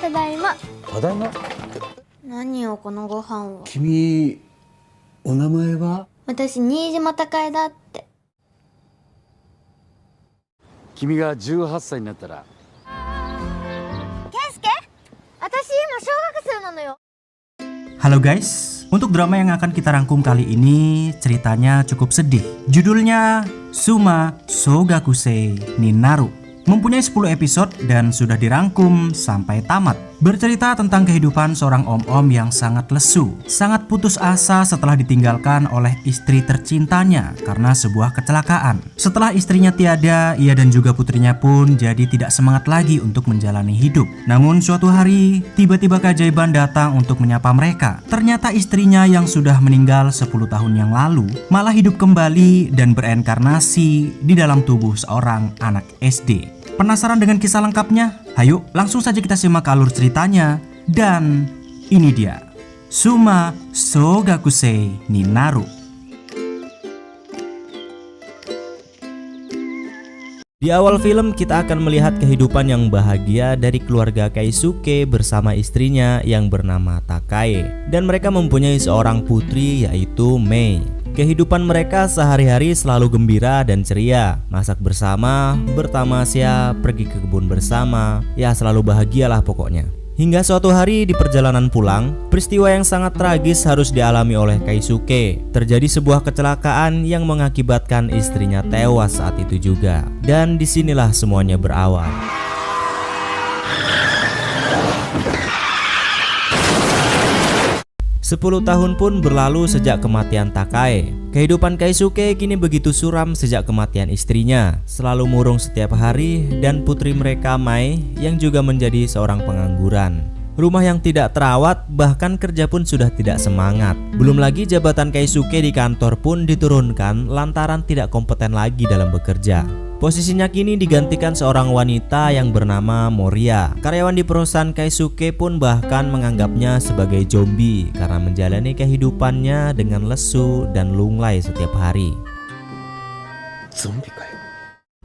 ただいま。ただいま。何よこのご飯は。君、お名前は？私新島孝恵だって。君が18歳になったら。圭介、私今小学生なのよ。Halo guys, untuk drama yang akan kita rangkum kali ini ceritanya cukup sedih. Judulnya Suma Sogakusei ni Naru. Mempunyai 10 episode dan sudah dirangkum sampai tamat. Bercerita tentang kehidupan seorang om-om yang sangat lesu, sangat putus asa setelah ditinggalkan oleh istri tercintanya karena sebuah kecelakaan. Setelah istrinya tiada, ia dan juga putrinya pun jadi tidak semangat lagi untuk menjalani hidup. Namun suatu hari, tiba-tiba keajaiban datang untuk menyapa mereka. Ternyata istrinya yang sudah meninggal 10 tahun yang lalu malah hidup kembali dan bereinkarnasi di dalam tubuh seorang anak SD. Penasaran dengan kisah lengkapnya? Hayo langsung saja kita simak alur ceritanya. Dan ini dia Suma Sogakusei ni Naru. Di awal film kita akan melihat kehidupan yang bahagia dari keluarga Keisuke bersama istrinya yang bernama Takae. Dan mereka mempunyai seorang putri yaitu Mei. Kehidupan mereka sehari-hari selalu gembira dan ceria. Masak bersama, bertamasya, pergi ke kebun bersama. Ya selalu bahagialah pokoknya. Hingga suatu hari di perjalanan pulang, peristiwa yang sangat tragis harus dialami oleh Keisuke. Terjadi sebuah kecelakaan yang mengakibatkan istrinya tewas saat itu juga. Dan disinilah semuanya berawal. 10 tahun pun berlalu sejak kematian Takae. Kehidupan Keisuke kini begitu suram sejak kematian istrinya. Selalu murung setiap hari dan putri mereka Mai yang juga menjadi seorang pengangguran. Rumah yang tidak terawat, bahkan kerja pun sudah tidak semangat. Belum lagi jabatan Keisuke di kantor pun diturunkan lantaran tidak kompeten lagi dalam bekerja. Posisinya kini digantikan seorang wanita yang bernama Moria. Karyawan di perusahaan Keisuke pun bahkan menganggapnya sebagai zombie karena menjalani kehidupannya dengan lesu dan lunglai setiap hari. Zombie kayak.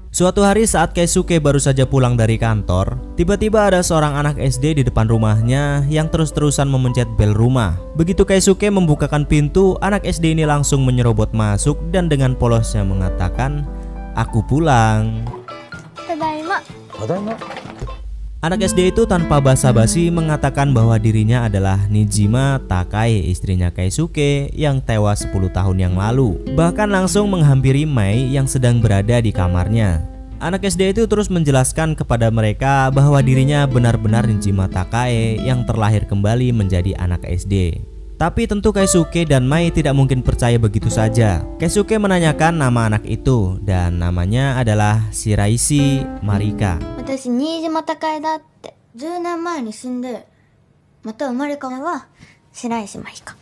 Suatu hari saat Keisuke baru saja pulang dari kantor, tiba-tiba ada seorang anak SD di depan rumahnya yang terus-terusan memencet bel rumah. Begitu Keisuke membukakan pintu, anak SD ini langsung menyerobot masuk dan dengan polosnya mengatakan, "Aku pulang." Tadaima. Tadaima. Anak SD itu tanpa basa-basi mengatakan bahwa dirinya adalah Nijima Takae, istrinya Keisuke yang tewas 10 tahun yang lalu. Bahkan langsung menghampiri Mei yang sedang berada di kamarnya. Anak SD itu terus menjelaskan kepada mereka bahwa dirinya benar-benar Nijima Takae yang terlahir kembali menjadi anak SD. Tapi tentu Keisuke dan Mai tidak mungkin percaya begitu saja. Keisuke menanyakan nama anak itu dan namanya adalah Shiraishi Marika. 私新島孝恵だって。10年前に死んで、また生まれ変わるは白石麻衣か。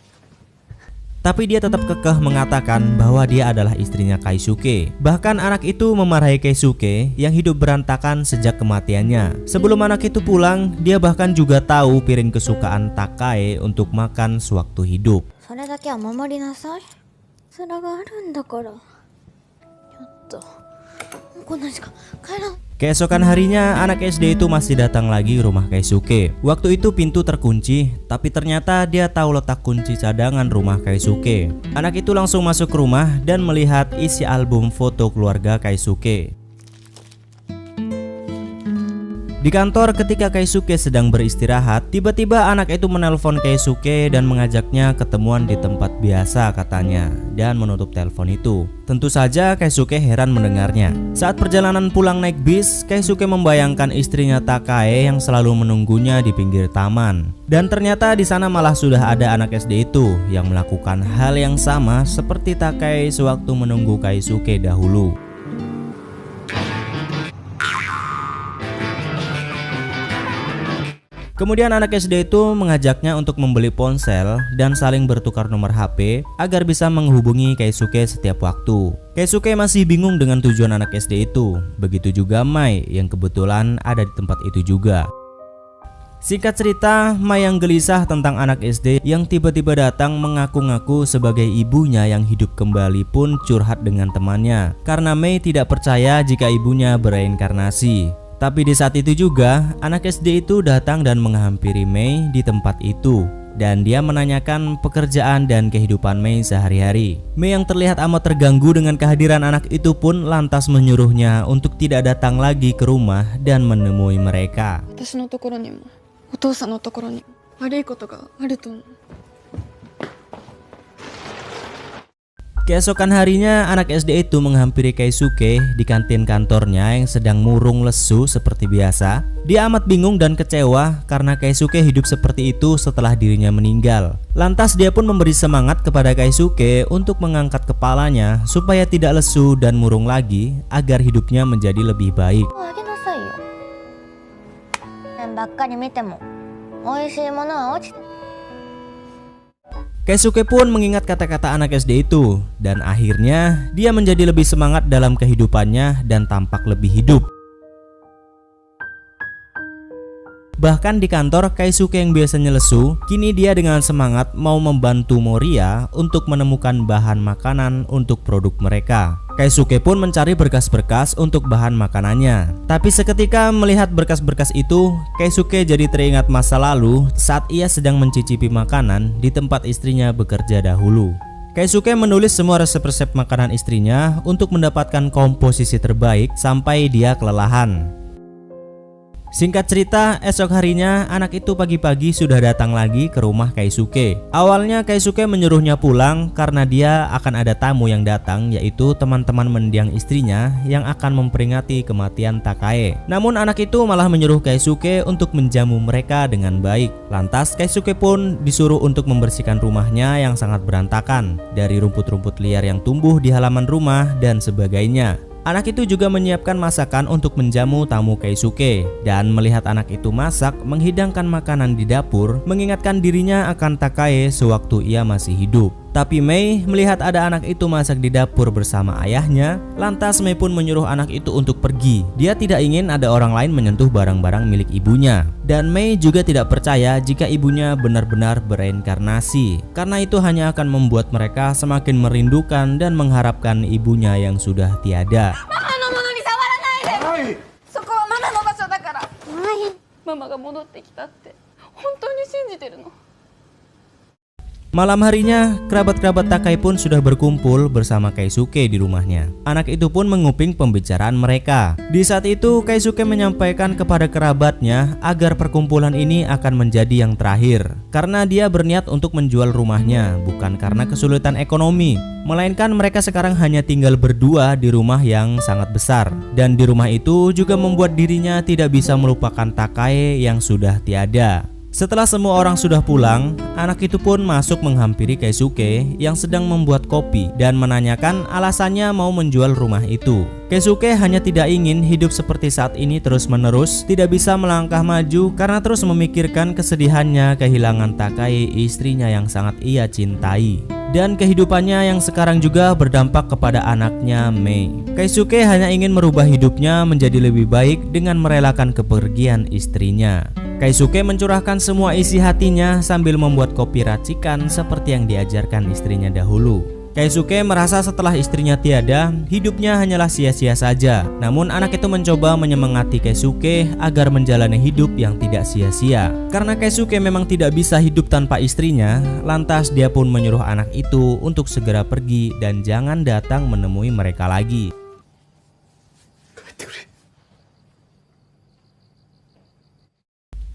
Tapi dia tetap kekeh mengatakan bahwa dia adalah istrinya Keisuke. Bahkan anak itu memarahi Keisuke yang hidup berantakan sejak kematiannya. Sebelum anak itu pulang, dia bahkan juga tahu piring kesukaan Takae untuk makan sewaktu hidup. それだけは守りなさい。それがあるんだから。ちょっと、もうこんな時間帰らん。 Keesokan harinya anak SD itu masih datang lagi rumah Keisuke. Waktu itu pintu terkunci, tapi ternyata dia tahu letak kunci cadangan rumah Keisuke. Anak itu langsung masuk ke rumah dan melihat isi album foto keluarga Keisuke. Di kantor ketika Keisuke sedang beristirahat, tiba-tiba anak itu menelpon Keisuke dan mengajaknya ketemuan di tempat biasa katanya, dan menutup telepon itu. Tentu saja Keisuke heran mendengarnya. Saat perjalanan pulang naik bis, Keisuke membayangkan istrinya Takae yang selalu menunggunya di pinggir taman. Dan ternyata di sana malah sudah ada anak SD itu yang melakukan hal yang sama seperti Takae sewaktu menunggu Keisuke dahulu. Kemudian anak SD itu mengajaknya untuk membeli ponsel dan saling bertukar nomor HP agar bisa menghubungi Keisuke setiap waktu. Keisuke masih bingung dengan tujuan anak SD itu. Begitu juga Mai yang kebetulan ada di tempat itu juga. Singkat cerita, Mai yang gelisah tentang anak SD yang tiba-tiba datang mengaku-ngaku sebagai ibunya yang hidup kembali pun curhat dengan temannya karena Mai tidak percaya jika ibunya bereinkarnasi. Tapi di saat itu juga, anak SD itu datang dan menghampiri Mei di tempat itu. Dan dia menanyakan pekerjaan dan kehidupan Mei sehari-hari. Mei yang terlihat amat terganggu dengan kehadiran anak itu pun lantas menyuruhnya untuk tidak datang lagi ke rumah dan menemui mereka. 私のところにもお父さんのところにも悪いことがあると思う。 Keesokan harinya, anak SD itu menghampiri Keisuke di kantin kantornya yang sedang murung lesu seperti biasa. Dia amat bingung dan kecewa karena Keisuke hidup seperti itu setelah dirinya meninggal. Lantas dia pun memberi semangat kepada Keisuke untuk mengangkat kepalanya supaya tidak lesu dan murung lagi agar hidupnya menjadi lebih baik. あげなさいよ。ばっかり見ても美味しいものは落ちて。 Keisuke pun mengingat kata-kata anak SD itu dan akhirnya dia menjadi lebih semangat dalam kehidupannya dan tampak lebih hidup. Bahkan di kantor, Keisuke yang biasanya lesu, kini dia dengan semangat mau membantu Moriya untuk menemukan bahan makanan untuk produk mereka. Keisuke pun mencari berkas-berkas untuk bahan makanannya. Tapi seketika melihat berkas-berkas itu, Keisuke jadi teringat masa lalu saat ia sedang mencicipi makanan di tempat istrinya bekerja dahulu. Keisuke menulis semua resep-resep makanan istrinya untuk mendapatkan komposisi terbaik sampai dia kelelahan. Singkat cerita, esok harinya anak itu pagi-pagi sudah datang lagi ke rumah Keisuke. Awalnya Keisuke menyuruhnya pulang karena dia akan ada tamu yang datang, yaitu teman-teman mendiang istrinya yang akan memperingati kematian Takae. Namun anak itu malah menyuruh Keisuke untuk menjamu mereka dengan baik. Lantas Keisuke pun disuruh untuk membersihkan rumahnya yang sangat berantakan dari rumput-rumput liar yang tumbuh di halaman rumah dan sebagainya. Anak itu juga menyiapkan masakan untuk menjamu tamu Keisuke. Dan melihat anak itu masak, menghidangkan makanan di dapur, mengingatkan dirinya akan Takae sewaktu ia masih hidup. Tapi Mei melihat ada anak itu masak di dapur bersama ayahnya. Lantas Mei pun menyuruh anak itu untuk pergi. Dia tidak ingin ada orang lain menyentuh barang-barang milik ibunya. Dan Mei juga tidak percaya jika ibunya benar-benar bereinkarnasi, karena itu hanya akan membuat mereka semakin merindukan dan mengharapkan ibunya yang sudah tiada. そこはママの場所だから。ママが戻ってきたって本当に信じてるの？ Malam harinya, kerabat-kerabat Takae pun sudah berkumpul bersama Keisuke di rumahnya. Anak itu pun menguping pembicaraan mereka. Di saat itu, Keisuke menyampaikan kepada kerabatnya agar perkumpulan ini akan menjadi yang terakhir. Karena dia berniat untuk menjual rumahnya, bukan karena kesulitan ekonomi. Melainkan mereka sekarang hanya tinggal berdua di rumah yang sangat besar. Dan di rumah itu juga membuat dirinya tidak bisa melupakan Takae yang sudah tiada. Setelah semua orang sudah pulang, anak itu pun masuk menghampiri Keisuke yang sedang membuat kopi dan menanyakan alasannya mau menjual rumah itu. Keisuke hanya tidak ingin hidup seperti saat ini terus-menerus, tidak bisa melangkah maju karena terus memikirkan kesedihannya kehilangan Takae, istrinya yang sangat ia cintai. Dan kehidupannya yang sekarang juga berdampak kepada anaknya Mei. Keisuke hanya ingin merubah hidupnya menjadi lebih baik dengan merelakan kepergian istrinya. Keisuke mencurahkan semua isi hatinya sambil membuat kopi racikan seperti yang diajarkan istrinya dahulu. Keisuke merasa setelah istrinya tiada, hidupnya hanyalah sia-sia saja. Namun anak itu mencoba menyemangati Keisuke agar menjalani hidup yang tidak sia-sia. Karena Keisuke memang tidak bisa hidup tanpa istrinya, lantas dia pun menyuruh anak itu untuk segera pergi dan jangan datang menemui mereka lagi.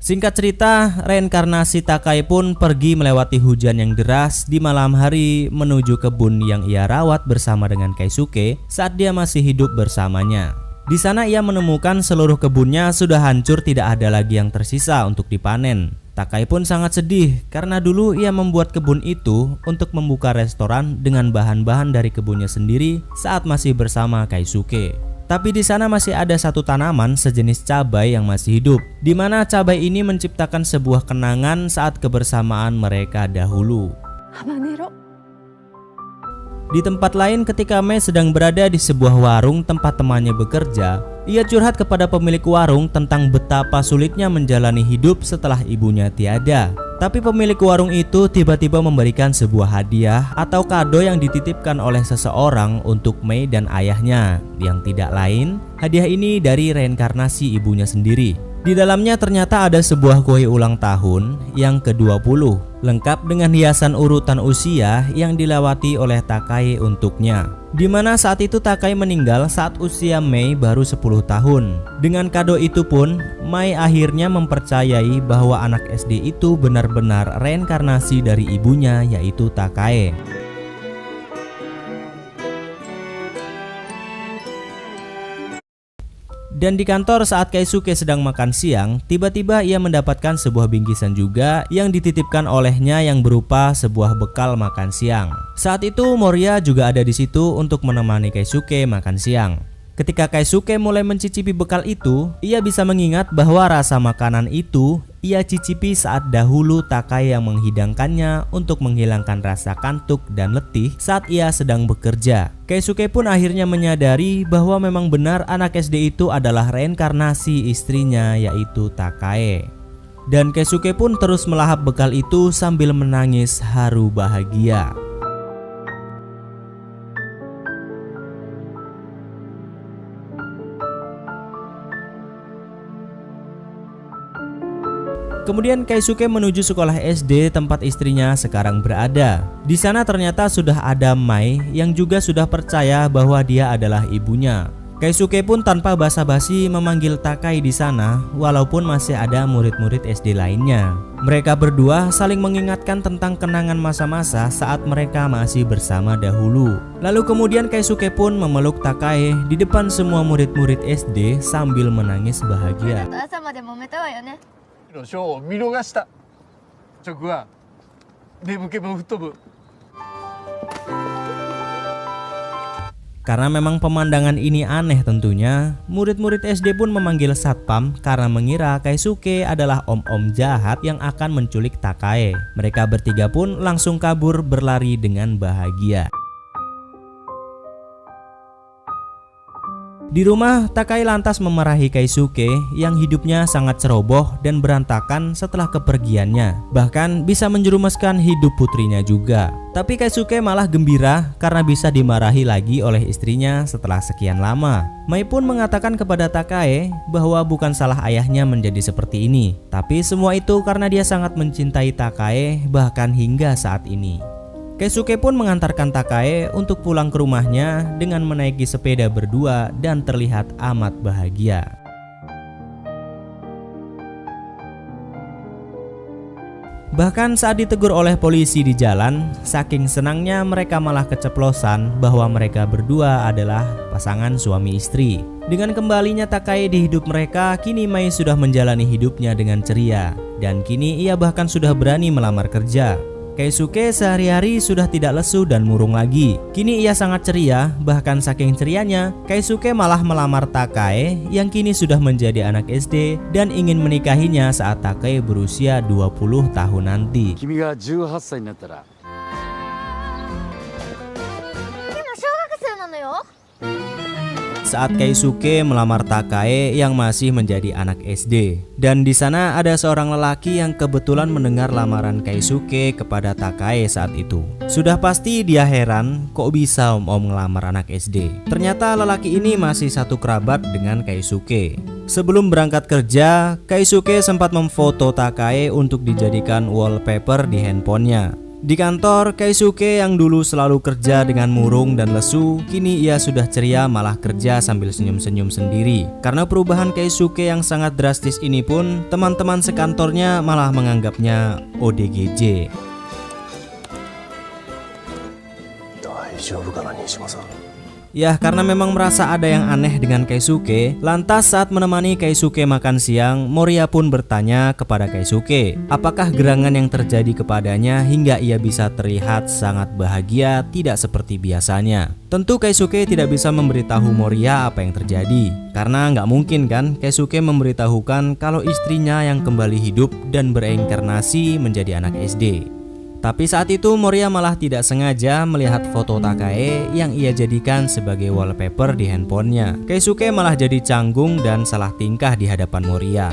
Singkat cerita, reinkarnasi Takae pun pergi melewati hujan yang deras di malam hari menuju kebun yang ia rawat bersama dengan Keisuke saat dia masih hidup bersamanya. Di sana ia menemukan seluruh kebunnya sudah hancur, tidak ada lagi yang tersisa untuk dipanen. Takae pun sangat sedih karena dulu ia membuat kebun itu untuk membuka restoran dengan bahan-bahan dari kebunnya sendiri saat masih bersama Keisuke. Tapi di sana masih ada satu tanaman sejenis cabai yang masih hidup, di mana cabai ini menciptakan sebuah kenangan saat kebersamaan mereka dahulu. Habanero. Di tempat lain, ketika Mei sedang berada di sebuah warung tempat temannya bekerja, ia curhat kepada pemilik warung tentang betapa sulitnya menjalani hidup setelah ibunya tiada. Tapi pemilik warung itu tiba-tiba memberikan sebuah hadiah atau kado yang dititipkan oleh seseorang untuk Mei dan ayahnya, yang tidak lain, hadiah ini dari reinkarnasi ibunya sendiri. Di dalamnya ternyata ada sebuah kue ulang tahun yang ke-20, lengkap dengan hiasan urutan usia yang dilewati oleh Takai untuknya. Dimana saat itu Takai meninggal saat usia Mei baru 10 tahun. Dengan kado itu pun, Mei akhirnya mempercayai bahwa anak SD itu benar-benar reinkarnasi dari ibunya, yaitu Takai. Dan di kantor saat Keisuke sedang makan siang, tiba-tiba ia mendapatkan sebuah bingkisan juga yang dititipkan olehnya yang berupa sebuah bekal makan siang. Saat itu Moriya juga ada di situ untuk menemani Keisuke makan siang. Ketika Keisuke mulai mencicipi bekal itu, ia bisa mengingat bahwa rasa makanan itu ia cicipi saat dahulu Takai yang menghidangkannya untuk menghilangkan rasa kantuk dan letih saat ia sedang bekerja. Keisuke pun akhirnya menyadari bahwa memang benar anak SD itu adalah reinkarnasi istrinya, yaitu Takai. Dan Keisuke pun terus melahap bekal itu sambil menangis haru bahagia. Kemudian Keisuke menuju sekolah SD tempat istrinya sekarang berada. Di sana ternyata sudah ada Mai yang juga sudah percaya bahwa dia adalah ibunya. Keisuke pun tanpa basa-basi memanggil Takai di sana, walaupun masih ada murid-murid SD lainnya. Mereka berdua saling mengingatkan tentang kenangan masa-masa saat mereka masih bersama dahulu. Lalu kemudian Keisuke pun memeluk Takai di depan semua murid-murid SD sambil menangis bahagia. 朝まで揉めたわよね。のショーを見逃した直は眠気も吹っ飛ぶ。 Karena memang pemandangan ini aneh tentunya, murid-murid SD pun memanggil satpam karena mengira Keisuke adalah om-om jahat yang akan menculik Takai. Mereka bertiga pun langsung kabur berlari dengan bahagia. Di rumah, Takai lantas memarahi Keisuke yang hidupnya sangat ceroboh dan berantakan setelah kepergiannya. Bahkan bisa menjerumuskan hidup putrinya juga. Tapi Keisuke malah gembira karena bisa dimarahi lagi oleh istrinya setelah sekian lama. Mai pun mengatakan kepada Takai bahwa bukan salah ayahnya menjadi seperti ini. Tapi semua itu karena dia sangat mencintai Takai bahkan hingga saat ini. Keisuke pun mengantarkan Takai untuk pulang ke rumahnya dengan menaiki sepeda berdua dan terlihat amat bahagia. Bahkan saat ditegur oleh polisi di jalan, saking senangnya mereka malah keceplosan bahwa mereka berdua adalah pasangan suami istri. Dengan kembalinya Takai di hidup mereka, kini Mai sudah menjalani hidupnya dengan ceria. Dan kini ia bahkan sudah berani melamar kerja. Keisuke sehari-hari sudah tidak lesu dan murung lagi. Kini ia sangat ceria, bahkan saking cerianya, Keisuke malah melamar Takai yang kini sudah menjadi anak SD dan ingin menikahinya saat Takai berusia 20 tahun nanti. 君が18歳になったら でも小学生なのよ。 Saat Keisuke melamar Takai yang masih menjadi anak SD. Dan di sana ada seorang lelaki yang kebetulan mendengar lamaran Keisuke kepada Takai saat itu. Sudah pasti dia heran kok bisa om-om ngelamar anak SD. Ternyata lelaki ini masih satu kerabat dengan Keisuke. Sebelum berangkat kerja, Keisuke sempat memfoto Takai untuk dijadikan wallpaper di handphonenya. Di kantor, Keisuke yang dulu selalu kerja dengan murung dan lesu, kini ia sudah ceria malah kerja sambil senyum-senyum sendiri. Karena perubahan Keisuke yang sangat drastis ini pun, teman-teman sekantornya malah menganggapnya ODGJ. 大丈夫かな西島さん。 Ya, karena memang merasa ada yang aneh dengan Keisuke, lantas saat menemani Keisuke makan siang, Moriya pun bertanya kepada Keisuke, apakah gerangan yang terjadi kepadanya hingga ia bisa terlihat sangat bahagia tidak seperti biasanya. Tentu Keisuke tidak bisa memberitahu Moriya apa yang terjadi, karena nggak mungkin kan Keisuke memberitahukan kalau istrinya yang kembali hidup dan bereinkarnasi menjadi anak SD. Tapi saat itu Moriya malah tidak sengaja melihat foto Takai yang ia jadikan sebagai wallpaper di handphonenya. Keisuke malah jadi canggung dan salah tingkah di hadapan Moriya.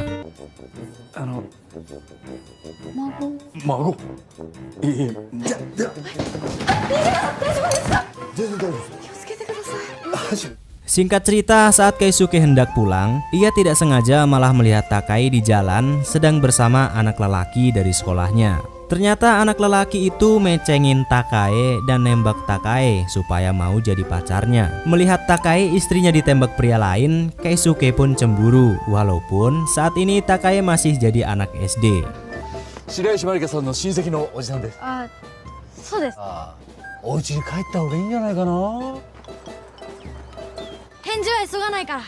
孫いえいえじゃ全然大丈夫です。気をつけてください。Singkat cerita, saat Keisuke hendak pulang, ia tidak sengaja malah melihat Takai di jalan sedang bersama anak lelaki dari sekolahnya. Ternyata anak lelaki itu mecengin Takai dan nembak Takai supaya mau jadi pacarnya. Melihat Takai istrinya ditembak pria lain, Keisuke pun cemburu. Walaupun saat ini Takai masih jadi anak SD. 白石まりかさんの親戚のおじさんです。あ、そうです。ああ、お家に帰った方がいいんじゃないかな。返事は急がないから。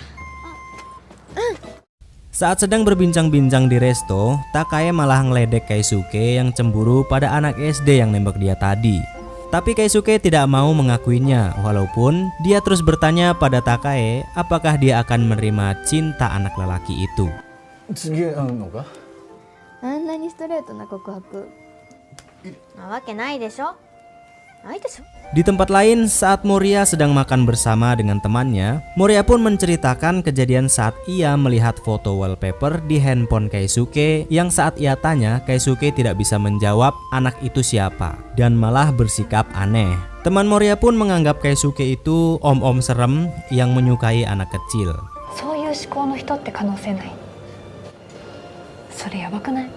Saat sedang berbincang-bincang di resto, Takai malah ngeledek Keisuke yang cemburu pada anak SD yang nembak dia tadi. Tapi Keisuke tidak mau mengakuinya, walaupun dia terus bertanya pada Takai apakah dia akan menerima cinta anak lelaki itu. 次会うのか。あんなにストレートな告白なわけないでしょ。ないでしょ。 Di tempat lain, saat Moria sedang makan bersama dengan temannya, Moria pun menceritakan kejadian saat ia melihat foto wallpaper di handphone Keisuke yang saat ia tanya, Keisuke tidak bisa menjawab anak itu siapa dan malah bersikap aneh. Teman Moria pun menganggap Keisuke itu om-om serem yang menyukai anak kecil. そういう思考の人って可能性ない。それやばくない？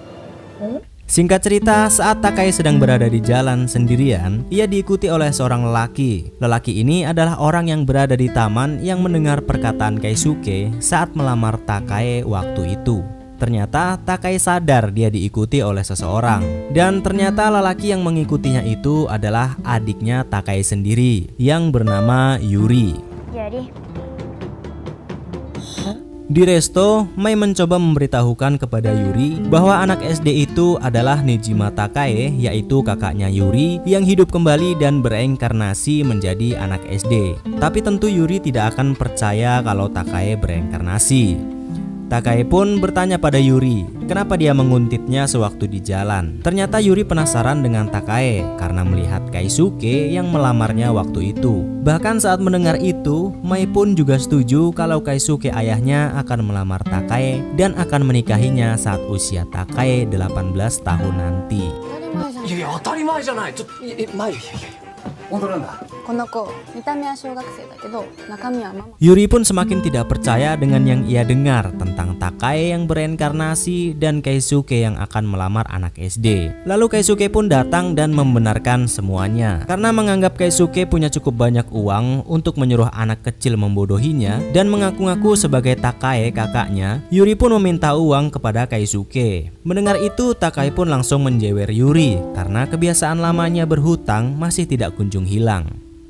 Singkat cerita, saat Takai sedang berada di jalan sendirian, ia diikuti oleh seorang lelaki. Lelaki ini adalah orang yang berada di taman yang mendengar perkataan Keisuke saat melamar Takai waktu itu. Ternyata Takai sadar dia diikuti oleh seseorang. Dan ternyata lelaki yang mengikutinya itu adalah adiknya Takai sendiri yang bernama Yuri. Yuri. Di resto, Mai mencoba memberitahukan kepada Yuri bahwa anak SD itu adalah Nejima Takai, yaitu kakaknya Yuri yang hidup kembali dan bereinkarnasi menjadi anak SD. Tapi tentu Yuri tidak akan percaya kalau Takai bereinkarnasi. Takai pun bertanya pada Yuri, kenapa dia menguntitnya sewaktu di jalan. Ternyata Yuri penasaran dengan Takai karena melihat Keisuke yang melamarnya waktu itu. Bahkan saat mendengar itu, Mai pun juga setuju kalau Keisuke ayahnya akan melamar Takai dan akan menikahinya saat usia Takai 18 tahun nanti. いやいや当たり前じゃない。ちょっと前いやいや本当なんだ。この子見た目は小学生だけど中身はママ。 Yuri pun semakin tidak percaya dengan yang ia dengar tentang Takai yang bereinkarnasi dan Keisuke yang akan melamar anak SD. Lalu Keisuke pun datang dan membenarkan semuanya. Karena menganggap Keisuke punya cukup banyak uang untuk menyuruh anak kecil membodohinya dan mengaku-ngaku sebagai Takai kakaknya, Yuri pun meminta uang kepada Keisuke. Mendengar itu, Takai pun langsung menjewer Yuri karena kebiasaan lamanya berhutang masih tidak kunjung hilang.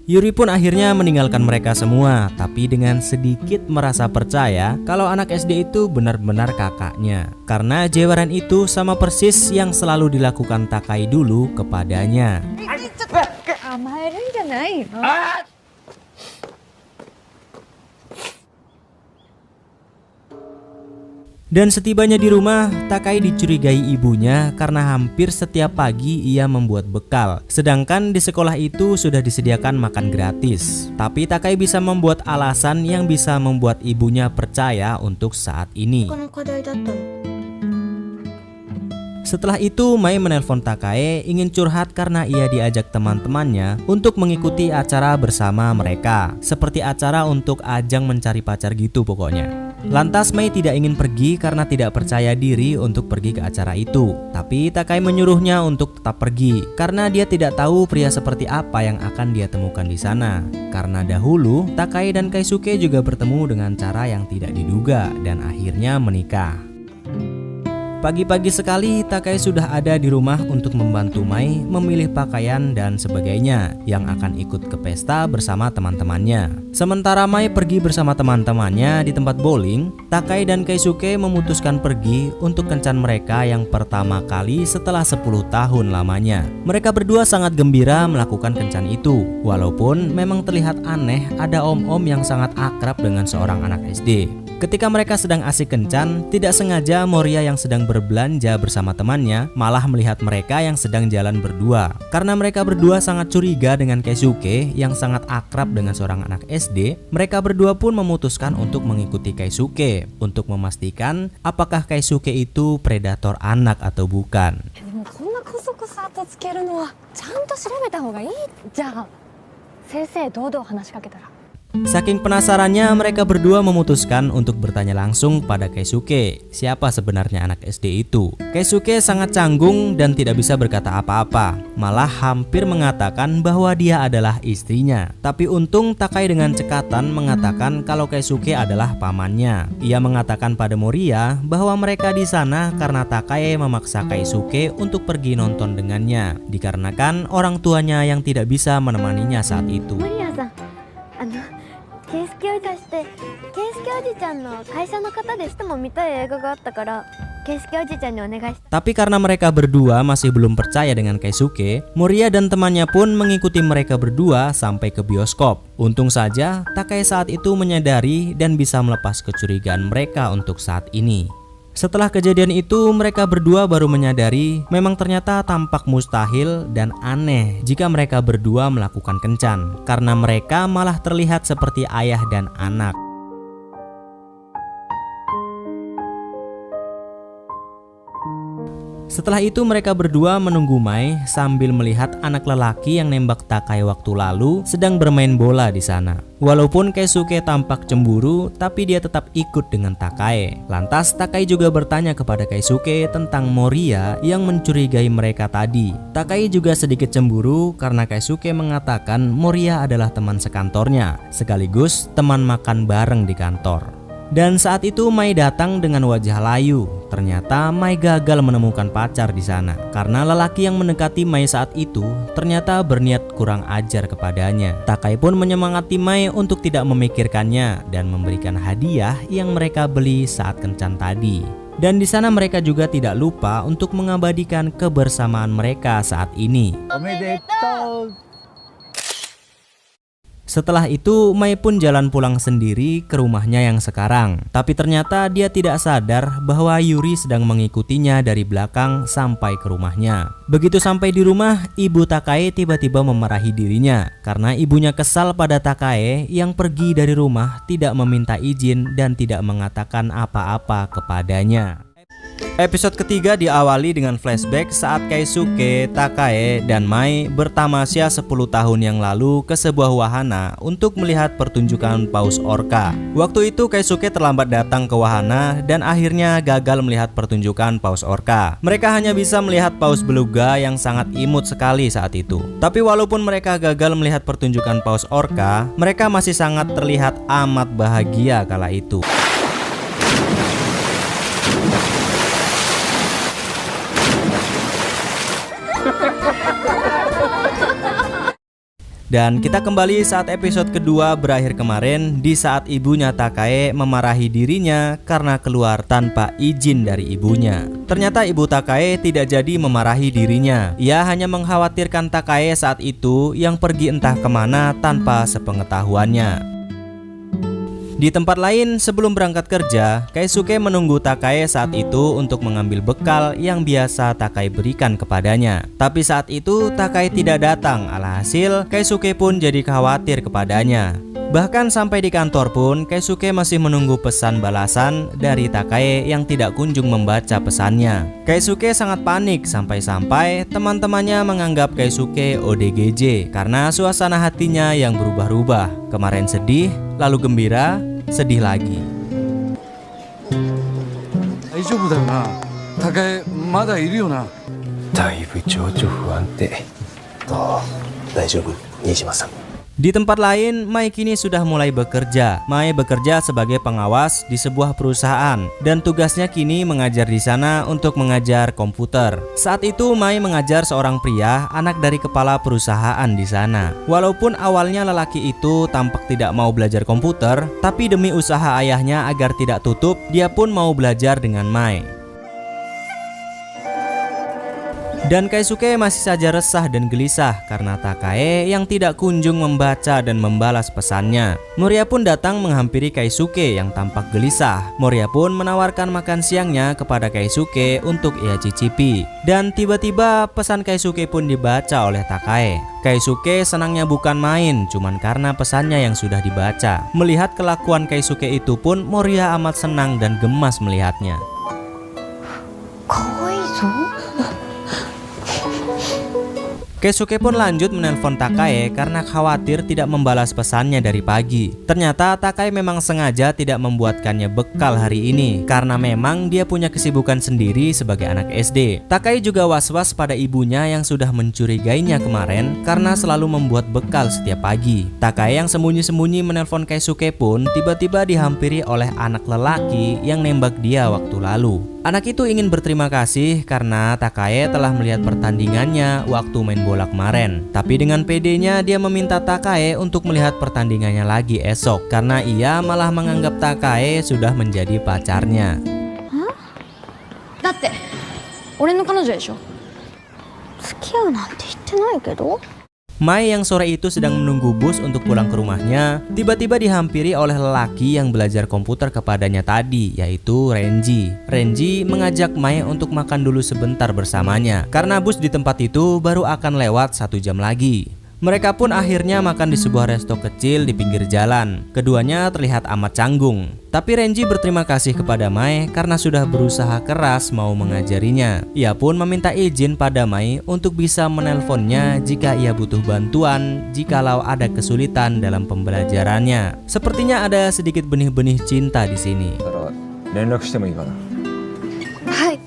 Yuri pun akhirnya meninggalkan mereka semua, tapi dengan sedikit merasa percaya kalau anak SD itu benar-benar kakaknya. Karena jeweran itu sama persis yang selalu dilakukan Takai dulu kepadanya. 甘えるんじゃないの？ Dan setibanya di rumah, Takai dicurigai ibunya karena hampir setiap pagi ia membuat bekal. Sedangkan di sekolah itu sudah disediakan makan gratis. Tapi Takai bisa membuat alasan yang bisa membuat ibunya percaya untuk saat ini. Setelah itu, Mai menelpon Takai ingin curhat karena ia diajak teman-temannya untuk mengikuti acara bersama mereka. Seperti acara untuk ajang mencari pacar gitu pokoknya. Lantas Mai tidak ingin pergi karena tidak percaya diri untuk pergi ke acara itu. Tapi Takai menyuruhnya untuk tetap pergi karena dia tidak tahu pria seperti apa yang akan dia temukan di sana. Karena dahulu Takai dan Keisuke juga bertemu dengan cara yang tidak diduga dan akhirnya menikah. Pagi-pagi sekali Takai sudah ada di rumah untuk membantu Mai memilih pakaian dan sebagainya yang akan ikut ke pesta bersama teman-temannya. Sementara Mai pergi bersama teman-temannya di tempat bowling, Takai dan Keisuke memutuskan pergi untuk kencan mereka yang pertama kali setelah 10 tahun lamanya. Mereka berdua sangat gembira melakukan kencan itu, walaupun memang terlihat aneh ada om-om yang sangat akrab dengan seorang anak SD. Ketika mereka sedang asik kencan, tidak sengaja Moria yang sedang berbelanja bersama temannya malah melihat mereka yang sedang jalan berdua. Karena mereka berdua sangat curiga dengan Keisuke yang sangat akrab dengan seorang anak SD, mereka berdua pun memutuskan untuk mengikuti Keisuke untuk memastikan apakah Keisuke itu predator anak atau bukan. でもこんなコソコソ後つけるのはちゃんと調べた方がいい。じゃあ先生堂々話しかけたら。 Saking penasarannya, mereka berdua memutuskan untuk bertanya langsung pada Keisuke siapa sebenarnya anak SD itu. Keisuke sangat canggung dan tidak bisa berkata apa-apa, malah hampir mengatakan bahwa dia adalah istrinya. Tapi untung Takai dengan cekatan mengatakan kalau Keisuke adalah pamannya. Ia mengatakan pada Moria bahwa mereka di sana karena Takai memaksa Keisuke untuk pergi nonton dengannya, dikarenakan orang tuanya yang tidak bisa menemaninya saat itu. マリアさん、ケイスケおじしてケイスケおじちゃんの会社の方でしても見たい映画があったからケイスケおじちゃんにお願いして。 Tapi karena mereka berdua masih belum percaya dengan Keisuke, Moria dan temannya pun mengikuti mereka berdua sampai ke bioskop. Untung saja Takai saat itu menyadari dan bisa melepas kecurigaan mereka untuk saat ini. Setelah kejadian itu, mereka berdua baru menyadari memang ternyata tampak mustahil dan aneh jika mereka berdua melakukan kencan, karena mereka malah terlihat seperti ayah dan anak. Setelah itu mereka berdua menunggu Mai sambil melihat anak lelaki yang nembak Takai waktu lalu sedang bermain bola di sana. Walaupun Keisuke tampak cemburu, tapi dia tetap ikut dengan Takai. Lantas Takai juga bertanya kepada Keisuke tentang Moria yang mencurigai mereka tadi. Takai juga sedikit cemburu karena Keisuke mengatakan Moria adalah teman sekantornya, sekaligus teman makan bareng di kantor. Dan saat itu Mai datang dengan wajah layu. Ternyata Mai gagal menemukan pacar di sana karena lelaki yang mendekati Mai saat itu ternyata berniat kurang ajar kepadanya. Takai pun menyemangati Mai untuk tidak memikirkannya dan memberikan hadiah yang mereka beli saat kencan tadi. Dan di sana mereka juga tidak lupa untuk mengabadikan kebersamaan mereka saat ini. Omedetou. Setelah itu, Mai pun jalan pulang sendiri ke rumahnya yang sekarang. Tapi ternyata dia tidak sadar bahwa Yuri sedang mengikutinya dari belakang sampai ke rumahnya. Begitu sampai di rumah, ibu Takai tiba-tiba memarahi dirinya karena ibunya kesal pada Takai yang pergi dari rumah tidak meminta izin dan tidak mengatakan apa-apa kepadanya. Episode ketiga diawali dengan flashback saat Keisuke, Takai, dan Mai bertamasya 10 tahun yang lalu ke sebuah wahana untuk melihat pertunjukan paus orca. Waktu itu Keisuke terlambat datang ke wahana dan akhirnya gagal melihat pertunjukan paus orca. Mereka hanya bisa melihat paus beluga yang sangat imut sekali saat itu. Tapi walaupun mereka gagal melihat pertunjukan paus orca, mereka masih sangat terlihat amat bahagia kala itu. Dan kita kembali saat episode kedua berakhir kemarin, di saat ibunya Takai memarahi dirinya karena keluar tanpa izin dari ibunya. Ternyata ibu Takai tidak jadi memarahi dirinya. Ia hanya mengkhawatirkan Takai saat itu yang pergi entah kemana tanpa sepengetahuannya. Di tempat lain, sebelum berangkat kerja, Keisuke menunggu Takai saat itu untuk mengambil bekal yang biasa Takai berikan kepadanya. Tapi saat itu Takai tidak datang, alhasil Keisuke pun jadi khawatir kepadanya. Bahkan sampai di kantor pun Keisuke masih menunggu pesan balasan dari Takai yang tidak kunjung membaca pesannya. Keisuke sangat panik sampai-sampai teman-temannya menganggap Keisuke ODGJ karena suasana hatinya yang berubah-ubah. Kemarin sedih, lalu gembira, sedih lagi. 大丈夫だよな。高江まだいるよな。だいぶ情緒不安定。ああ、大丈夫、新島さん。 Di tempat lain, Mai kini sudah mulai bekerja. Mai bekerja sebagai pengawas di sebuah perusahaan dan tugasnya kini mengajar di sana untuk mengajar komputer. Saat itu Mai mengajar seorang pria, anak dari kepala perusahaan di sana. Walaupun awalnya lelaki itu tampak tidak mau belajar komputer, tapi demi usaha ayahnya agar tidak tutup, dia pun mau belajar dengan Mai. Dan Keisuke masih saja resah dan gelisah karena Takae yang tidak kunjung membaca dan membalas pesannya. Moria pun datang menghampiri Keisuke yang tampak gelisah. Moria pun menawarkan makan siangnya kepada Keisuke untuk ia cicipi. Dan tiba-tiba pesan Keisuke pun dibaca oleh Takae. Keisuke senangnya bukan main, cuman karena pesannya yang sudah dibaca. Melihat kelakuan Keisuke itu pun Moria amat senang dan gemas melihatnya. Keisuke pun lanjut menelpon Takae karena khawatir tidak membalas pesannya dari pagi. Ternyata Takae memang sengaja tidak membuatkannya bekal hari ini karena memang dia punya kesibukan sendiri sebagai anak SD. Takae juga was-was pada ibunya yang sudah mencurigainya kemarin karena selalu membuat bekal setiap pagi. Takae yang sembunyi-sembunyi menelpon Keisuke pun tiba-tiba dihampiri oleh anak lelaki yang nembak dia waktu lalu. Anak itu ingin berterima kasih karena Takae telah melihat pertandingannya waktu main bola kemarin. Tapi dengan pedenya dia meminta Takae untuk melihat pertandingannya lagi esok karena ia malah menganggap Takae sudah menjadi pacarnya. Hah? Datte, ore no kanojo desho. Tsukiyau nante hitte nai kedo. Mai yang sore itu sedang menunggu bus untuk pulang ke rumahnya, tiba-tiba dihampiri oleh lelaki yang belajar komputer kepadanya tadi, yaitu Renji. Renji mengajak Mai untuk makan dulu sebentar bersamanya, karena bus di tempat itu baru akan lewat 1 jam lagi. Mereka pun akhirnya makan di sebuah resto kecil di pinggir jalan. Keduanya terlihat amat canggung. Tapi Renji berterima kasih kepada Mai karena sudah berusaha keras mau mengajarinya. Ia pun meminta izin pada Mai untuk bisa menelponnya jika ia butuh bantuan jikalau ada kesulitan dalam pembelajarannya. Sepertinya ada sedikit benih-benih cinta di sini. Hai.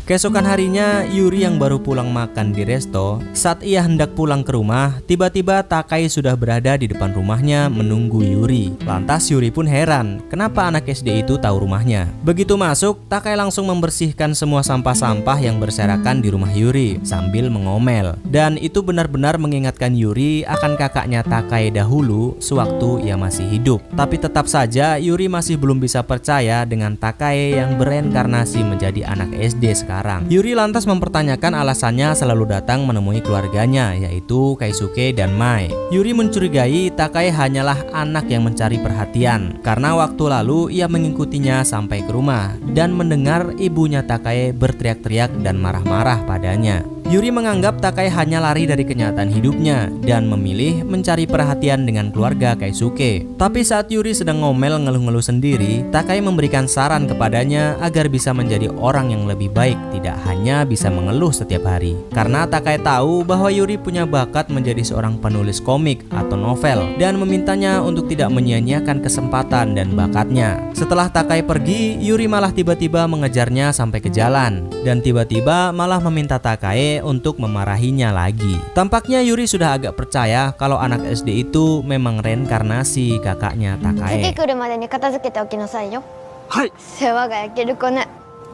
Keesokan harinya, Yuri yang baru pulang makan di resto, saat ia hendak pulang ke rumah, tiba-tiba Takae sudah berada di depan rumahnya menunggu Yuri. Lantas Yuri pun heran, kenapa anak SD itu tahu rumahnya. Begitu masuk, Takae langsung membersihkan semua sampah-sampah yang berserakan di rumah Yuri sambil mengomel. Dan itu benar-benar mengingatkan Yuri akan kakaknya Takae dahulu sewaktu ia masih hidup. Tapi tetap saja Yuri masih belum bisa percaya dengan Takae yang bereinkarnasi menjadi anak SD sekarang. Yuri lantas mempertanyakan alasannya selalu datang menemui keluarganya, yaitu Keisuke dan Mai. Yuri mencurigai Takae hanyalah anak yang mencari perhatian, karena waktu lalu ia mengikutinya sampai ke rumah dan mendengar ibunya Takae berteriak-teriak dan marah-marah padanya. Yuri menganggap Takae hanya lari dari kenyataan hidupnya dan memilih mencari perhatian dengan keluarga Keisuke. Tapi saat Yuri sedang ngomel ngeluh-ngeluh sendiri, Takae memberikan saran kepadanya agar bisa menjadi orang yang lebih baik, tidak hanya bisa mengeluh setiap hari. Karena Takae tahu bahwa Yuri punya bakat menjadi seorang penulis komik atau novel dan memintanya untuk tidak menyia-nyiakan kesempatan dan bakatnya. Setelah Takae pergi, Yuri malah tiba-tiba mengejarnya sampai ke jalan dan tiba-tiba malah meminta Takae untuk memarahinya lagi. Tampaknya Yuri sudah agak percaya kalau anak SD itu memang reinkarnasi kakaknya Takae. 次来るまでに片付けておきなさいよ。はい。世話が焼ける子ね。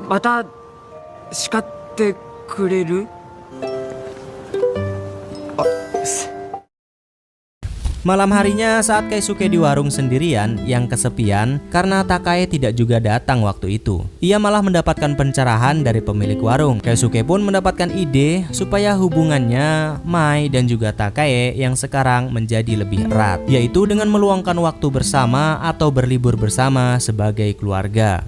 また叱ってくれる？ Malam harinya saat Keisuke di warung sendirian yang kesepian karena Takae tidak juga datang waktu itu. Ia malah mendapatkan pencerahan dari pemilik warung. Keisuke pun mendapatkan ide supaya hubungannya Mai dan juga Takae yang sekarang menjadi lebih erat, yaitu dengan meluangkan waktu bersama atau berlibur bersama sebagai keluarga.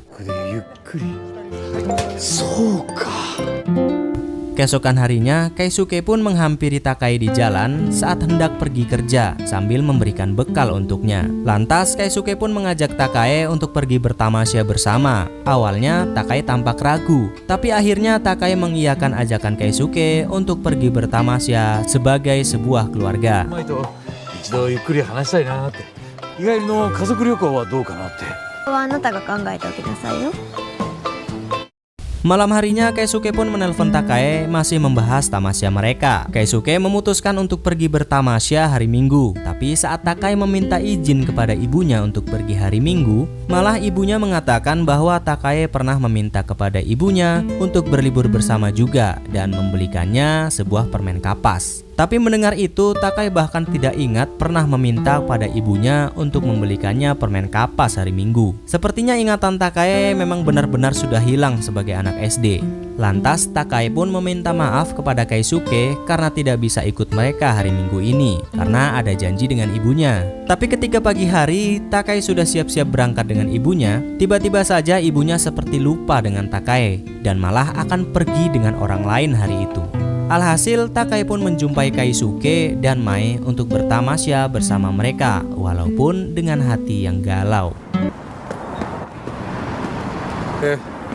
Keesokan harinya, Keisuke pun menghampiri Takae di jalan saat hendak pergi kerja sambil memberikan bekal untuknya. Lantas Keisuke pun mengajak Takae untuk pergi bertamasya bersama. Awalnya Takae tampak ragu, tapi akhirnya Takae mengiyakan ajakan Keisuke untuk pergi bertamasya sebagai sebuah keluarga. 一度ゆっくり話したいなって。日帰りの家族旅行はどうかなって。はあなたが考えておきなさいよ。 Malam harinya Keisuke pun menelpon Takae masih membahas tamasya mereka. Keisuke memutuskan untuk pergi bertamasya hari Minggu. Tapi saat Takae meminta izin kepada ibunya untuk pergi hari Minggu, malah ibunya mengatakan bahwa Takae pernah meminta kepada ibunya untuk berlibur bersama juga dan membelikannya sebuah permen kapas. Tapi mendengar itu, Takai bahkan tidak ingat pernah meminta pada ibunya untuk membelikannya permen kapas hari Minggu. Sepertinya ingatan Takai memang benar-benar sudah hilang sebagai anak SD. Lantas Takai pun meminta maaf kepada Keisuke karena tidak bisa ikut mereka hari Minggu ini karena ada janji dengan ibunya. Tapi ketika pagi hari, Takai sudah siap-siap berangkat dengan ibunya, tiba-tiba saja ibunya seperti lupa dengan Takai dan malah akan pergi dengan orang lain hari itu. Alhasil, Takai pun menjumpai Keisuke dan Mai untuk bertamasya bersama mereka, walaupun dengan hati yang galau.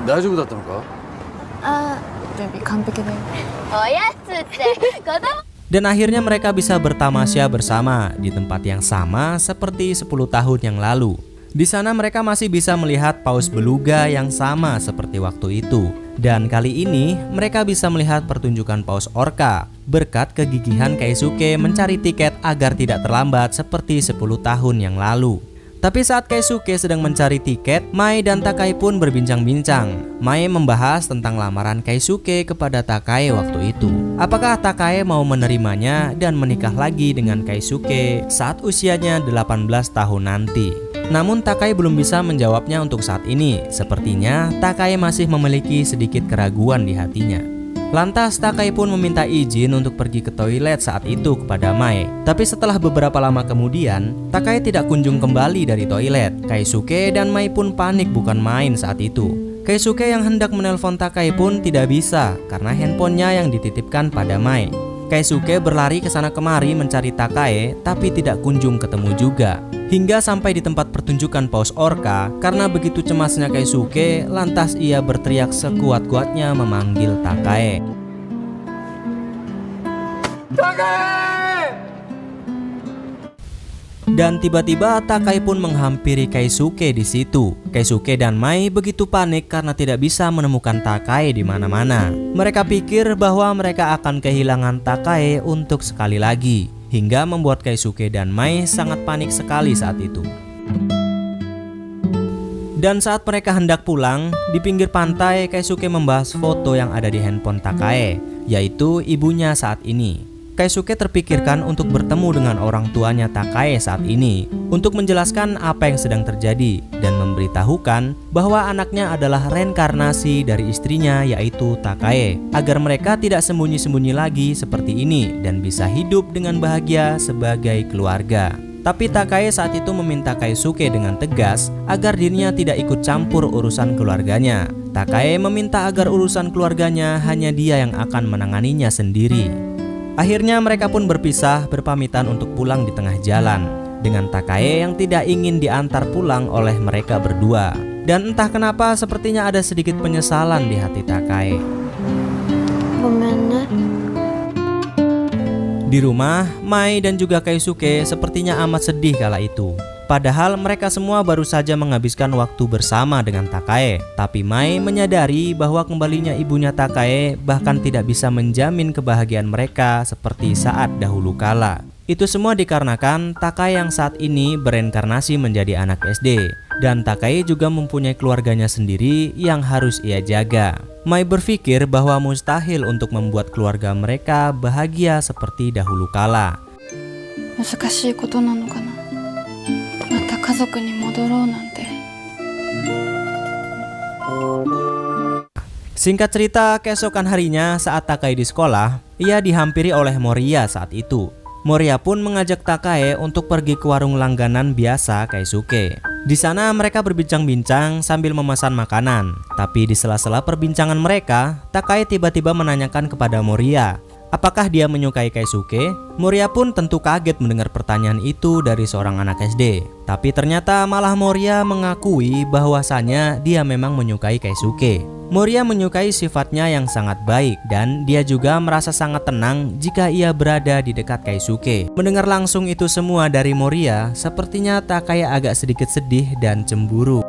大丈夫だったのか？準備完璧だよ。おやつって子供 Dan akhirnya mereka bisa bertamasya bersama di tempat yang sama seperti 10 tahun yang lalu. Di sana mereka masih bisa melihat paus beluga yang sama seperti waktu itu. Dan kali ini mereka bisa melihat pertunjukan paus orca berkat kegigihan Keisuke mencari tiket agar tidak terlambat seperti 10 tahun yang lalu. Tapi saat Keisuke sedang mencari tiket, Mai dan Takai pun berbincang-bincang. Mai membahas tentang lamaran Keisuke kepada Takai waktu itu. Apakah Takai mau menerimanya dan menikah lagi dengan Keisuke saat usianya 18 tahun nanti? Namun Takai belum bisa menjawabnya untuk saat ini. Sepertinya Takai masih memiliki sedikit keraguan di hatinya. Lantas Takai pun meminta izin untuk pergi ke toilet saat itu kepada Mai. Tapi setelah beberapa lama kemudian, Takai tidak kunjung kembali dari toilet. Keisuke dan Mai pun panik bukan main saat itu. Keisuke yang hendak menelpon Takai pun tidak bisa karena handphonenya yang dititipkan pada Mai. Keisuke berlari ke sana kemari mencari Takai tapi tidak kunjung ketemu juga. Hingga sampai di tempat pertunjukan paus orca, karena begitu cemasnya Keisuke, lantas ia berteriak sekuat-kuatnya memanggil Takai. Dan tiba-tiba Takai pun menghampiri Keisuke di situ. Keisuke dan Mai begitu panik karena tidak bisa menemukan Takai di mana-mana. Mereka pikir bahwa mereka akan kehilangan Takai untuk sekali lagi. Hingga membuat Keisuke dan Mai sangat panik sekali saat itu. Dan saat mereka hendak pulang, di pinggir pantai Keisuke membahas foto yang ada di handphone Takai, yaitu ibunya saat ini. Keisuke terpikirkan untuk bertemu dengan orang tuanya Takai saat ini untuk menjelaskan apa yang sedang terjadi dan memberitahukan bahwa anaknya adalah reinkarnasi dari istrinya yaitu Takai, agar mereka tidak sembunyi-sembunyi lagi seperti ini dan bisa hidup dengan bahagia sebagai keluarga. Tapi Takai saat itu meminta Keisuke dengan tegas agar dirinya tidak ikut campur urusan keluarganya. Takai meminta agar urusan keluarganya hanya dia yang akan menanganinya sendiri. Akhirnya mereka pun berpisah berpamitan untuk pulang di tengah jalan dengan Takai yang tidak ingin diantar pulang oleh mereka berdua. Dan entah kenapa sepertinya ada sedikit penyesalan di hati Takai. ごめんね Di rumah, Mai dan juga Keisuke sepertinya amat sedih kala itu. Padahal mereka semua baru saja menghabiskan waktu bersama dengan Takai. Tapi Mai menyadari bahwa kembalinya ibunya Takai bahkan tidak bisa menjamin kebahagiaan mereka seperti saat dahulu kala. Itu semua dikarenakan Takai yang saat ini bereinkarnasi menjadi anak SD. Dan Takai juga mempunyai keluarganya sendiri yang harus ia jaga. Mai berpikir bahwa mustahil untuk membuat keluarga mereka bahagia seperti dahulu kala. 難しいことなのかな。また家族に戻ろうなんて。 Singkat cerita, keesokan harinya saat Takai di sekolah, ia dihampiri oleh Moriya saat itu. Moriya pun mengajak Takai untuk pergi ke warung langganan biasa Keisuke. Di sana mereka berbincang-bincang sambil memesan makanan. Tapi di sela-sela perbincangan mereka, Takai tiba-tiba menanyakan kepada Moriya, apakah dia menyukai Keisuke? Moriya pun tentu kaget mendengar pertanyaan itu dari seorang anak SD. Tapi ternyata malah Moriya mengakui bahwasanya dia memang menyukai Keisuke. Moriya menyukai sifatnya yang sangat baik dan dia juga merasa sangat tenang jika ia berada di dekat Keisuke. Mendengar langsung itu semua dari Moriya, sepertinya Takai agak sedikit sedih dan cemburu.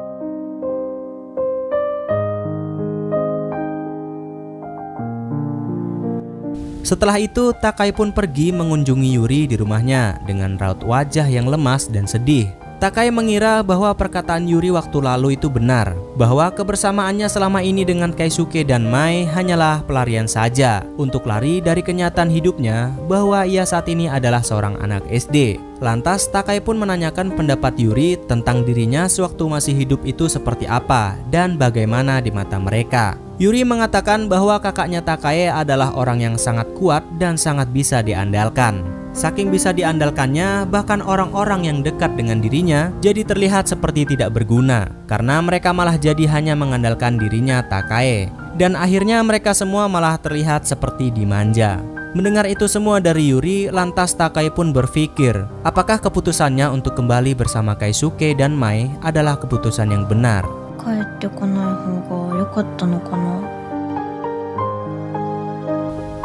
Setelah itu, Takai pun pergi mengunjungi Yuri di rumahnya dengan raut wajah yang lemas dan sedih. Takai mengira bahwa perkataan Yuri waktu lalu itu benar, bahwa kebersamaannya selama ini dengan Keisuke dan Mai hanyalah pelarian saja untuk lari dari kenyataan hidupnya bahwa ia saat ini adalah seorang anak SD. Lantas Takai pun menanyakan pendapat Yuri tentang dirinya sewaktu masih hidup itu seperti apa dan bagaimana di mata mereka. Yuri mengatakan bahwa kakaknya Takai adalah orang yang sangat kuat dan sangat bisa diandalkan. Saking bisa diandalkannya, bahkan orang-orang yang dekat dengan dirinya jadi terlihat seperti tidak berguna karena mereka malah jadi hanya mengandalkan dirinya Takai. Dan akhirnya mereka semua malah terlihat seperti dimanja. Mendengar itu semua dari Yuri, lantas Takai pun berpikir apakah keputusannya untuk kembali bersama Keisuke dan Mai adalah keputusan yang benar.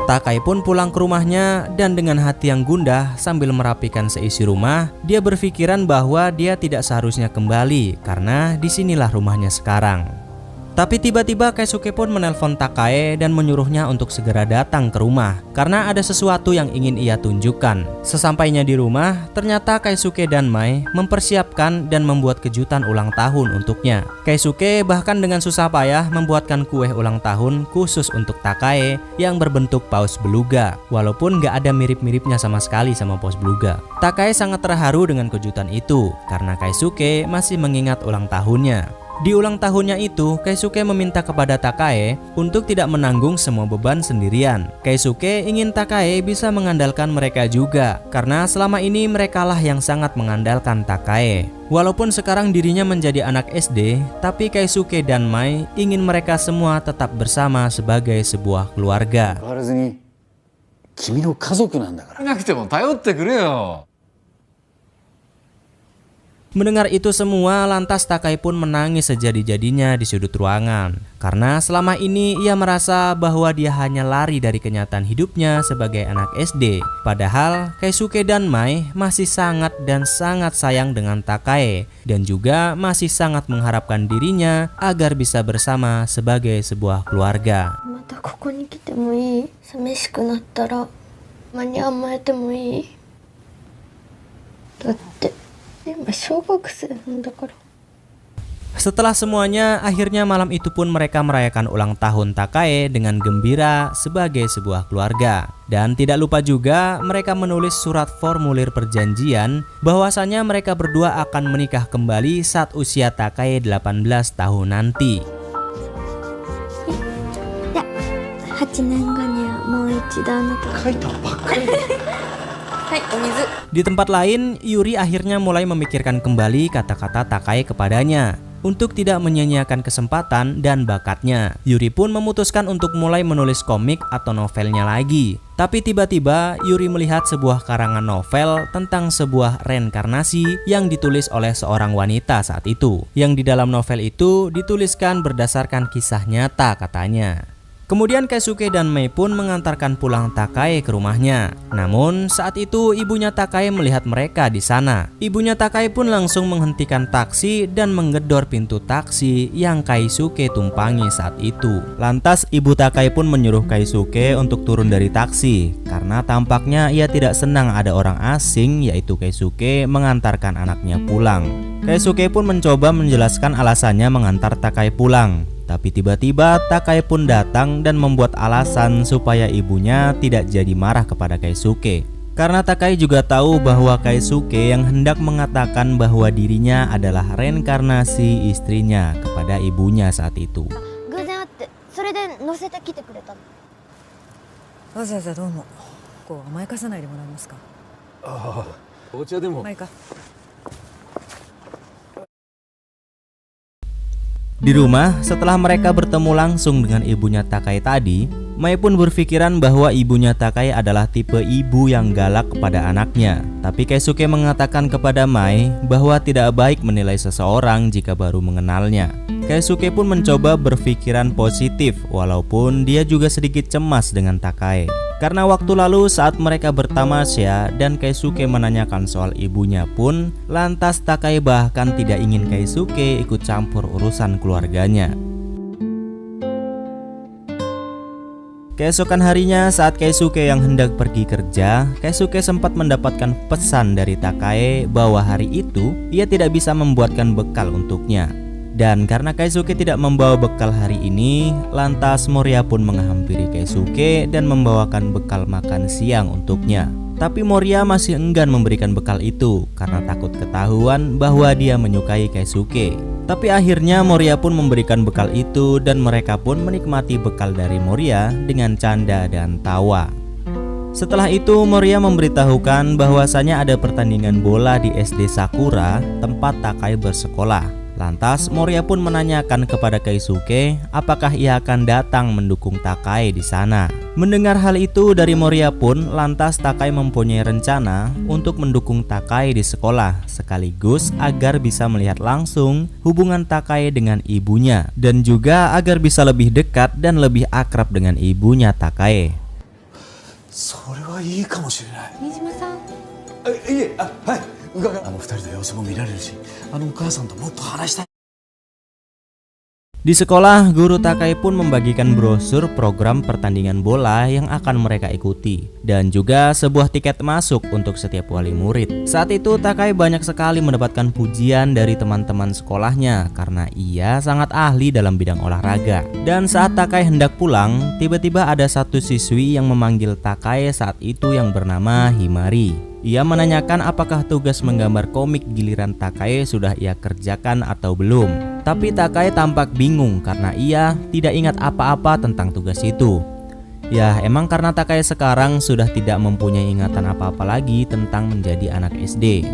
Takai pun pulang ke rumahnya dan dengan hati yang gundah sambil merapikan seisi rumah, dia berpikiran bahwa dia tidak seharusnya kembali karena disinilah rumahnya sekarang. Tapi tiba-tiba Keisuke pun menelpon Takai dan menyuruhnya untuk segera datang ke rumah karena ada sesuatu yang ingin ia tunjukkan. Sesampainya di rumah, ternyata Keisuke dan Mai mempersiapkan dan membuat kejutan ulang tahun untuknya. Keisuke bahkan dengan susah payah membuatkan kue ulang tahun khusus untuk Takai yang berbentuk paus beluga, walaupun gak ada mirip-miripnya sama sekali sama paus beluga. Takai sangat terharu dengan kejutan itu karena Keisuke masih mengingat ulang tahunnya. Di ulang tahunnya itu, Keisuke meminta kepada Takai untuk tidak menanggung semua beban sendirian. Keisuke ingin Takai bisa mengandalkan mereka juga, karena selama ini merekalah yang sangat mengandalkan Takai. Walaupun sekarang dirinya menjadi anak SD, tapi Keisuke dan Mai ingin mereka semua tetap bersama sebagai sebuah keluarga. 変わらずに君の家族なんだから。なくても頼ってくれよ。 Mendengar itu semua, lantas Takai pun menangis sejadi-jadinya di sudut ruangan. Karena selama ini ia merasa bahwa dia hanya lari dari kenyataan hidupnya sebagai anak SD. Padahal Keisuke dan Mai masih sangat dan sangat sayang dengan Takai dan juga masih sangat mengharapkan dirinya agar bisa bersama sebagai sebuah keluarga. またここに来てもいい？寂しくなったら間に甘えてもいい？だって今小学生なんだから。 Setelah semuanya, akhirnya malam itu pun mereka merayakan ulang tahun Takai dengan gembira sebagai sebuah keluarga. Dan tidak lupa juga mereka menulis surat formulir perjanjian bahwasannya mereka berdua akan menikah kembali saat usia Takai 18 tahun nanti. 8年後にはもう一度あなた。書いたばっかり。 Di tempat lain, Yuri akhirnya mulai memikirkan kembali kata-kata Takai kepadanya untuk tidak menyia-nyiakan kesempatan dan bakatnya. Yuri pun memutuskan untuk mulai menulis komik atau novelnya lagi. Tapi tiba-tiba Yuri melihat sebuah karangan novel tentang sebuah reinkarnasi yang ditulis oleh seorang wanita saat itu. Yang di dalam novel itu dituliskan berdasarkan kisah nyata katanya. Kemudian Keisuke dan Mai pun mengantarkan pulang Takai ke rumahnya. Namun saat itu ibunya Takai melihat mereka di sana. Ibunya Takai pun langsung menghentikan taksi dan menggedor pintu taksi yang Keisuke tumpangi saat itu. Lantas ibu Takai pun menyuruh Keisuke untuk turun dari taksi karena tampaknya ia tidak senang ada orang asing yaitu Keisuke mengantarkan anaknya pulang. Keisuke pun mencoba menjelaskan alasannya mengantar Takai pulang. Tapi tiba-tiba Takai pun datang dan membuat alasan supaya ibunya tidak jadi marah kepada Keisuke. Karena Takai juga tahu bahwa Keisuke yang hendak mengatakan bahwa dirinya adalah reinkarnasi istrinya kepada ibunya saat itu. 偶然会ってそれで乗せてきてくれたの。わざわざどうも。こう甘やかさないでもらえますか。ああ、お茶でも。まあいいか。 Di rumah, setelah mereka bertemu langsung dengan ibunya Takai tadi, Mai pun berpikiran bahwa ibunya Takai adalah tipe ibu yang galak kepada anaknya. Tapi Keisuke mengatakan kepada Mai bahwa tidak baik menilai seseorang jika baru mengenalnya. Keisuke pun mencoba berpikiran positif walaupun dia juga sedikit cemas dengan Takai. Karena waktu lalu saat mereka bertamasya dan Keisuke menanyakan soal ibunya pun, lantas Takai bahkan tidak ingin Keisuke ikut campur urusan keluarganya. Keesokan harinya saat Keisuke yang hendak pergi kerja, Keisuke sempat mendapatkan pesan dari Takai bahwa hari itu ia tidak bisa membuatkan bekal untuknya. Dan karena Keisuke tidak membawa bekal hari ini, lantas Moria pun menghampiri Keisuke dan membawakan bekal makan siang untuknya. Tapi Moria masih enggan memberikan bekal itu karena takut ketahuan bahwa dia menyukai Keisuke. Tapi akhirnya Moria pun memberikan bekal itu dan mereka pun menikmati bekal dari Moria dengan canda dan tawa. Setelah itu Moria memberitahukan bahwasanya ada pertandingan bola di SD Sakura tempat Takai bersekolah. Lantas Moria pun menanyakan kepada Keisuke apakah ia akan datang mendukung Takai di sana. Mendengar hal itu dari Moria pun, lantas Takai mempunyai rencana untuk mendukung Takai di sekolah sekaligus agar bisa melihat langsung hubungan Takai dengan ibunya dan juga agar bisa lebih dekat dan lebih akrab dengan ibunya Takai. それはいいかもしれない。新島さん、はい、あの二人の様子も見られるし、あのお母さんともっと話したい。 Di sekolah, guru Takai pun membagikan brosur program pertandingan bola yang akan mereka ikuti dan juga sebuah tiket masuk untuk setiap wali murid. Saat itu Takai banyak sekali mendapatkan pujian dari teman-teman sekolahnya karena ia sangat ahli dalam bidang olahraga. Dan saat Takai hendak pulang, tiba-tiba ada satu siswi yang memanggil Takai saat itu yang bernama Himari. Ia menanyakan apakah tugas menggambar komik giliran Takai sudah ia kerjakan atau belum. Tapi Takai tampak bingung karena ia tidak ingat apa-apa tentang tugas itu. Ya emang karena Takai sekarang sudah tidak mempunyai ingatan apa-apa lagi tentang menjadi anak SD.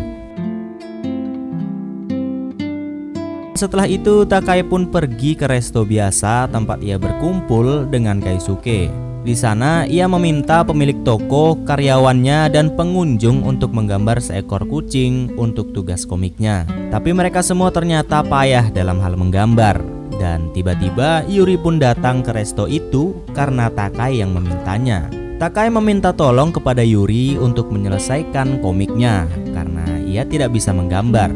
Setelah itu Takai pun pergi ke resto biasa tempat ia berkumpul dengan Keisuke. Di sana ia meminta pemilik toko, karyawannya, dan pengunjung untuk menggambar seekor kucing untuk tugas komiknya. Tapi mereka semua ternyata payah dalam hal menggambar. Dan tiba-tiba Yuri pun datang ke resto itu karena Takai yang memintanya. Takai meminta tolong kepada Yuri untuk menyelesaikan komiknya karena ia tidak bisa menggambar.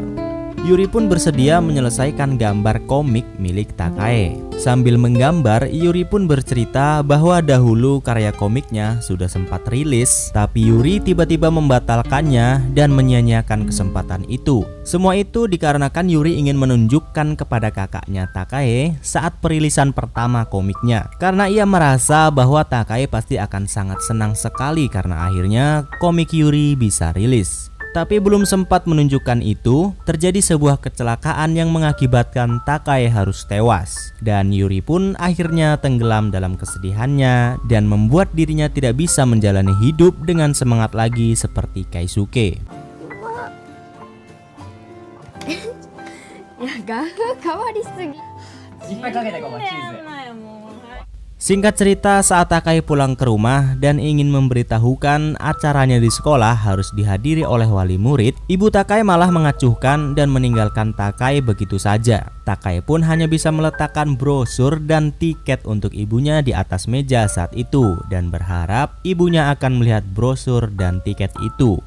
Yuri pun bersedia menyelesaikan gambar komik milik Takai. Sambil menggambar, Yuri pun bercerita bahwa dahulu karya komiknya sudah sempat rilis, tapi Yuri tiba-tiba membatalkannya dan menyia-nyiakan kesempatan itu. Semua itu dikarenakan Yuri ingin menunjukkan kepada kakaknya Takai saat perilisan pertama komiknya. Karena ia merasa bahwa Takai pasti akan sangat senang sekali karena akhirnya komik Yuri bisa rilis. Tapi belum sempat menunjukkan itu, terjadi sebuah kecelakaan yang mengakibatkan Takai harus tewas. Dan Yuri pun akhirnya tenggelam dalam kesedihannya dan membuat dirinya tidak bisa menjalani hidup dengan semangat lagi seperti Keisuke. いや画風変わりすぎ。 Singkat cerita, saat Takai pulang ke rumah dan ingin memberitahukan acaranya di sekolah harus dihadiri oleh wali murid, ibu Takai malah mengacuhkan dan meninggalkan Takai begitu saja. Takai pun hanya bisa meletakkan brosur dan tiket untuk ibunya di atas meja saat itu dan berharap ibunya akan melihat brosur dan tiket itu.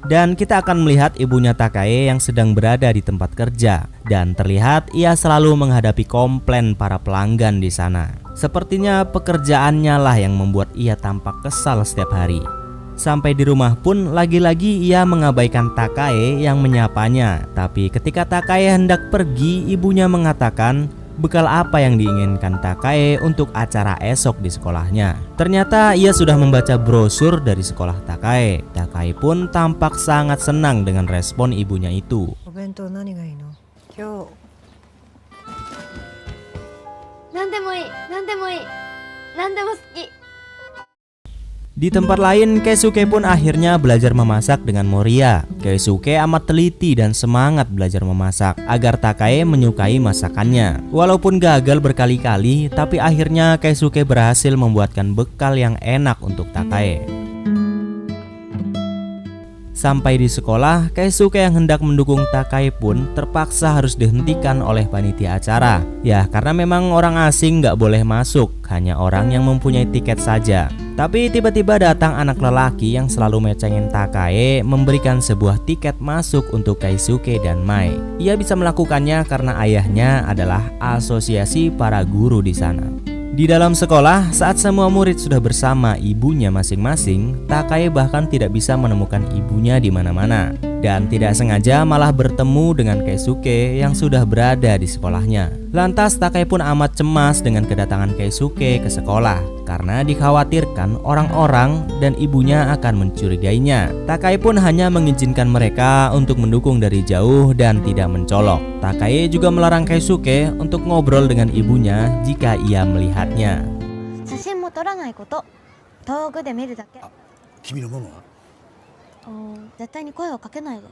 Dan kita akan melihat ibunya Takai yang sedang berada di tempat kerja dan terlihat ia selalu menghadapi komplain para pelanggan di sana. Sepertinya pekerjaannya lah yang membuat ia tampak kesal setiap hari. Sampai di rumah pun lagi-lagi ia mengabaikan Takai yang menyapanya. Tapi ketika Takai hendak pergi, ibunya mengatakan bekal apa yang diinginkan Takai untuk acara esok di sekolahnya. Ternyata ia sudah membaca brosur dari sekolah Takai. Takai pun tampak sangat senang dengan respon ibunya itu. お弁当何がいいの？今日。何でもいい、何でもいい、何でも好き。 Di tempat lain, Keisuke pun akhirnya belajar memasak dengan Moria. Keisuke amat teliti dan semangat belajar memasak agar Takai menyukai masakannya. Walaupun gagal berkali-kali, tapi akhirnya Keisuke berhasil membuatkan bekal yang enak untuk Takai. Sampai di sekolah, Keisuke yang hendak mendukung Takai pun terpaksa harus dihentikan oleh panitia acara. Ya, karena memang orang asing nggak boleh masuk, hanya orang yang mempunyai tiket saja. Tapi tiba-tiba datang anak lelaki yang selalu mecengin Takai memberikan sebuah tiket masuk untuk Keisuke dan Mai. Ia bisa melakukannya karena ayahnya adalah asosiasi para guru di sana. Di dalam sekolah, saat semua murid sudah bersama ibunya masing-masing, Takai bahkan tidak bisa menemukan ibunya di mana-mana. dan tidak sengaja malah bertemu dengan Keisuke yang sudah berada di sekolahnya. Lantas Takai pun amat cemas dengan kedatangan Keisuke ke sekolah karena dikhawatirkan orang-orang dan ibunya akan mencurigainya. Takai pun hanya mengizinkan mereka untuk mendukung dari jauh dan tidak mencolok. Takai juga melarang Keisuke untuk ngobrol dengan ibunya jika ia melihatnya. 写真も撮らないこと、遠くで見るだけ。君のママは絶対に声をかけないで。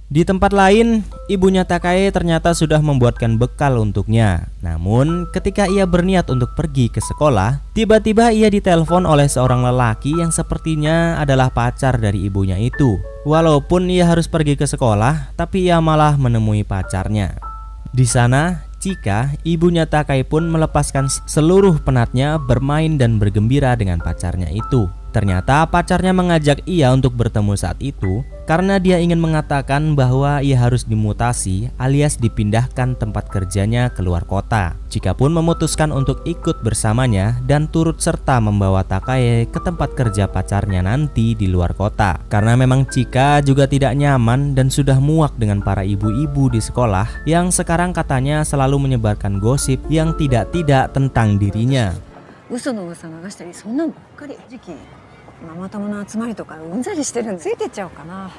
Di tempat lain, ibunya Takai ternyata sudah membuatkan bekal untuknya. Namun, ketika ia berniat untuk pergi ke sekolah, tiba-tiba ia ditelepon oleh seorang lelaki yang sepertinya adalah pacar dari ibunya itu. Walaupun ia harus pergi ke sekolah, tapi ia malah menemui pacarnya. Di sana, Chika, ibunya Takai pun melepaskan seluruh penatnya bermain dan bergembira dengan pacarnya itu. Ternyata pacarnya mengajak ia untuk bertemu saat itu karena dia ingin mengatakan bahwa ia harus dimutasi alias dipindahkan tempat kerjanya ke luar kota. Chika pun memutuskan untuk ikut bersamanya dan turut serta membawa Takai ke tempat kerja pacarnya nanti di luar kota. Karena memang Chika juga tidak nyaman dan sudah muak dengan para ibu-ibu di sekolah yang sekarang katanya selalu menyebarkan gosip yang tidak-tidak tentang dirinya. 嘘の噂流したりそんなんばっかり。時期ママ友の集まりとかうんざりしてるんでついてっちゃおうかな。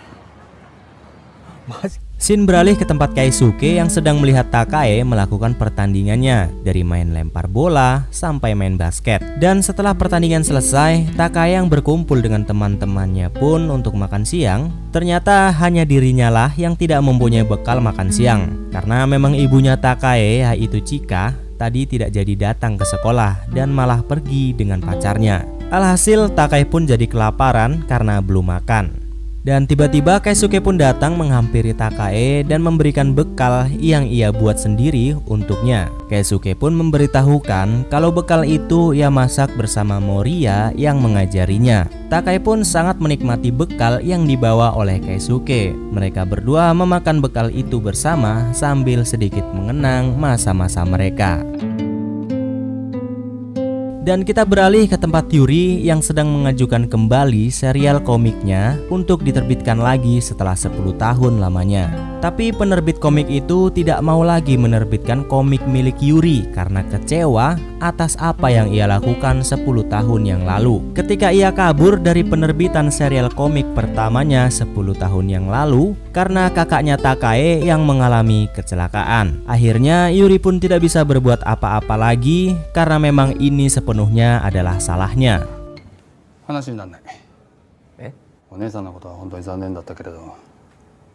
Shin beralih ke tempat Keisuke yang sedang melihat Takai melakukan pertandingannya, dari main lempar bola sampai main basket. Dan setelah pertandingan selesai, Takai yang berkumpul dengan teman-temannya pun untuk makan siang. Ternyata hanya dirinya lah yang tidak mempunyai bekal makan siang, karena memang ibunya Takai, yaitu Chika, tadi tidak jadi datang ke sekolah dan malah pergi dengan pacarnya. Alhasil Takai pun jadi kelaparan karena belum makan. Dan tiba-tiba Keisuke pun datang menghampiri Takai dan memberikan bekal yang ia buat sendiri untuknya. Keisuke pun memberitahukan kalau bekal itu ia masak bersama Moriya yang mengajarinya. Takai pun sangat menikmati bekal yang dibawa oleh Keisuke. Mereka berdua memakan bekal itu bersama sambil sedikit mengenang masa-masa mereka. Dan kita beralih ke tempat Yuri yang sedang mengajukan kembali serial komiknya untuk diterbitkan lagi setelah 10 tahun lamanya. Tapi penerbit komik itu tidak mau lagi menerbitkan komik milik Yuri karena kecewa atas apa yang ia lakukan 10 tahun yang lalu. Ketika ia kabur dari penerbitan serial komik pertamanya 10 tahun yang lalu karena kakaknya Takai yang mengalami kecelakaan. Akhirnya Yuri pun tidak bisa berbuat apa-apa lagi karena memang ini sepenuhnya adalah salahnya. 話にならない。え？お姉さんのことは本当に残念だったけれど、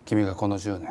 君がこの10年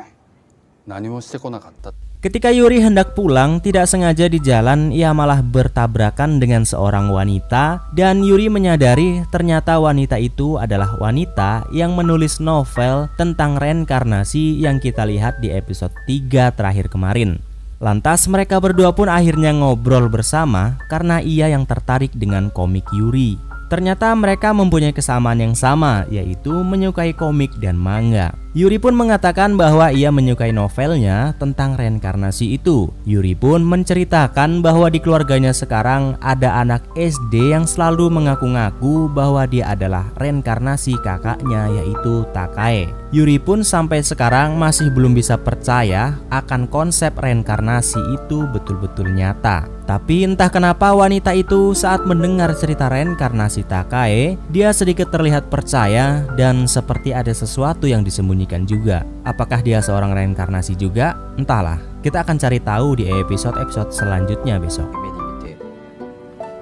何もしてこなかった。 Ketika Yuri hendak pulang, tidak sengaja di jalan ia malah bertabrakan dengan seorang wanita dan Yuri menyadari ternyata wanita itu adalah wanita yang menulis novel tentang reinkarnasi yang kita lihat di episode 3 terakhir kemarin. Lantas mereka berdua pun akhirnya ngobrol bersama karena ia yang tertarik dengan komik Yuri. Ternyata mereka mempunyai kesamaan yang sama, yaitu menyukai komik dan manga. Yuri pun mengatakan bahwa ia menyukai novelnya tentang reinkarnasi itu. Yuri pun menceritakan bahwa di keluarganya sekarang ada anak SD yang selalu mengaku-ngaku bahwa dia adalah reinkarnasi kakaknya, yaitu Takai. Yuri pun sampai sekarang masih belum bisa percaya akan konsep reinkarnasi itu betul-betul nyata. Tapi entah kenapa wanita itu saat mendengar cerita reinkarnasi Takai, dia sedikit terlihat percaya dan seperti ada sesuatu yang disembunyikan juga. Apakah dia seorang reinkarnasi juga? Entahlah, kita akan cari tahu di episode-episode selanjutnya besok.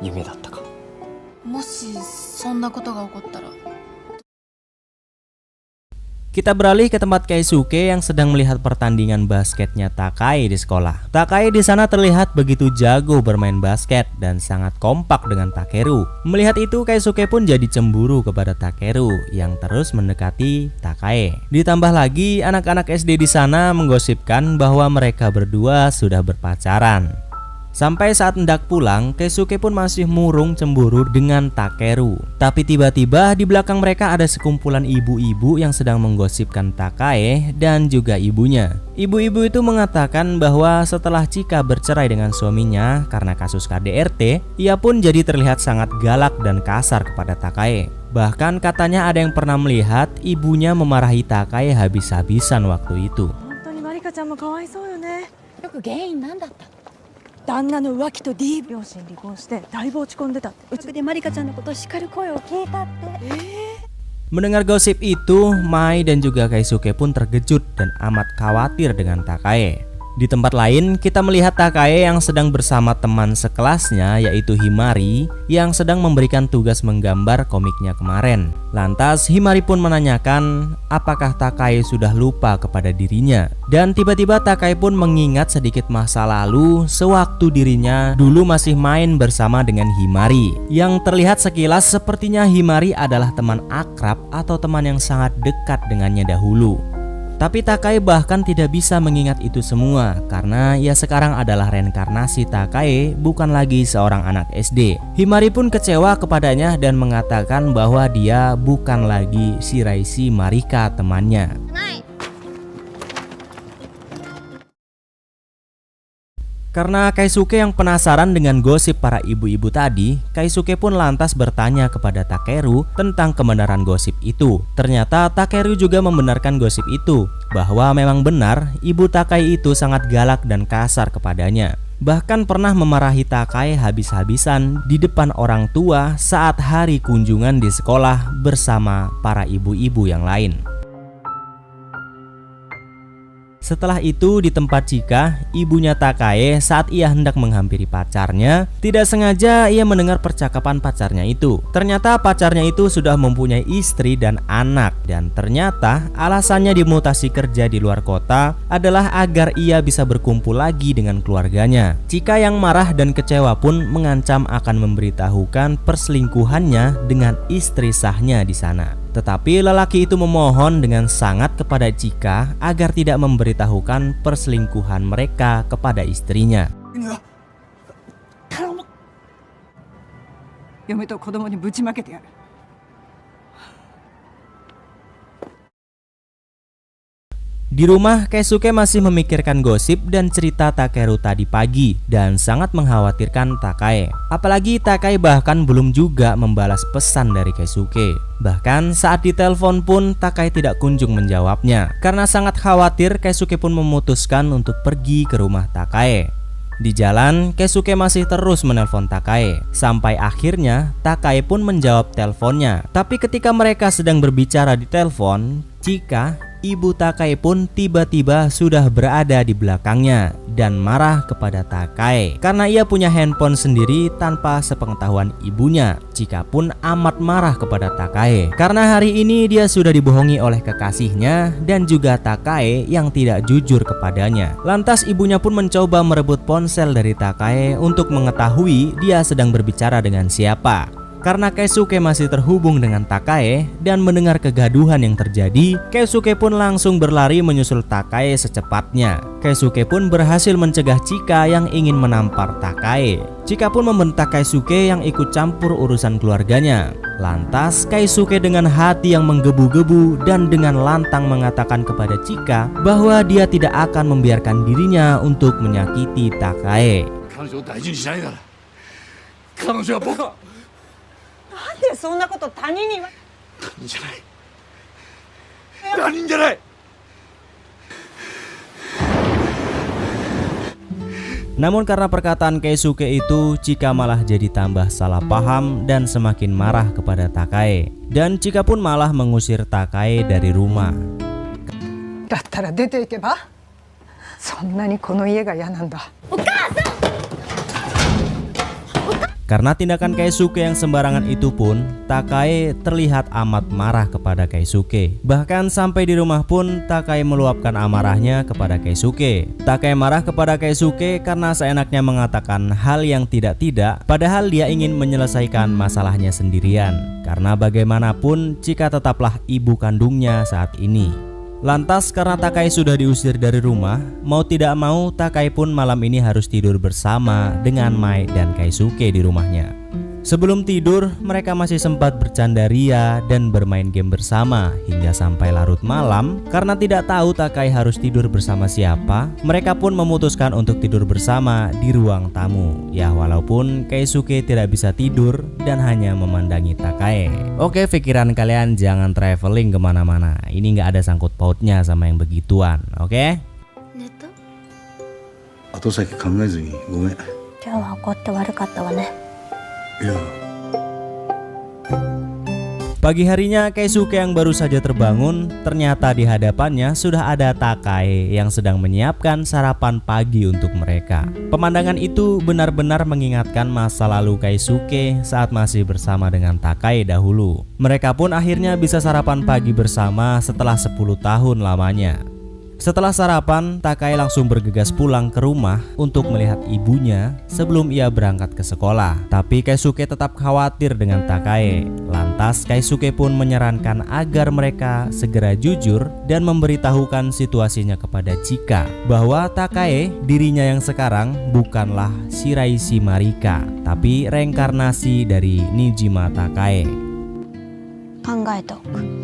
夢だったか。もしそんなことが起こったら Kita beralih ke tempat Keisuke yang sedang melihat pertandingan basketnya Takai di sekolah. Takai di sana terlihat begitu jago bermain basket dan sangat kompak dengan Takeru. Melihat itu Keisuke pun jadi cemburu kepada Takeru yang terus mendekati Takai. Ditambah lagi anak-anak SD di sana menggosipkan bahwa mereka berdua sudah berpacaran. Sampai saat hendak pulang, Keisuke pun masih murung cemburu dengan Takeru. Tapi tiba-tiba di belakang mereka ada sekumpulan ibu-ibu yang sedang menggosipkan Takae dan juga ibunya. Ibu-ibu itu mengatakan bahwa setelah Chika bercerai dengan suaminya karena kasus KDRT, ia pun jadi terlihat sangat galak dan kasar kepada Takae. Bahkan katanya ada yang pernah melihat ibunya memarahi Takae habis-habisan waktu itu. 旦那の浮気と D 両親離婚してだいぶ落ち込んでたってうちでマリカちゃんのこと叱る声を聞いたって Mendengar gosip itu, Mai dan juga Keisuke pun terkejut dan amat khawatir dengan Takae. Di tempat lain, kita melihat Takae yang sedang bersama teman sekelasnya yaitu Himari yang sedang memberikan tugas menggambar komiknya kemarin. Lantas Himari pun menanyakan apakah Takae sudah lupa kepada dirinya. Dan tiba-tiba Takae pun mengingat sedikit masa lalu sewaktu dirinya dulu masih main bersama dengan Himari. Yang terlihat sekilas sepertinya Himari adalah teman akrab atau teman yang sangat dekat dengannya dahulu. Tapi Takae bahkan tidak bisa mengingat itu semua karena ia sekarang adalah reinkarnasi Takae, bukan lagi seorang anak SD. Himari pun kecewa kepadanya dan mengatakan bahwa dia bukan lagi Shiraishi Marika temannya. Karena Keisuke yang penasaran dengan gosip para ibu-ibu tadi, Keisuke pun lantas bertanya kepada Takeru tentang kebenaran gosip itu. Ternyata Takeru juga membenarkan gosip itu, bahwa memang benar ibu Takae itu sangat galak dan kasar kepadanya. Bahkan pernah memarahi Takae habis-habisan di depan orang tua saat hari kunjungan di sekolah bersama para ibu-ibu yang lain. Setelah itu di tempat Chika, ibunya Takae saat ia hendak menghampiri pacarnya, tidak sengaja ia mendengar percakapan pacarnya itu. Ternyata pacarnya itu sudah mempunyai istri dan anak, dan ternyata alasannya dimutasi kerja di luar kota adalah agar ia bisa berkumpul lagi dengan keluarganya. Chika yang marah dan kecewa pun mengancam akan memberitahukan perselingkuhannya dengan istri sahnya di sana. Tetapi lelaki itu memohon dengan sangat kepada Chika agar tidak memberitahukan perselingkuhan mereka kepada istrinya. 嫁と子供にぶちまけてやる。 Di rumah, Keisuke masih memikirkan gosip dan cerita Takeru tadi pagi dan sangat mengkhawatirkan Takae. Apalagi Takae bahkan belum juga membalas pesan dari Keisuke. Bahkan saat ditelepon pun Takae tidak kunjung menjawabnya. Karena sangat khawatir, Keisuke pun memutuskan untuk pergi ke rumah Takae. Di jalan, Keisuke masih terus menelpon Takae. Sampai akhirnya Takae pun menjawab teleponnya. Tapi ketika mereka sedang berbicara di telepon, Chika, ibu Takae pun tiba-tiba sudah berada di belakangnya dan marah kepada Takae karena ia punya handphone sendiri tanpa sepengetahuan ibunya. Chika pun amat marah kepada Takae karena hari ini dia sudah dibohongi oleh kekasihnya dan juga Takae yang tidak jujur kepadanya. Lantas ibunya pun mencoba merebut ponsel dari Takae untuk mengetahui dia sedang berbicara dengan siapa. Karena Keisuke masih terhubung dengan Takae dan mendengar kegaduhan yang terjadi, Keisuke pun langsung berlari menyusul Takae secepatnya. Keisuke pun berhasil mencegah Chika yang ingin menampar Takae. Chika pun membentak Keisuke yang ikut campur urusan keluarganya. Lantas Keisuke dengan hati yang menggebu-gebu dan dengan lantang mengatakan kepada Chika bahwa dia tidak akan membiarkan dirinya untuk menyakiti Takae. なんでそんなこと他人には。他人じゃない。他人じゃない。 Namun karena perkataan Keisuke itu, Chika malah jadi tambah salah paham dan semakin marah kepada Takae. Dan Chika pun malah mengusir Takae dari rumah. だったら出ていけば。そんなにこの家が嫌なんだ。 Karena tindakan Keisuke yang sembarangan itu pun, Takae terlihat amat marah kepada Keisuke. Bahkan sampai di rumah pun Takae meluapkan amarahnya kepada Keisuke. Takae marah kepada Keisuke karena seenaknya mengatakan hal yang tidak-tidak, padahal dia ingin menyelesaikan masalahnya sendirian. Karena bagaimanapun Chika tetaplah ibu kandungnya saat ini. Lantas karena Takai sudah diusir dari rumah, mau tidak mau Takai pun malam ini harus tidur bersama dengan Mai dan Keisuke di rumahnya. Sebelum tidur, mereka masih sempat bercanda ria dan bermain game bersama hingga sampai larut malam. Karena tidak tahu Takai harus tidur bersama siapa, mereka pun memutuskan untuk tidur bersama di ruang tamu. Ya walaupun Keisuke tidak bisa tidur dan hanya memandangi Takai. Oke, pikiran kalian jangan traveling kemana-mana. Ini nggak ada sangkut pautnya sama yang begituan, oke? 寝た？後先考えずにごめん。い今日は怒って悪かったわね。や、 Pagi harinya Keisuke yang baru saja terbangun, ternyata di hadapannya sudah ada Takai yang sedang menyiapkan sarapan pagi untuk mereka. Pemandangan itu benar-benar mengingatkan masa lalu Keisuke saat masih bersama dengan Takai dahulu. Mereka pun akhirnya bisa sarapan pagi bersama setelah 10 tahun lamanya. Setelah sarapan, Takai langsung bergegas pulang ke rumah untuk melihat ibunya sebelum ia berangkat ke sekolah. Tapi Keisuke tetap khawatir dengan Takai. Lantas Keisuke pun menyarankan agar mereka segera jujur dan memberitahukan situasinya kepada Chika bahwa Takai, dirinya yang sekarang, bukanlah Shiraishi Marika, tapi reinkarnasi dari Nijima Takai. 考えておく。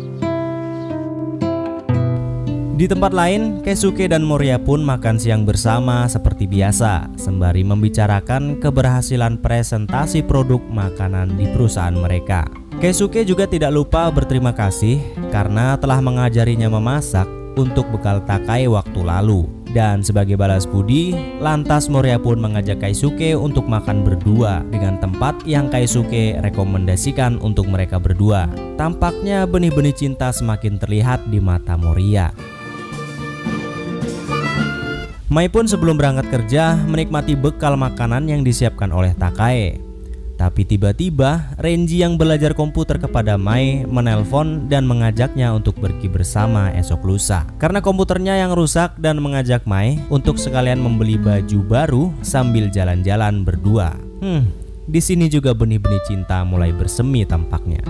Di tempat lain, Keisuke dan Moria pun makan siang bersama seperti biasa, sembari membicarakan keberhasilan presentasi produk makanan di perusahaan mereka. Keisuke juga tidak lupa berterima kasih karena telah mengajarinya memasak untuk bekal Takai waktu lalu. Dan sebagai balas budi, lantas Moria pun mengajak Keisuke untuk makan berdua dengan tempat yang Keisuke rekomendasikan untuk mereka berdua. Tampaknya benih-benih cinta semakin terlihat di mata Moria. Mai pun sebelum berangkat kerja menikmati bekal makanan yang disiapkan oleh Takai. Tapi tiba-tiba Renji yang belajar komputer kepada Mai menelpon dan mengajaknya untuk pergi bersama esok lusa. Karena komputernya yang rusak dan mengajak Mai untuk sekalian membeli baju baru sambil jalan-jalan berdua. Di sini juga benih-benih cinta mulai bersemi tampaknya.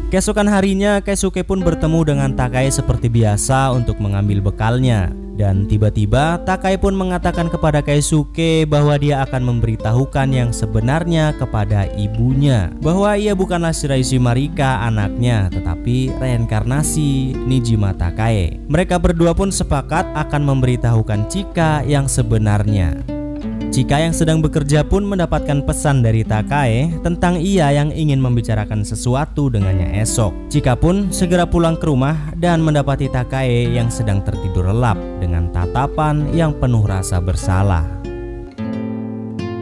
Keesokan harinya, Keisuke pun bertemu dengan Takai seperti biasa untuk mengambil bekalnya. Dan tiba-tiba Takai pun mengatakan kepada Keisuke bahwa dia akan memberitahukan yang sebenarnya kepada ibunya, bahwa ia bukanlah Shiraishi Marika anaknya, tetapi reinkarnasi Nijima Takai. Mereka berdua pun sepakat akan memberitahukan Chika yang sebenarnya. Chika yang sedang bekerja pun mendapatkan pesan dari Takai tentang ia yang ingin membicarakan sesuatu dengannya esok. Chika pun segera pulang ke rumah dan mendapati Takai yang sedang tertidur lelap dengan tatapan yang penuh rasa bersalah.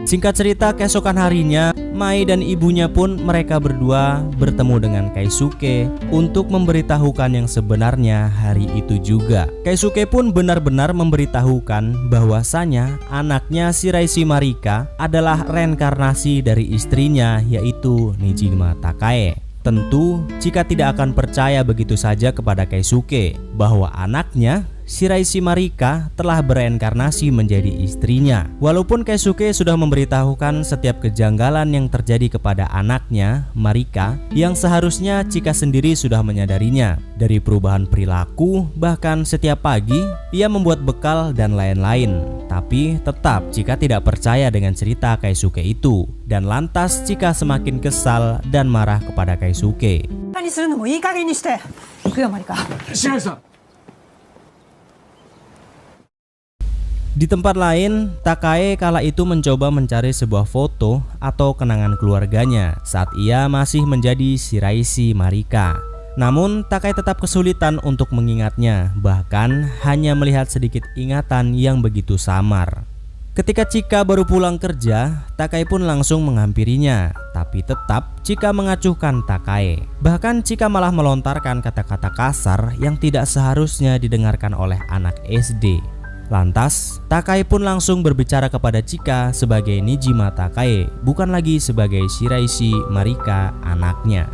Singkat cerita, keesokan harinya Mai dan ibunya pun mereka berdua bertemu dengan Keisuke untuk memberitahukan yang sebenarnya hari itu juga. Keisuke pun benar-benar memberitahukan bahwasanya anaknya Shiraishi Marika adalah reinkarnasi dari istrinya, yaitu Nijima Takai. Tentu Chika tidak akan percaya begitu saja kepada Keisuke bahwa anaknya Shiraishi Marika telah bereinkarnasi menjadi istrinya. Walaupun Keisuke sudah memberitahukan setiap kejanggalan yang terjadi kepada anaknya Marika, yang seharusnya Chika sendiri sudah menyadarinya. Dari perubahan perilaku, bahkan setiap pagi ia membuat bekal dan lain-lain. Tapi tetap Chika tidak percaya dengan cerita Keisuke itu. Dan lantas Chika semakin kesal dan marah kepada Keisuke. Di tempat lain, Takai kala itu mencoba mencari sebuah foto atau kenangan keluarganya saat ia masih menjadi Shiraishi Marika. Namun Takai tetap kesulitan untuk mengingatnya, bahkan hanya melihat sedikit ingatan yang begitu samar. Ketika Chika baru pulang kerja, Takai pun langsung menghampirinya. Tapi tetap Chika mengacuhkan Takai. Bahkan Chika malah melontarkan kata-kata kasar yang tidak seharusnya didengarkan oleh anak SD. Lantas, Takai pun langsung berbicara kepada Chika sebagai Nijima Takai, bukan lagi sebagai Shiraishi Marika anaknya.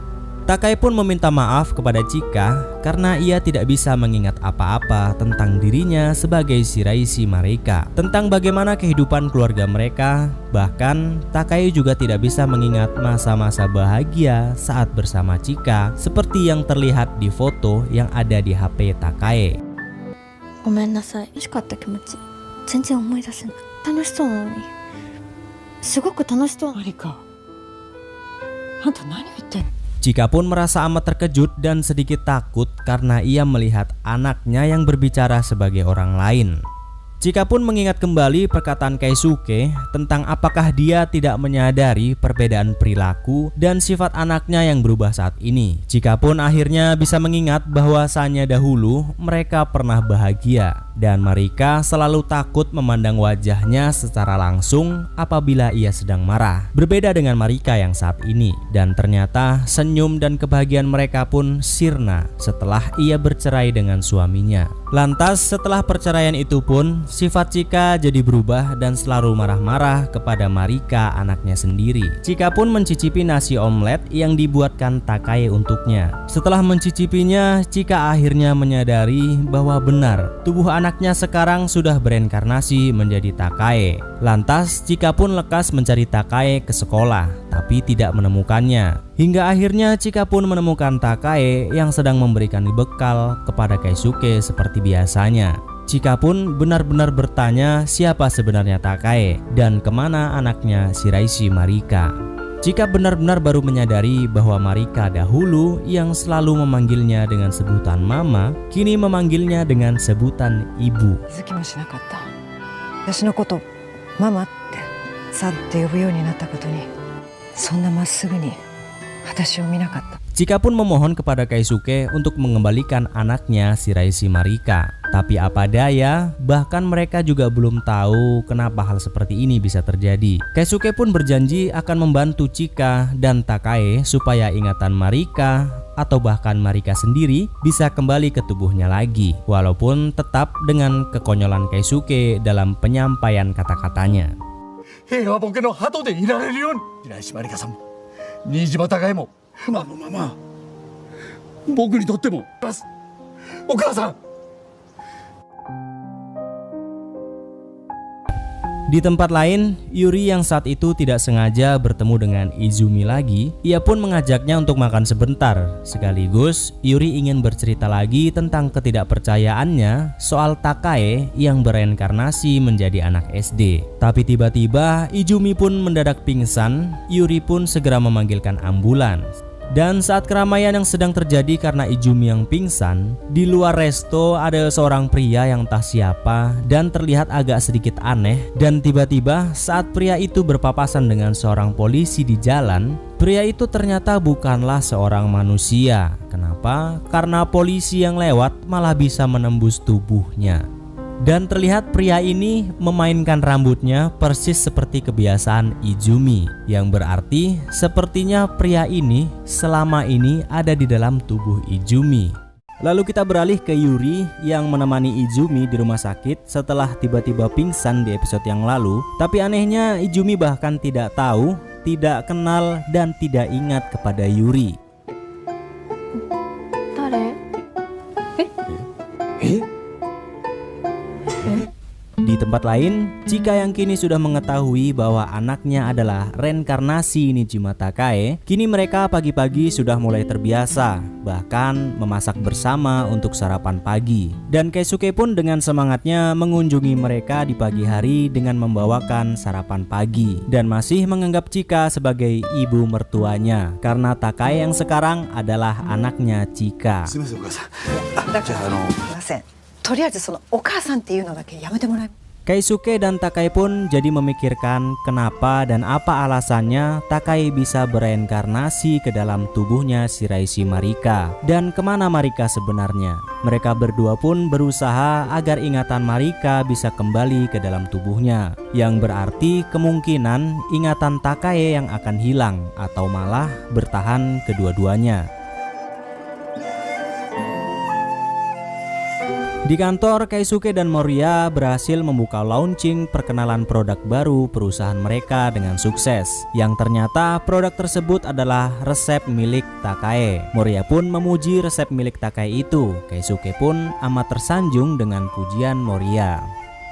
Takai pun meminta maaf kepada Chika karena ia tidak bisa mengingat apa-apa tentang dirinya sebagai Shiraishi Marika, tentang bagaimana kehidupan keluarga mereka. Bahkan Takae juga tidak bisa mengingat masa-masa bahagia saat bersama Chika seperti yang terlihat di foto yang ada di HP Takae. ごめんなさい。楽しかった気持ち全然思い出せない。楽しそうなのに。すごく楽しそう。マリカ、あんた何言ってんの？ Chika pun merasa amat terkejut dan sedikit takut karena ia melihat anaknya yang berbicara sebagai orang lain. Chika pun mengingat kembali perkataan Keisuke tentang apakah dia tidak menyadari perbedaan perilaku dan sifat anaknya yang berubah saat ini. Chika pun akhirnya bisa mengingat bahwasannya dahulu mereka pernah bahagia dan Marika selalu takut memandang wajahnya secara langsung apabila ia sedang marah. Berbeda dengan Marika yang saat ini, dan ternyata senyum dan kebahagiaan mereka pun sirna setelah ia bercerai dengan suaminya. Lantas setelah perceraian itu pun sifat Chika jadi berubah dan selalu marah-marah kepada Marika, anaknya sendiri. Chika pun mencicipi nasi omelet yang dibuatkan Takae untuknya. Setelah mencicipinya, Chika akhirnya menyadari bahwa benar tubuh anaknya sekarang sudah bereinkarnasi menjadi Takae. Lantas Chika pun lekas mencari Takae ke sekolah, tapi tidak menemukannya. Hingga akhirnya Chika pun menemukan Takae yang sedang memberikan bekal kepada Keisuke seperti biasanya. Chika pun benar-benar bertanya siapa sebenarnya Takae dan kemana anaknya Shiraishi Marika. Chika benar-benar baru menyadari bahwa Marika dahulu yang selalu memanggilnya dengan sebutan mama, kini memanggilnya dengan sebutan ibu. 気づきもしなかった。私のことママってさって呼ぶようになったことに、そんなまっすぐに私を見なかった。 Chika pun memohon kepada Keisuke untuk mengembalikan anaknya Shiraishi Marika. Tapi apa daya, bahkan mereka juga belum tahu kenapa hal seperti ini bisa terjadi. Keisuke pun berjanji akan membantu Chika dan Takae supaya ingatan Marika atau bahkan Marika sendiri bisa kembali ke tubuhnya lagi, walaupun tetap dengan kekonyolan Keisuke dalam penyampaian kata-katanya. 平和ボケの鳩でいられるように、白石まりかさんも新島孝恵もママ、僕にとってもお母さん。 Di tempat lain, Yuri yang saat itu tidak sengaja bertemu dengan Izumi lagi, ia pun mengajaknya untuk makan sebentar. Sekaligus, Yuri ingin bercerita lagi tentang ketidakpercayaannya soal Takae yang bereinkarnasi menjadi anak SD. Tapi tiba-tiba, Izumi pun mendadak pingsan. Yuri pun segera memanggilkan ambulans. Dan saat keramaian yang sedang terjadi karena Izumi yang pingsan, di luar resto ada seorang pria yang entah siapa dan terlihat agak sedikit aneh. Dan tiba-tiba saat pria itu berpapasan dengan seorang polisi di jalan, pria itu ternyata bukanlah seorang manusia. Kenapa? Karena polisi yang lewat malah bisa menembus tubuhnya. Dan terlihat pria ini memainkan rambutnya persis seperti kebiasaan Izumi, yang berarti sepertinya pria ini selama ini ada di dalam tubuh Izumi. Lalu kita beralih ke Yuri yang menemani Izumi di rumah sakit setelah tiba-tiba pingsan di episode yang lalu. Tapi anehnya Izumi bahkan tidak tahu, tidak kenal, dan tidak ingat kepada Yuri. Di tempat lain, Chika yang kini sudah mengetahui bahwa anaknya adalah reinkarnasi Nijima Takae, kini mereka pagi-pagi sudah mulai terbiasa, bahkan memasak bersama untuk sarapan pagi. Dan Keisuke pun dengan semangatnya mengunjungi mereka di pagi hari dengan membawakan sarapan pagi, dan masih menganggap Chika sebagai ibu mertuanya, karena Takae yang sekarang adalah anaknya Chika. すみませんお母さん。だからすいません。とりあえずそのお母さんっていうのだけやめてもらえ。 Keisuke dan Takae pun jadi memikirkan kenapa dan apa alasannya Takae bisa bereinkarnasi ke dalam tubuhnya Shiraishi Marika dan kemana Marika sebenarnya. Mereka berdua pun berusaha agar ingatan Marika bisa kembali ke dalam tubuhnya, yang berarti kemungkinan ingatan Takae yang akan hilang atau malah bertahan kedua-duanya. Di kantor, Keisuke dan Moriya berhasil membuka launching perkenalan produk baru perusahaan mereka dengan sukses. Yang ternyata produk tersebut adalah resep milik Takae. Moriya pun memuji resep milik Takae itu. Keisuke pun amat tersanjung dengan pujian Moriya.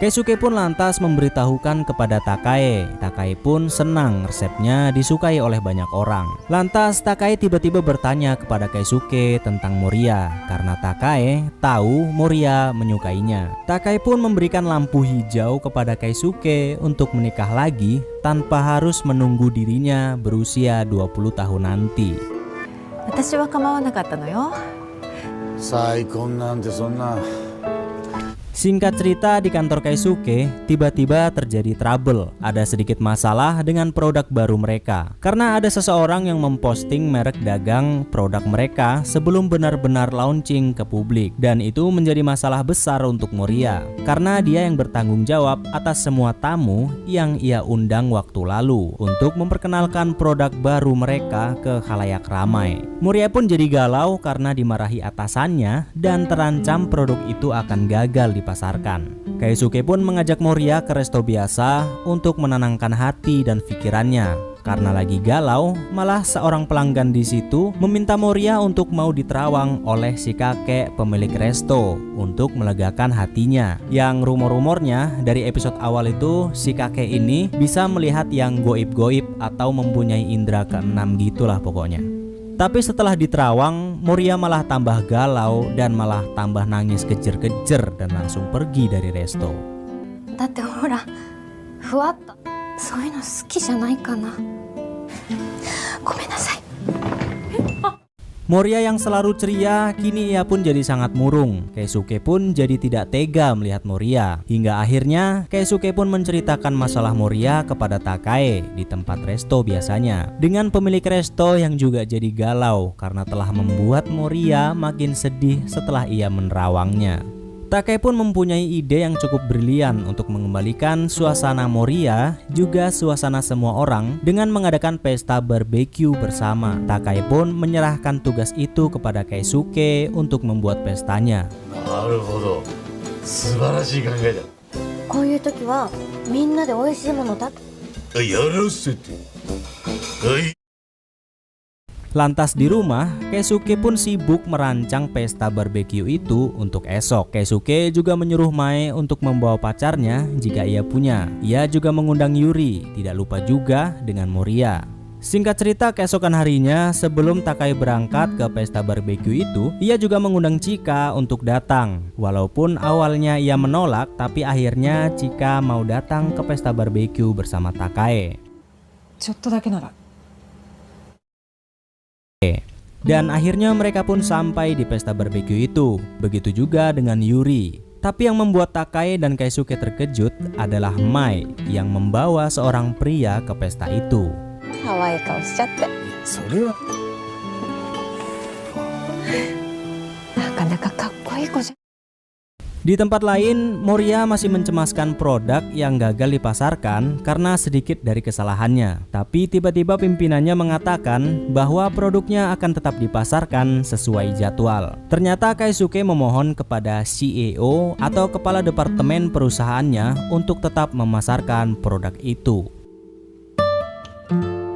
Keisuke pun lantas memberitahukan kepada Takae. Takae pun senang resepnya disukai oleh banyak orang. Lantas Takae tiba-tiba bertanya kepada Keisuke tentang Moriya karena Takae tahu Moriya menyukainya. Takae pun memberikan lampu hijau kepada Keisuke untuk menikah lagi tanpa harus menunggu dirinya berusia 20 tahun nanti. 私は構わなかったのよ。再婚なんてそんな Singkat cerita, di kantor Keisuke tiba-tiba terjadi trouble. Ada sedikit masalah dengan produk baru mereka karena ada seseorang yang memposting merek dagang produk mereka sebelum benar-benar launching ke publik. Dan itu menjadi masalah besar untuk Moriya karena dia yang bertanggung jawab atas semua tamu yang ia undang waktu lalu untuk memperkenalkan produk baru mereka ke khalayak ramai. Moriya pun jadi galau karena dimarahi atasannya dan terancam produk itu akan gagal dipasarkan. Keisuke pun mengajak Moriya ke resto biasa untuk menenangkan hati dan pikirannya. Karena lagi galau, malah seorang pelanggan di situ meminta Moriya untuk mau diterawang oleh si kakek pemilik resto untuk melegakan hatinya. Yang rumor-rumornya dari episode awal itu si kakek ini bisa melihat yang goib-goib atau mempunyai indera keenam gitulah pokoknya. Tapi setelah diterawang, Moriya malah tambah galau dan malah tambah nangis kejer-kejer dan langsung pergi dari resto. だってほらふわっとそういうの好きじゃないかな。ごめんなさい。 Moriya yang selalu ceria, kini ia pun jadi sangat murung. Keisuke pun jadi tidak tega melihat Moriya. Hingga akhirnya Keisuke pun menceritakan masalah Moriya kepada Takae di tempat resto biasanya. Dengan pemilik resto yang juga jadi galau karena telah membuat Moriya makin sedih setelah ia menerawangnya. Takae pun mempunyai ide yang cukup brilian untuk mengembalikan suasana Moriya juga suasana semua orang dengan mengadakan pesta barbeque bersama. Takae pun menyerahkan tugas itu kepada Keisuke untuk membuat pestanya. なるほど、素晴らしい考えだ。こういう時はみんなで美味しいもの食べやらせて。はい。 Lantas di rumah, Keisuke pun sibuk merancang pesta barbeque itu untuk esok. Keisuke juga menyuruh Mae untuk membawa pacarnya jika ia punya. Ia juga mengundang Yuri, tidak lupa juga dengan Moriya. Singkat cerita, keesokan harinya sebelum Takae berangkat ke pesta barbeque itu, ia juga mengundang Chika untuk datang. Walaupun awalnya ia menolak, tapi akhirnya Chika mau datang ke pesta barbeque bersama Takae. ちょっとだけなら。 Dan akhirnya mereka pun sampai di pesta barbeque itu. Begitu juga dengan Yuri. Tapi yang membuat Takae dan Keisuke terkejut adalah Mai yang membawa seorang pria ke pesta itu. 可愛い顔しちゃって。それはなかなかかっこいい子じゃん。 Di tempat lain, Moriya masih mencemaskan produk yang gagal dipasarkan karena sedikit dari kesalahannya. Tapi tiba-tiba pimpinannya mengatakan bahwa produknya akan tetap dipasarkan sesuai jadwal. Ternyata Keisuke memohon kepada CEO atau kepala departemen perusahaannya untuk tetap memasarkan produk itu.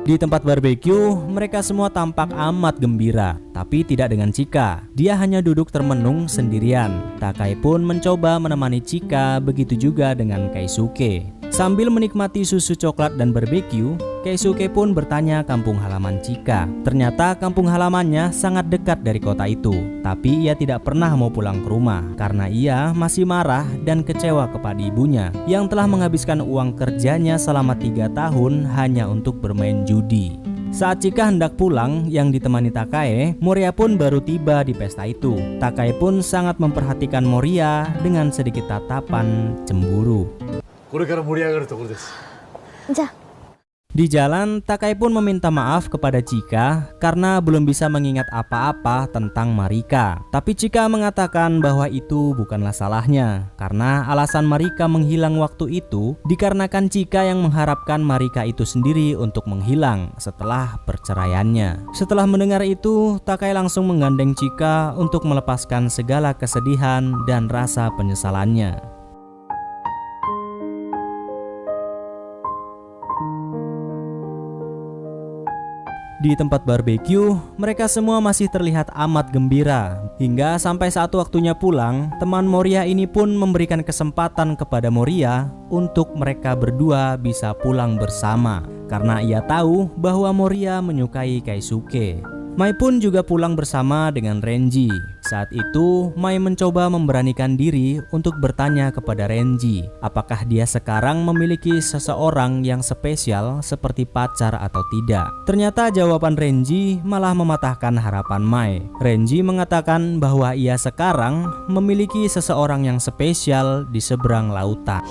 Di tempat barbeque, mereka semua tampak amat gembira, tapi tidak dengan Chika. Dia hanya duduk termenung sendirian. Takae pun mencoba menemani Chika, begitu juga dengan Keisuke. Sambil menikmati susu coklat dan barbeque, Keisuke pun bertanya kampung halaman Chika. Ternyata kampung halamannya sangat dekat dari kota itu, tapi ia tidak pernah mau pulang ke rumah karena ia masih marah dan kecewa kepada ibunya yang telah menghabiskan uang kerjanya selama 3 tahun hanya untuk bermain judi. Saat Chika hendak pulang yang ditemani Takae, Moriya pun baru tiba di pesta itu. Takae pun sangat memperhatikan Moriya dengan sedikit tatapan cemburu. これから盛り上がるところです。じゃあ Di jalan, Takai pun meminta maaf kepada Chika karena belum bisa mengingat apa-apa tentang Marika. Tapi Chika mengatakan bahwa itu bukanlah salahnya, karena alasan Marika menghilang waktu itu dikarenakan Chika yang mengharapkan Marika itu sendiri untuk menghilang setelah perceraiannya. Setelah mendengar itu, Takai langsung menggandeng Chika untuk melepaskan segala kesedihan dan rasa penyesalannya. Di tempat barbeque, mereka semua masih terlihat amat gembira. Hingga sampai saat waktunya pulang, teman Moria ini pun memberikan kesempatan kepada Moria untuk mereka berdua bisa pulang bersama. Karena ia tahu bahwa Moria menyukai Keisuke. Mai pun juga pulang bersama dengan Renji. Saat itu, Mai mencoba memberanikan diri untuk bertanya kepada Renji, apakah dia sekarang memiliki seseorang yang spesial seperti pacar atau tidak. Ternyata jawaban Renji malah mematahkan harapan Mai. Renji mengatakan bahwa ia sekarang memiliki seseorang yang spesial di seberang lautan.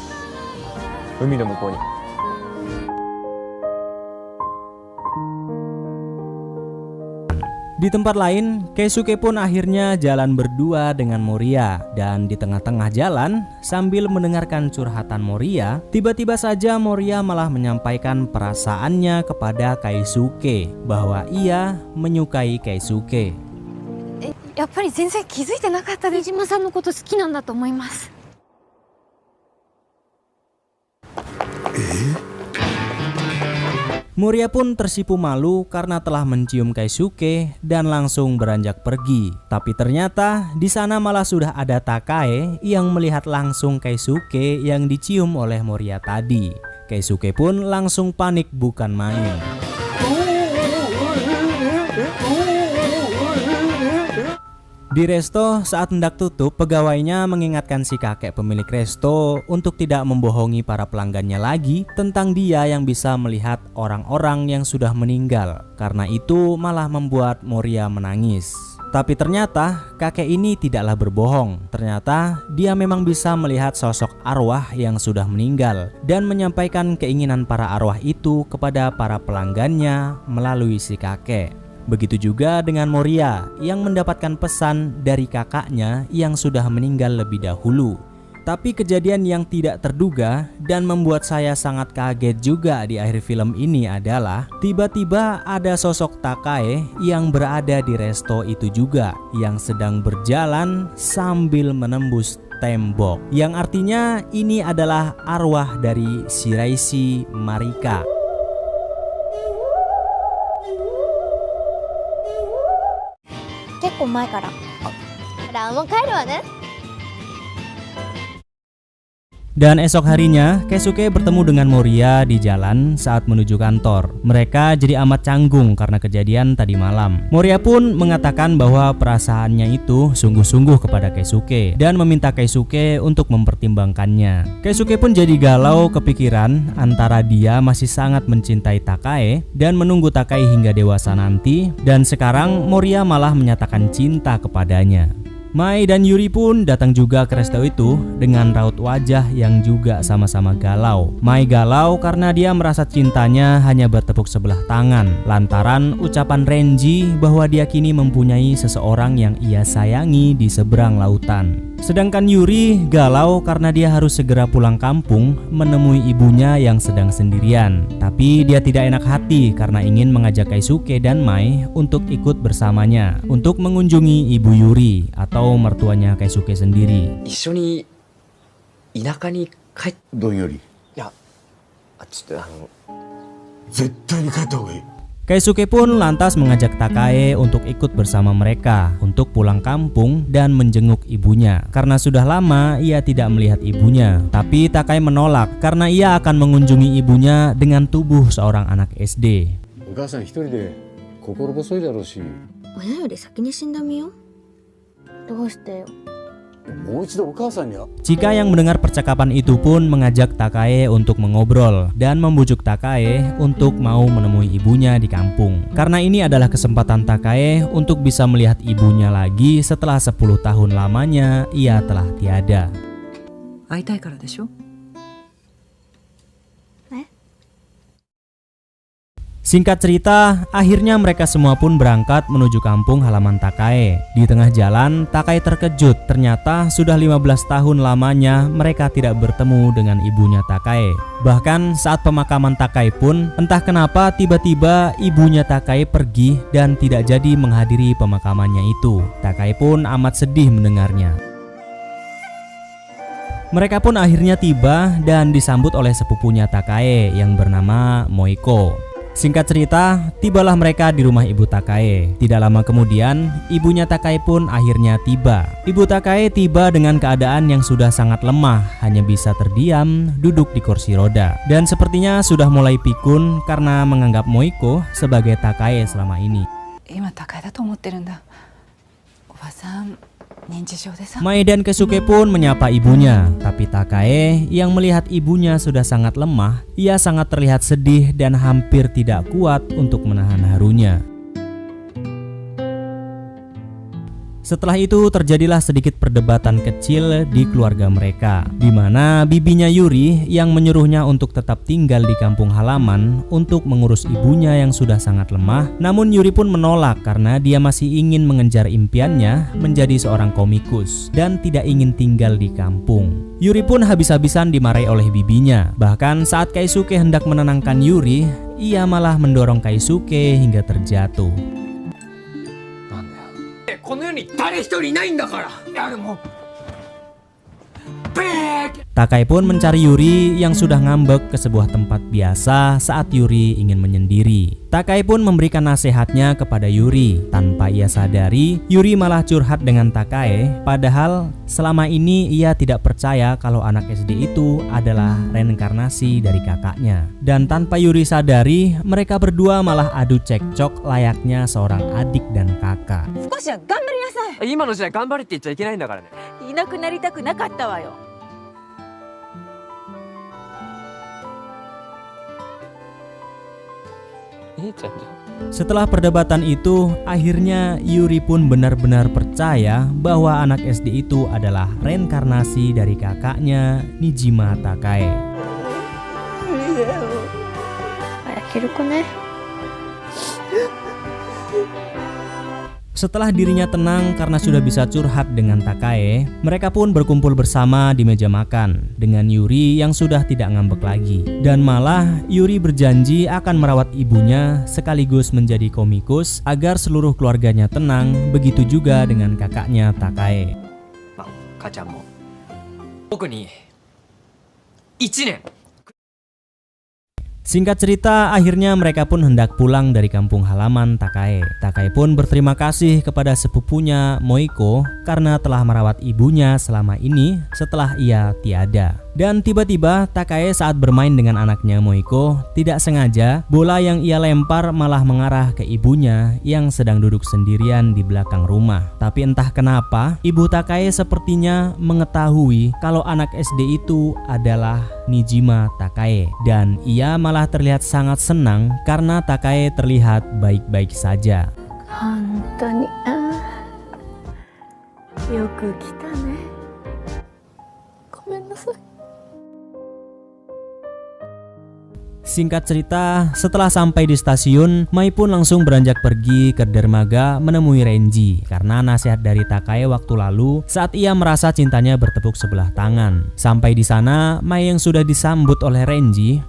Di tempat lain, Keisuke pun akhirnya jalan berdua dengan Moria. Dan di tengah-tengah jalan, sambil mendengarkan curhatan Moria, tiba-tiba saja Moria malah menyampaikan perasaannya kepada Keisuke bahwa ia menyukai Keisuke. やっぱり全然気づいてなかったです。飯島さんのこと好きなんだと思います。Moria pun tersipu malu karena telah mencium Keisuke dan langsung beranjak pergi. Tapi ternyata di sana malah sudah ada Takai yang melihat langsung Keisuke yang dicium oleh Moria tadi. Keisuke pun langsung panik bukan main. Di resto, saat hendak tutup, pegawainya mengingatkan si kakek pemilik resto untuk tidak membohongi para pelanggannya lagi tentang dia yang bisa melihat orang-orang yang sudah meninggal. Karena itu malah membuat Moria menangis. Tapi ternyata kakek ini tidaklah berbohong. Ternyata dia memang bisa melihat sosok arwah yang sudah meninggal dan menyampaikan keinginan para arwah itu kepada para pelanggannya melalui si kakek. Begitu juga dengan Moria yang mendapatkan pesan dari kakaknya yang sudah meninggal lebih dahulu. Tapi kejadian yang tidak terduga dan membuat saya sangat kaget juga di akhir film ini adalah tiba-tiba ada sosok Takai yang berada di resto itu juga, yang sedang berjalan sambil menembus tembok, yang artinya ini adalah arwah dari Shiraishi Marika. Dan esok harinya, Keisuke bertemu dengan Moria di jalan saat menuju kantor. Mereka jadi amat canggung karena kejadian tadi malam. Moria pun mengatakan bahwa perasaannya itu sungguh-sungguh kepada Keisuke dan meminta Keisuke untuk mempertimbangkannya. Keisuke pun jadi galau kepikiran antara dia masih sangat mencintai Takai dan menunggu Takai hingga dewasa nanti, dan sekarang Moria malah menyatakan cinta kepadanya. Mai dan Yuri pun datang juga ke resto itu dengan raut wajah yang juga sama-sama galau. Mai galau karena dia merasa cintanya hanya bertepuk sebelah tangan lantaran ucapan Renji bahwa dia kini mempunyai seseorang yang ia sayangi di seberang lautan. Sedangkan Yuri galau karena dia harus segera pulang kampung menemui ibunya yang sedang sendirian. Tapi dia tidak enak hati karena ingin mengajak Keisuke dan Mai untuk ikut bersamanya untuk mengunjungi ibu Yuri atau mertuanya Keisuke sendiri. 一緒に田舎に帰っどんよりいやちょっと絶対に帰った方がいい。 Keisuke pun lantas mengajak Takai untuk ikut bersama mereka untuk pulang kampung dan menjenguk ibunya. Karena sudah lama ia tidak melihat ibunya. Tapi Takai menolak karena ia akan mengunjungi ibunya dengan tubuh seorang anak SD. お母さん一人で心細いだろうし、親より先に死んだ身よ。どうしてよ。もう一度お母さんに Chika yang mendengar percakapan itu pun mengajak Takai untuk mengobrol dan membujuk Takai untuk mau menemui ibunya di kampung. Karena ini adalah kesempatan Takai untuk bisa melihat ibunya lagi setelah 10 tahun lamanya ia telah tiada. 会いたいからでしょ。Singkat cerita, akhirnya mereka semua pun berangkat menuju kampung halaman Takae. Di tengah jalan, Takae terkejut. Ternyata sudah 15 tahun lamanya mereka tidak bertemu dengan ibunya Takae. Bahkan saat pemakaman Takae pun, entah kenapa tiba-tiba ibunya Takae pergi dan tidak jadi menghadiri pemakamannya itu. Takae pun amat sedih mendengarnya. Mereka pun akhirnya tiba dan disambut oleh sepupunya Takae yang bernama Moiko. Singkat cerita, tibalah mereka di rumah ibu Takae. Tidak lama kemudian, ibunya Takae pun akhirnya tiba. Ibu Takae tiba dengan keadaan yang sudah sangat lemah, hanya bisa terdiam, duduk di kursi roda. Dan sepertinya sudah mulai pikun karena menganggap Moiko sebagai Takae selama ini. Mai dan Keisuke pun menyapa ibunya, tapi Takae yang melihat ibunya sudah sangat lemah, ia sangat terlihat sedih dan hampir tidak kuat untuk menahan harunya. Setelah itu terjadilah sedikit perdebatan kecil di keluarga mereka, di mana bibinya Yuri yang menyuruhnya untuk tetap tinggal di kampung halaman untuk mengurus ibunya yang sudah sangat lemah. Namun Yuri pun menolak karena dia masih ingin mengejar impiannya menjadi seorang komikus dan tidak ingin tinggal di kampung. Yuri pun habis-habisan dimarahi oleh bibinya. Bahkan saat Keisuke hendak menenangkan Yuri, ia malah mendorong Keisuke hingga terjatuh. Takae pun mencari Yuri yang sudah ngambek ke sebuah tempat biasa saat Yuri ingin menyendiri. Takae pun memberikan nasihatnya kepada Yuri. Tanpa ia sadari, Yuri malah curhat dengan Takae, padahal selama ini ia tidak percaya kalau anak SD itu adalah reinkarnasi dari kakaknya. Dan tanpa Yuri sadari, mereka berdua malah adu cekcok layaknya seorang adik dan kakak. 今の時代頑張れって言っちゃいけないんだからね。いなくなりたくなかったわよ。 Setelah perdebatan itu, akhirnya Yuri pun benar-benar percaya bahwa anak SD itu adalah reinkarnasi dari kakaknya, Nijima Takae. Setelah dirinya tenang karena sudah bisa curhat dengan Takae, mereka pun berkumpul bersama di meja makan dengan Yuri yang sudah tidak ngambek lagi. Dan malah Yuri berjanji akan merawat ibunya sekaligus menjadi komikus agar seluruh keluarganya tenang, begitu juga dengan kakaknya Takae. Singkat cerita, akhirnya mereka pun hendak pulang dari kampung halaman Takae. Takae pun berterima kasih kepada sepupunya Moiko karena telah merawat ibunya selama ini setelah ia tiada. Dan tiba-tiba Takae saat bermain dengan anaknya Moiko, tidak sengaja bola yang ia lempar malah mengarah ke ibunya yang sedang duduk sendirian di belakang rumah. Tapi entah kenapa, ibu Takae sepertinya mengetahui kalau anak SD itu adalah Nijima Takae. Dan ia malah terlihat sangat senang karena Takae terlihat baik-baik saja. Singkat cerita, setelah sampai di stasiun, Mai pun langsung beranjak pergi ke dermaga menemui Renji karena nasihat dari Takae waktu lalu saat ia merasa cintanya bertepuk sebelah tangan. Sampai di sana, Mai yang sudah disambut oleh Renji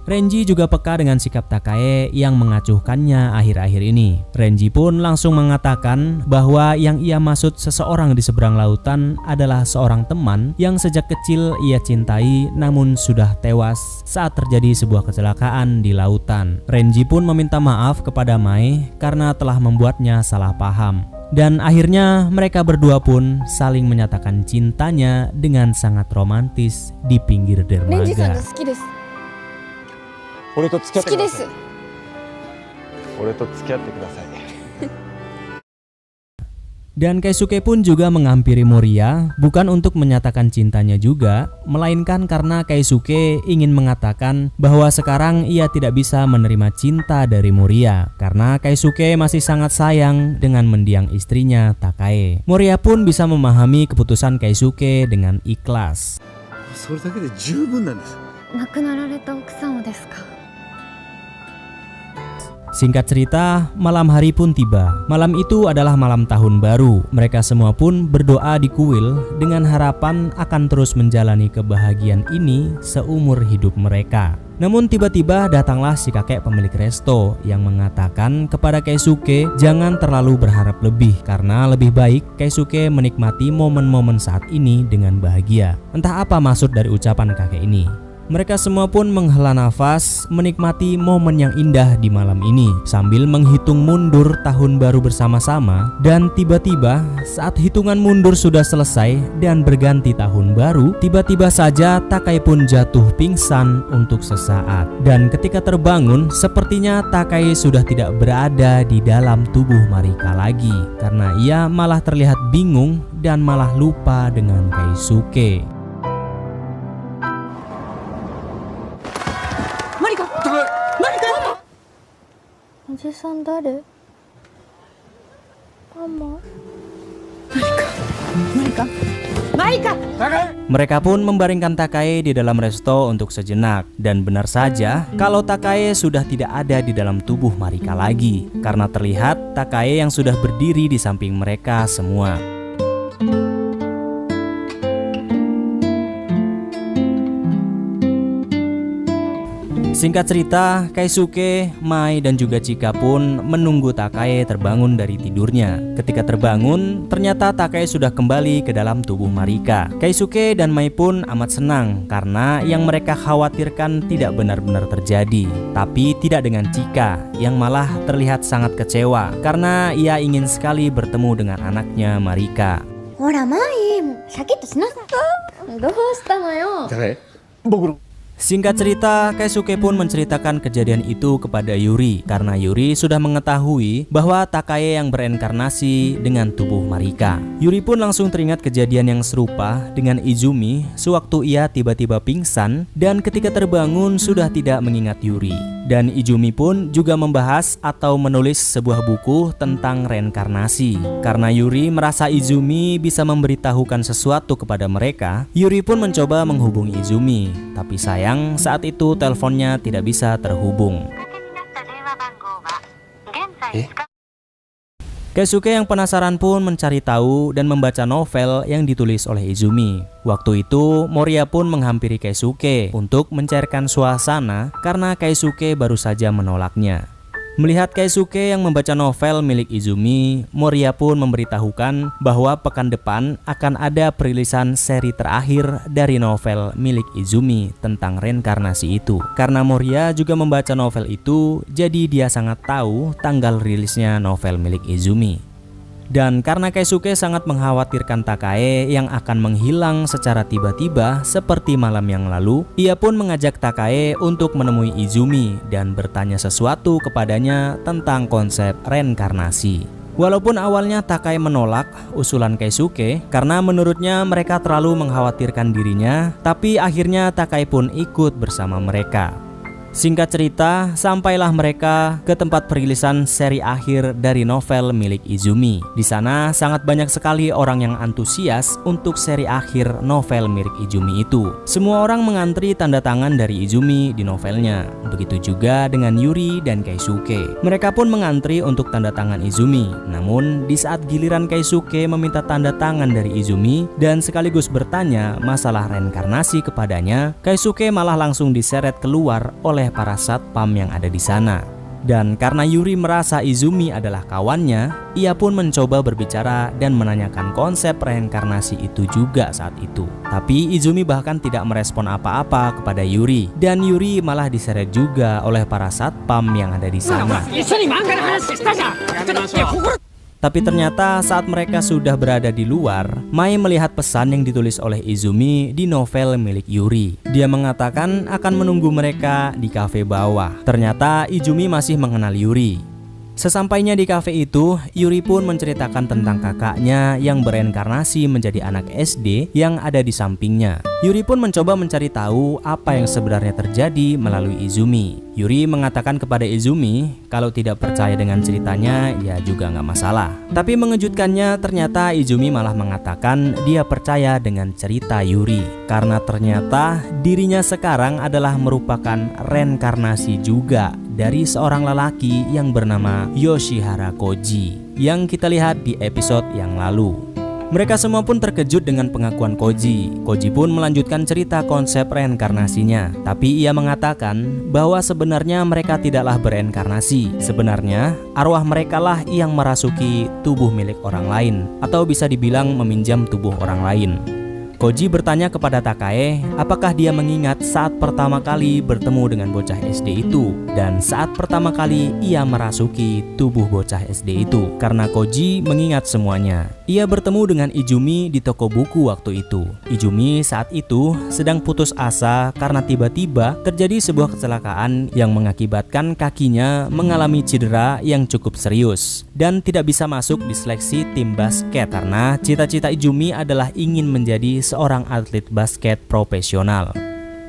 juga peka dengan sikap Takae yang mengacuhkannya akhir-akhir ini. Renji pun langsung mengatakan bahwa yang ia maksud seseorang di seberang lautan adalah seorang teman yang sejak kecil ia cintai namun sudah tewas saat terjadi sebuah kecelakaan di lautan. Renji pun meminta maaf kepada Mai karena telah membuatnya salah paham. Dan akhirnya mereka berdua pun saling menyatakan cintanya dengan sangat romantis di pinggir dermaga. Renji-san好きです。俺と付き合ってください。好きです。俺と付き合ってください。 Dan Keisuke pun juga menghampiri Moria bukan untuk menyatakan cintanya juga, melainkan karena Keisuke ingin mengatakan bahwa sekarang ia tidak bisa menerima cinta dari Moria karena Keisuke masih sangat sayang dengan mendiang istrinya Takae. Moria pun bisa memahami keputusan Keisuke dengan ikhlas. それだけで十分なんです。亡くなられた奥様ですか。Singkat cerita, malam hari pun tiba. Malam itu adalah malam tahun baru. Mereka semua pun berdoa di kuil dengan harapan akan terus menjalani kebahagiaan ini seumur hidup mereka. Namun tiba-tiba datanglah si kakek pemilik resto yang mengatakan kepada Keisuke jangan terlalu berharap lebih, karena lebih baik Keisuke menikmati momen-momen saat ini dengan bahagia. Entah apa maksud dari ucapan kakek ini. Mereka semua pun menghela nafas, menikmati momen yang indah di malam ini sambil menghitung mundur tahun baru bersama-sama. Dan tiba-tiba saat hitungan mundur sudah selesai dan berganti tahun baru, tiba-tiba saja Takai pun jatuh pingsan untuk sesaat. Dan ketika terbangun, sepertinya Takai sudah tidak berada di dalam tubuh Marika lagi, karena ia malah terlihat bingung dan malah lupa dengan Keisuke. おじさん誰？ママ？ Mereka pun membaringkan Takai di dalam resto untuk sejenak. Dan benar saja kalau Takai sudah tidak ada di dalam tubuh Marika lagi, karena terlihat Takai yang sudah berdiri di samping mereka semua. Singkat cerita, Keisuke, Mai, dan juga Chika pun menunggu Takai terbangun dari tidurnya. Ketika terbangun, ternyata Takai sudah kembali ke dalam tubuh Marika. Keisuke dan Mai pun amat senang karena yang mereka khawatirkan tidak benar-benar terjadi. Tapi tidak dengan Chika yang malah terlihat sangat kecewa karena ia ingin sekali bertemu dengan anaknya Marika. ほら、マイ、シャキッとしなさい。どうしたのよ。 Singkat cerita, Keisuke pun menceritakan kejadian itu kepada Yuri karena Yuri sudah mengetahui bahwa Takai yang bereinkarnasi dengan tubuh Marika. Yuri pun langsung teringat kejadian yang serupa dengan Izumi sewaktu ia tiba-tiba pingsan dan ketika terbangun sudah tidak mengingat Yuri. Dan Izumi pun juga membahas atau menulis sebuah buku tentang reinkarnasi. Karena Yuri merasa Izumi bisa memberitahukan sesuatu kepada mereka, Yuri pun mencoba menghubungi Izumi. Tapi sayang saat itu teleponnya tidak bisa terhubung. Keisuke yang penasaran pun mencari tahu dan membaca novel yang ditulis oleh Izumi. Waktu itu Moria pun menghampiri Keisuke untuk mencairkan suasana karena Keisuke baru saja menolaknya. Melihat Keisuke yang membaca novel milik Izumi, Moria pun memberitahukan bahwa pekan depan akan ada perilisan seri terakhir dari novel milik Izumi tentang reinkarnasi itu. Karena Moria juga membaca novel itu, jadi dia sangat tahu tanggal rilisnya novel milik Izumi. Dan karena Keisuke sangat mengkhawatirkan Takai yang akan menghilang secara tiba-tiba seperti malam yang lalu, ia pun mengajak Takai untuk menemui Izumi dan bertanya sesuatu kepadanya tentang konsep reinkarnasi. Walaupun awalnya Takai menolak usulan Keisuke karena menurutnya mereka terlalu mengkhawatirkan dirinya, tapi akhirnya Takai pun ikut bersama mereka. Singkat cerita, sampailah mereka ke tempat perilisan seri akhir dari novel milik Izumi. Di sana sangat banyak sekali orang yang antusias untuk seri akhir novel milik Izumi itu. Semua orang mengantri tanda tangan dari Izumi di novelnya. Begitu juga dengan Yuri dan Keisuke. Mereka pun mengantri untuk tanda tangan Izumi. Namun di saat giliran Keisuke meminta tanda tangan dari Izumi dan sekaligus bertanya masalah reinkarnasi kepadanya, Keisuke malah langsung diseret keluar oleh para satpam yang ada di sana. Dan karena Yuri merasa Izumi adalah kawannya, ia pun mencoba berbicara dan menanyakan konsep reinkarnasi itu juga saat itu. Tapi Izumi bahkan tidak merespon apa-apa kepada Yuri, dan Yuri malah diseret juga oleh para satpam yang ada di sana. Tapi ternyata saat mereka sudah berada di luar, Mai melihat pesan yang ditulis oleh Izumi di novel milik Yuri. Dia mengatakan akan menunggu mereka di kafe bawah. Ternyata Izumi masih mengenal Yuri. Sesampainya di kafe itu, Yuri pun menceritakan tentang kakaknya yang bereinkarnasi menjadi anak SD yang ada di sampingnya. Yuri pun mencoba mencari tahu apa yang sebenarnya terjadi melalui Izumi. Yuri mengatakan kepada Izumi kalau tidak percaya dengan ceritanya ya juga nggak masalah. Tapi mengejutkannya ternyata Izumi malah mengatakan dia percaya dengan cerita Yuri. Karena ternyata dirinya sekarang adalah merupakan reinkarnasi juga dari seorang lelaki yang bernama Yoshihara Koji yang kita lihat di episode yang lalu. Mereka semua pun terkejut dengan pengakuan Koji. Koji pun melanjutkan cerita konsep reinkarnasinya, tapi ia mengatakan bahwa sebenarnya mereka tidaklah bereinkarnasi. Sebenarnya arwah mereka lah yang merasuki tubuh milik orang lain, atau bisa dibilang meminjam tubuh orang lain. Koji bertanya kepada Takae apakah dia mengingat saat pertama kali bertemu dengan bocah SD itu dan saat pertama kali ia merasuki tubuh bocah SD itu, karena Koji mengingat semuanya. Ia bertemu dengan Izumi di toko buku waktu itu. Izumi saat itu sedang putus asa karena tiba-tiba terjadi sebuah kecelakaan yang mengakibatkan kakinya mengalami cedera yang cukup serius dan tidak bisa masuk di seleksi tim basket karena cita-cita Izumi adalah ingin menjadi seorang atlet basket profesional.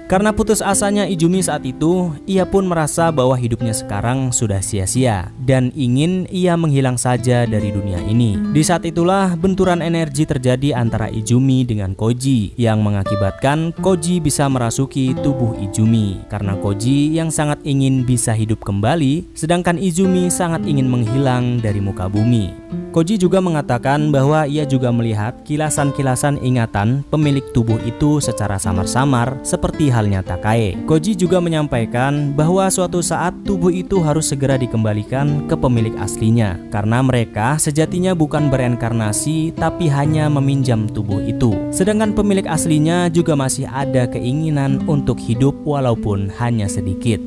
Karena putus asanya Izumi saat itu, ia pun merasa bahwa hidupnya sekarang sudah sia-sia dan ingin ia menghilang saja dari dunia ini. Di saat itulah benturan energi terjadi antara Izumi dengan Koji yang mengakibatkan Koji bisa merasuki tubuh Izumi karena Koji yang sangat ingin bisa hidup kembali, sedangkan Izumi sangat ingin menghilang dari muka bumi. Koji juga mengatakan bahwa ia juga melihat kilasan-kilasan ingatan pemilik tubuh itu secara samar-samar seperti halnya Takae. Koji juga menyampaikan bahwa suatu saat tubuh itu harus segera dikembalikan ke pemilik aslinya karena mereka sejatinya bukan bereinkarnasi tapi hanya meminjam tubuh itu. Sedangkan pemilik aslinya juga masih ada keinginan untuk hidup walaupun hanya sedikit.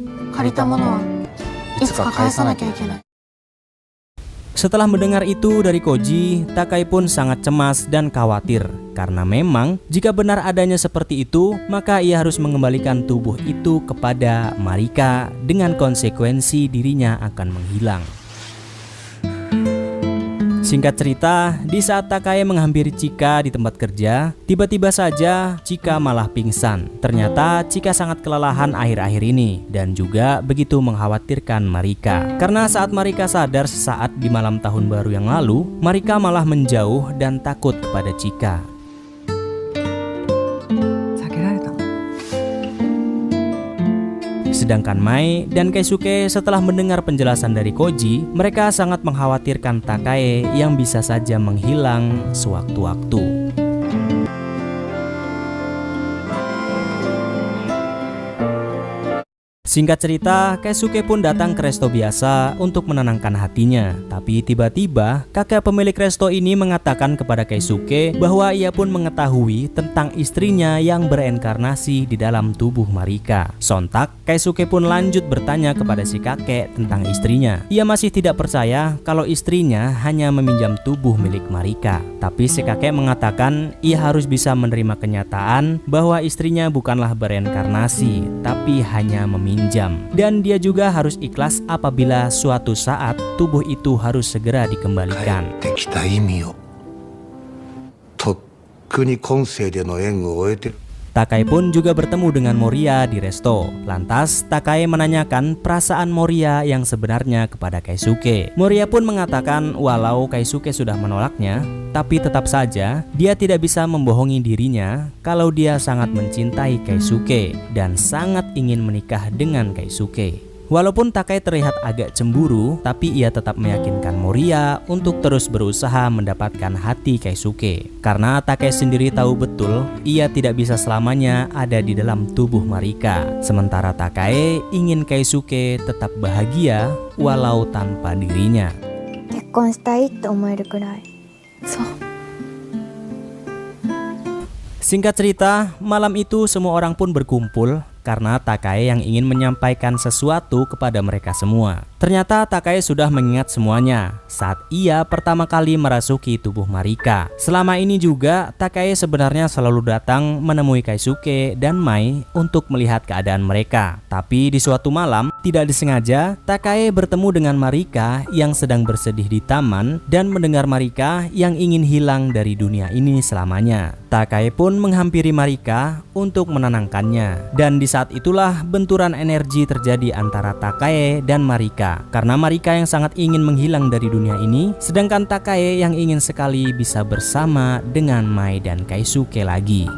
Setelah mendengar itu dari Koji, Takae pun sangat cemas dan khawatir karena memang jika benar adanya seperti itu, maka ia harus mengembalikan tubuh itu kepada Marika dengan konsekuensi dirinya akan menghilang. Singkat cerita, di saat Takae menghampiri Chika di tempat kerja, tiba-tiba saja Chika malah pingsan. Ternyata Chika sangat kelelahan akhir-akhir ini dan juga begitu mengkhawatirkan Marika. Karena saat Marika sadar sesaat di malam tahun baru yang lalu, Marika malah menjauh dan takut kepada Chika. Sedangkan Mai dan Keisuke setelah mendengar penjelasan dari Koji, mereka sangat mengkhawatirkan Takae yang bisa saja menghilang sewaktu-waktu. Singkat cerita, Keisuke pun datang ke resto biasa untuk menenangkan hatinya. Tapi tiba-tiba, kakek pemilik resto ini mengatakan kepada Keisuke bahwa ia pun mengetahui tentang istrinya yang bereinkarnasi di dalam tubuh Marika. Sontak, Keisuke pun lanjut bertanya kepada si kakek tentang istrinya. Ia masih tidak percaya kalau istrinya hanya meminjam tubuh milik Marika. Tapi si kakek mengatakan ia harus bisa menerima kenyataan bahwa istrinya bukanlah bereinkarnasi, tapi hanya meminjam. Dan dia juga harus ikhlas apabila suatu saat tubuh itu harus segera dikembalikan. Takae pun juga bertemu dengan Moriya di resto. Lantas Takae menanyakan perasaan Moriya yang sebenarnya kepada Keisuke. Moriya pun mengatakan walau Keisuke sudah menolaknya, tapi tetap saja dia tidak bisa membohongi dirinya kalau dia sangat mencintai Keisuke dan sangat ingin menikah dengan Keisuke. Walaupun Takae terlihat agak cemburu, tapi ia tetap meyakinkan Moriya untuk terus berusaha mendapatkan hati Keisuke. Karena Takae sendiri tahu betul ia tidak bisa selamanya ada di dalam tubuh Marika. Sementara Takae ingin Keisuke tetap bahagia walau tanpa dirinya. Singkat cerita, malam itu semua orang pun berkumpul karena Takae yang ingin menyampaikan sesuatu kepada mereka semua. Ternyata Takae sudah mengingat semuanya saat ia pertama kali merasuki tubuh Marika. Selama ini juga Takae sebenarnya selalu datang menemui Keisuke dan Mai untuk melihat keadaan mereka. Tapi di suatu malam, tidak disengaja Takae bertemu dengan Marika yang sedang bersedih di taman dan mendengar Marika yang ingin hilang dari dunia ini selamanya. Takae pun menghampiri Marika untuk menenangkannya. Dan di saat itulah benturan energi terjadi antara Takae dan Marika. Karena Marika yang sangat ingin menghilang dari dunia ini, sedangkan Takae yang ingin sekali bisa bersama dengan Mai dan Keisuke lagi.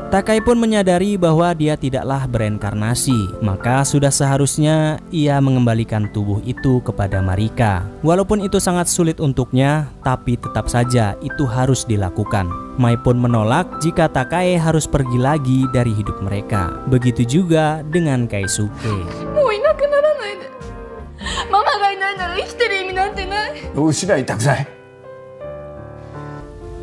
Takai pun menyadari bahwa dia tidaklah bereinkarnasi, maka sudah seharusnya ia mengembalikan tubuh itu kepada Marika. Walaupun itu sangat sulit untuknya, tapi tetap saja itu harus dilakukan. Mai pun menolak jika Takai harus pergi lagi dari hidup mereka. Begitu juga dengan Keisuke. もういなくならないで。ママがいないなら生きてる意味なんてない。失いたくない。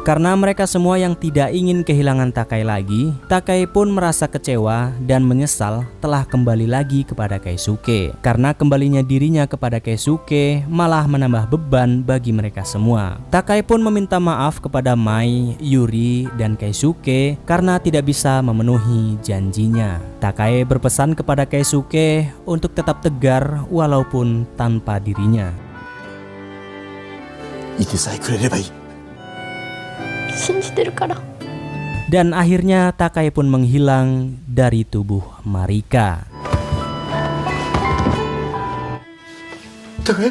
Karena mereka semua yang tidak ingin kehilangan Takai lagi, Takai pun merasa kecewa dan menyesal telah kembali lagi kepada Keisuke. Karena kembalinya dirinya kepada Keisuke malah menambah beban bagi mereka semua. Takai pun meminta maaf kepada Mai, Yuri, dan Keisuke karena tidak bisa memenuhi janjinya. Takai berpesan kepada Keisuke untuk tetap tegar walaupun tanpa dirinya. いてさえくれればいい。 信じてるから。 Dan akhirnya Takai pun menghilang dari tubuh Marika. Takai?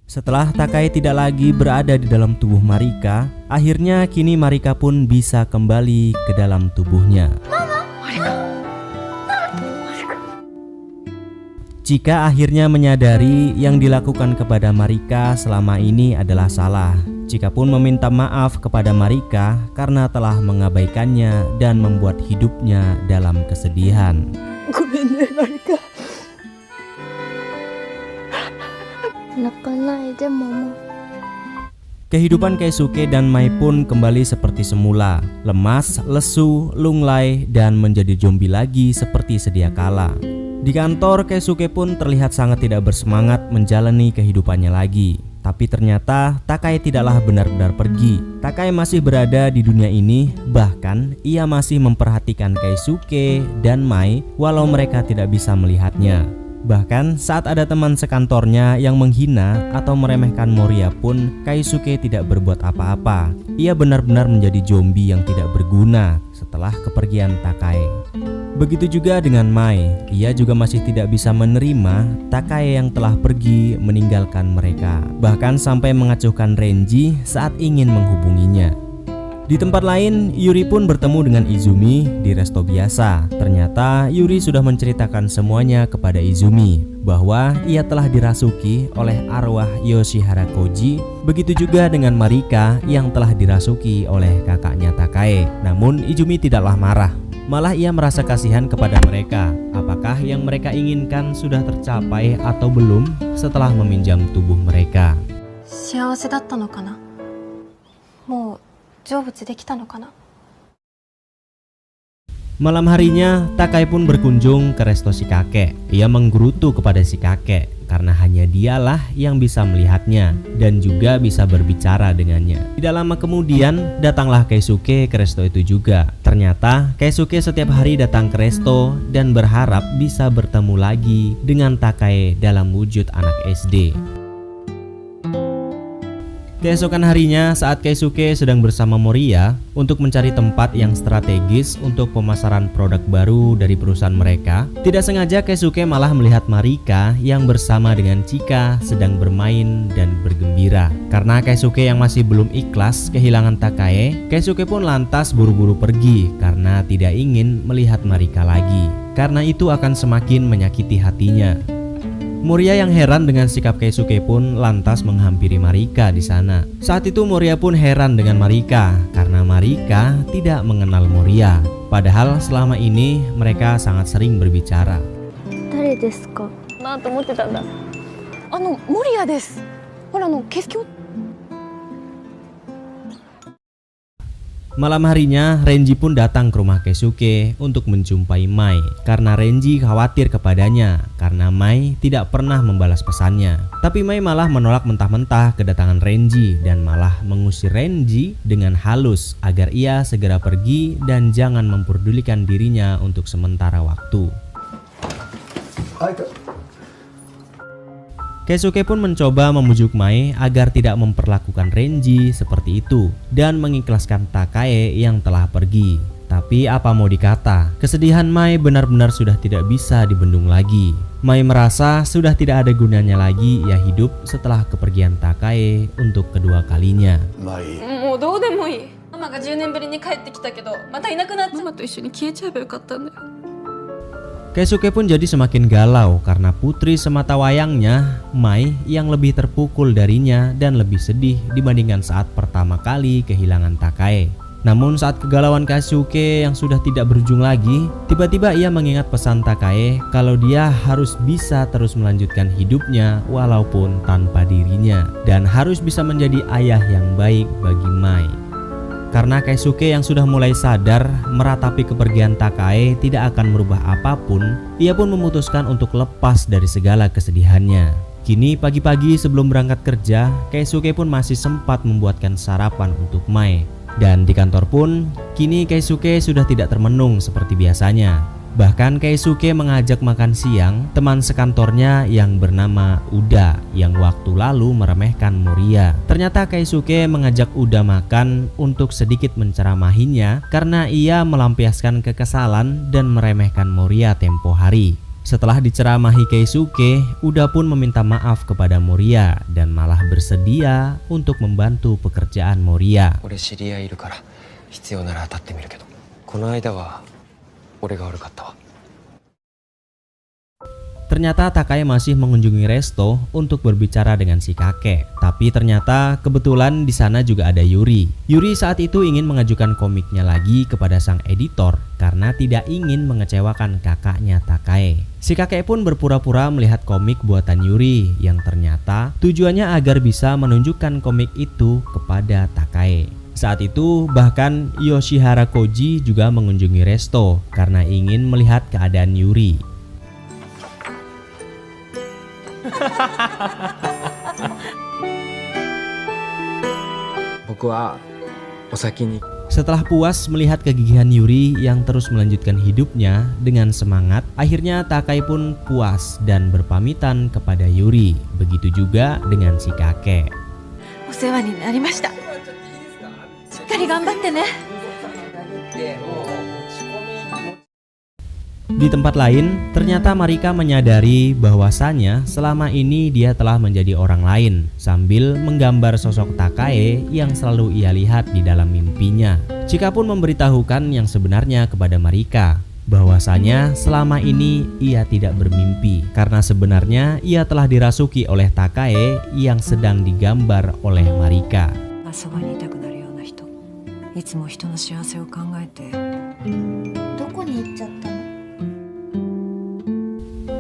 Setelah Takai tidak lagi berada di dalam tubuh Marika, akhirnya kini Marika pun bisa kembali ke dalam tubuhnya. Chika akhirnya menyadari yang dilakukan kepada Marika selama ini adalah salah. Chika pun meminta maaf kepada Marika karena telah mengabaikannya dan membuat hidupnya dalam kesedihan. Marika. 泣かないでmama. Kehidupan Keisuke dan Mai pun kembali seperti semula, lemas, lesu, lunglai, dan menjadi zombie lagi seperti sedia kala. Di kantor, Keisuke pun terlihat sangat tidak bersemangat menjalani kehidupannya lagi. Tapi ternyata Takai tidaklah benar-benar pergi. Takai masih berada di dunia ini, bahkan ia masih memperhatikan Keisuke dan Mai walau mereka tidak bisa melihatnya. Bahkan saat ada teman sekantornya yang menghina atau meremehkan Moria pun, Keisuke tidak berbuat apa-apa. Ia benar-benar menjadi zombie yang tidak berguna setelah kepergian Takai. Begitu juga dengan Mai, ia juga masih tidak bisa menerima Takai yang telah pergi meninggalkan mereka. Bahkan sampai mengacuhkan Renji saat ingin menghubunginya. Di tempat lain, Yuri pun bertemu dengan Izumi di resto biasa. Ternyata Yuri sudah menceritakan semuanya kepada Izumi, bahwa ia telah dirasuki oleh arwah Yoshihara Koji. Begitu juga dengan Marika yang telah dirasuki oleh kakaknya Takai. Namun Izumi tidaklah marah. Malah ia merasa kasihan kepada mereka. Apakah yang mereka inginkan sudah tercapai atau belum setelah meminjam tubuh mereka? 幸せだったのかな。もう成仏できたのかな。 Malam harinya, Takai pun berkunjung ke resto si kakek. Ia menggerutu kepada si kakek karena hanya dialah yang bisa melihatnya dan juga bisa berbicara dengannya. Tidak lama kemudian, datanglah Keisuke ke resto itu juga. Ternyata Keisuke setiap hari datang ke resto dan berharap bisa bertemu lagi dengan Takai dalam wujud anak SD. Keesokan harinya saat Keisuke sedang bersama Moria untuk mencari tempat yang strategis untuk pemasaran produk baru dari perusahaan mereka, tidak sengaja Keisuke malah melihat Marika yang bersama dengan Chika sedang bermain dan bergembira. Karena Keisuke yang masih belum ikhlas kehilangan Takai, Keisuke pun lantas buru-buru pergi karena tidak ingin melihat Marika lagi. Karena itu akan semakin menyakiti hatinya. Moria yang heran dengan sikap Keisuke pun lantas menghampiri Marika di sana. Saat itu Moria pun heran dengan Marika karena Marika tidak mengenal Moria. Padahal selama ini mereka sangat sering berbicara. 誰ですかなと思ってたんだ。守谷です。ほらケスキョ。 Malam harinya, Renji pun datang ke rumah Keisuke untuk menjumpai Mai karena Renji khawatir kepadanya karena Mai tidak pernah membalas pesannya. Tapi Mai malah menolak mentah-mentah kedatangan Renji dan malah mengusir Renji dengan halus agar ia segera pergi dan jangan memperdulikan dirinya untuk sementara waktu. Keisuke pun mencoba membujuk Mai agar tidak memperlakukan Renji seperti itu dan mengikhlaskan Takai yang telah pergi. Tapi apa mau dikata, kesedihan Mai benar-benar sudah tidak bisa dibendung lagi. Mai merasa sudah tidak ada gunanya lagi ia hidup setelah kepergian Takae untuk kedua kalinya. もうどうでもいい。ママが10年ぶりに帰ってきたけどまたいなくなっちゃう。ママと一緒に消えちゃえばよかったんだよ。Keisuke pun jadi semakin galau karena putri semata wayangnya, Mai, yang lebih terpukul darinya dan lebih sedih dibandingkan saat pertama kali kehilangan Takae. Namun saat kegalauan Keisuke yang sudah tidak berujung lagi, tiba-tiba ia mengingat pesan Takae kalau dia harus bisa terus melanjutkan hidupnya walaupun tanpa dirinya, dan harus bisa menjadi ayah yang baik bagi Mai. Karena Keisuke yang sudah mulai sadar meratapi kepergian Takae tidak akan merubah apapun, ia pun memutuskan untuk lepas dari segala kesedihannya. Kini pagi-pagi sebelum berangkat kerja, Keisuke pun masih sempat membuatkan sarapan untuk Mai. Dan di kantor pun, kini Keisuke sudah tidak termenung seperti biasanya. Bahkan Keisuke mengajak makan siang teman sekantornya yang bernama Uda yang waktu lalu meremehkan Moriya. Ternyata Keisuke mengajak Uda makan untuk sedikit menceramahinya karena ia melampiaskan kekesalan dan meremehkan Moriya tempo hari. Setelah diceramahi Keisuke, Uda pun meminta maaf kepada Moriya dan malah bersedia untuk membantu pekerjaan Moriya. 俺知り合いいるから必要なら当たってみるけど、この間は俺が悪かったわ。 Ternyata Takae masih mengunjungi resto untuk berbicara dengan si kakek. Tapi ternyata kebetulan di sana juga ada Yuri. Yuri saat itu ingin mengajukan komiknya lagi kepada sang editor karena tidak ingin mengecewakan kakaknya Takae. Si kakek pun berpura-pura melihat komik buatan Yuri yang ternyata tujuannya agar bisa menunjukkan komik itu kepada Takae. Saat itu bahkan Yoshihara Koji juga mengunjungi resto karena ingin melihat keadaan Yuri. Setelah puas melihat kegigihan Yuri yang terus melanjutkan hidupnya dengan semangat, akhirnya Takae pun puas dan berpamitan kepada Yuri. Begitu juga dengan si kakek. お世話になりました。しっかり頑張ってね。 Di tempat lain, ternyata Marika menyadari bahwasannya selama ini dia telah menjadi orang lain sambil menggambar sosok Takae yang selalu ia lihat di dalam mimpinya. Chika pun memberitahukan yang sebenarnya kepada Marika, bahwasanya selama ini ia tidak bermimpi karena sebenarnya ia telah dirasuki oleh Takae yang sedang digambar oleh Marika.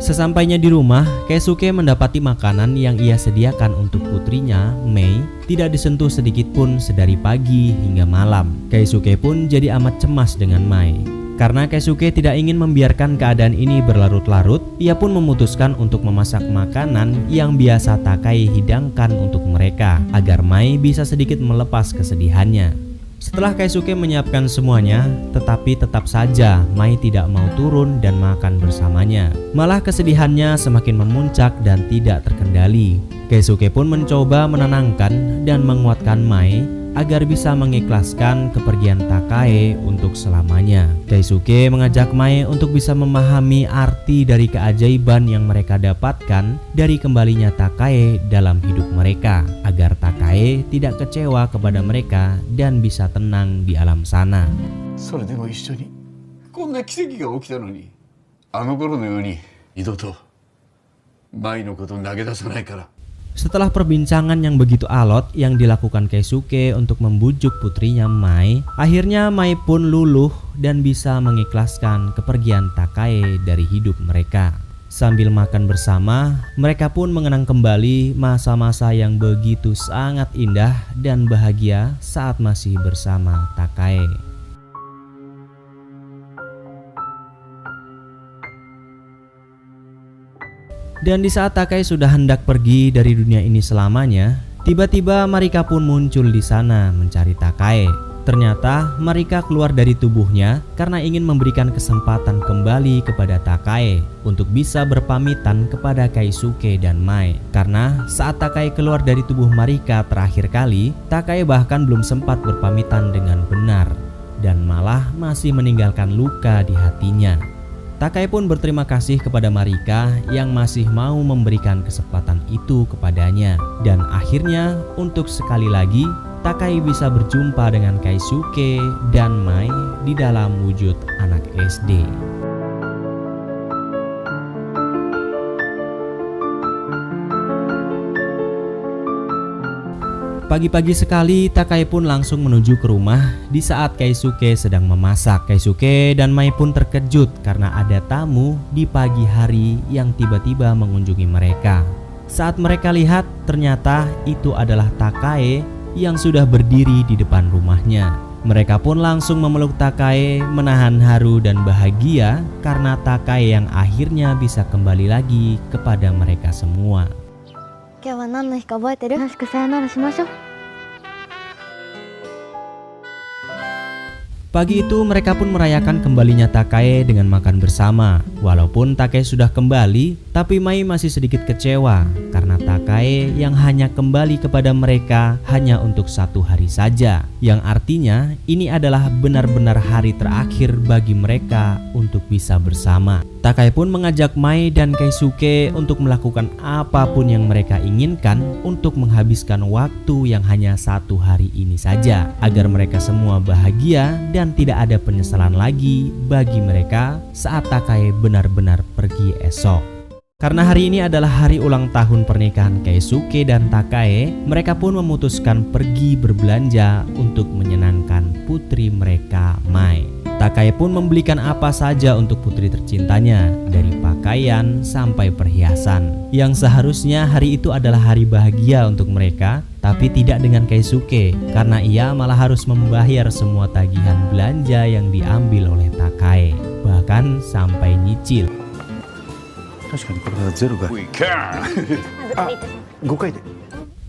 Sesampainya di rumah, Keisuke mendapati makanan yang ia sediakan untuk putrinya, Mei, tidak disentuh sedikit pun sedari pagi hingga malam. Keisuke pun jadi amat cemas dengan Mei. Karena Keisuke tidak ingin membiarkan keadaan ini berlarut-larut, ia pun memutuskan untuk memasak makanan yang biasa Takae hidangkan untuk mereka, agar Mei bisa sedikit melepas kesedihannya. Setelah Keisuke menyiapkan semuanya, tetapi tetap saja Mai tidak mau turun dan makan bersamanya. Malah kesedihannya semakin memuncak dan tidak terkendali. Keisuke pun mencoba menenangkan dan menguatkan Mai agar bisa mengikhlaskan kepergian Takae untuk selamanya. Keisuke mengajak Mai untuk bisa memahami arti dari keajaiban yang mereka dapatkan dari kembalinya Takae dalam hidup mereka, agar Takae tidak kecewa kepada mereka dan bisa tenang di alam sana. それでも一緒にこんな奇跡が起きたのに、あの頃のように二度と舞のこと投げ出さないから。 Setelah perbincangan yang begitu alot yang dilakukan Keisuke untuk membujuk putrinya Mai, akhirnya Mai pun luluh dan bisa mengikhlaskan kepergian Takae dari hidup mereka. Sambil makan bersama, mereka pun mengenang kembali masa-masa yang begitu sangat indah dan bahagia saat masih bersama Takae. Dan di saat Takae sudah hendak pergi dari dunia ini selamanya, tiba-tiba Marika pun muncul di sana mencari Takae. Ternyata Marika keluar dari tubuhnya karena ingin memberikan kesempatan kembali kepada Takae untuk bisa berpamitan kepada Keisuke dan Mai. Karena saat Takae keluar dari tubuh Marika terakhir kali, Takae bahkan belum sempat berpamitan dengan benar. dan malah masih meninggalkan luka di hatinya. Takai pun berterima kasih kepada Marika yang masih mau memberikan kesempatan itu kepadanya. Dan akhirnya untuk sekali lagi Takai bisa berjumpa dengan Keisuke dan Mai di dalam wujud anak SD. Pagi-pagi sekali Takai pun langsung menuju ke rumah di saat Keisuke sedang memasak. Keisuke dan Mai pun terkejut karena ada tamu di pagi hari yang tiba-tiba mengunjungi mereka. Saat mereka lihat, ternyata itu adalah Takai yang sudah berdiri di depan rumahnya. Mereka pun langsung memeluk Takai, menahan haru dan bahagia karena Takai yang akhirnya bisa kembali lagi kepada mereka semua. 今日は何の日か覚えてる？楽しくさよならしましょう。 Pagi itu mereka pun merayakan kembalinya Takai dengan makan bersama. Walaupun Takai sudah kembali, tapi Mai masih sedikit kecewa karena Takai yang hanya kembali kepada mereka hanya untuk 1 hari saja. Yang artinya ini adalah benar-benar hari terakhir bagi mereka untuk bisa bersama. Takai pun mengajak Mai dan Keisuke untuk melakukan apapun yang mereka inginkan untuk menghabiskan waktu yang hanya 1 hari ini saja, agar mereka semua bahagia dan tidak ada penyesalan lagi bagi mereka saat Takai benar-benar pergi esok. Karena hari ini adalah hari ulang tahun pernikahan Keisuke dan Takai, mereka pun memutuskan pergi berbelanja untuk menyenangkan putri mereka, Mai. Takai pun membelikan apa saja untuk putri tercintanya, dari pakaian sampai perhiasan. Yang seharusnya hari itu adalah hari bahagia untuk mereka, tapi tidak dengan Keisuke, karena ia malah harus membayar semua tagihan belanja yang diambil oleh Takai, bahkan sampai nyicil.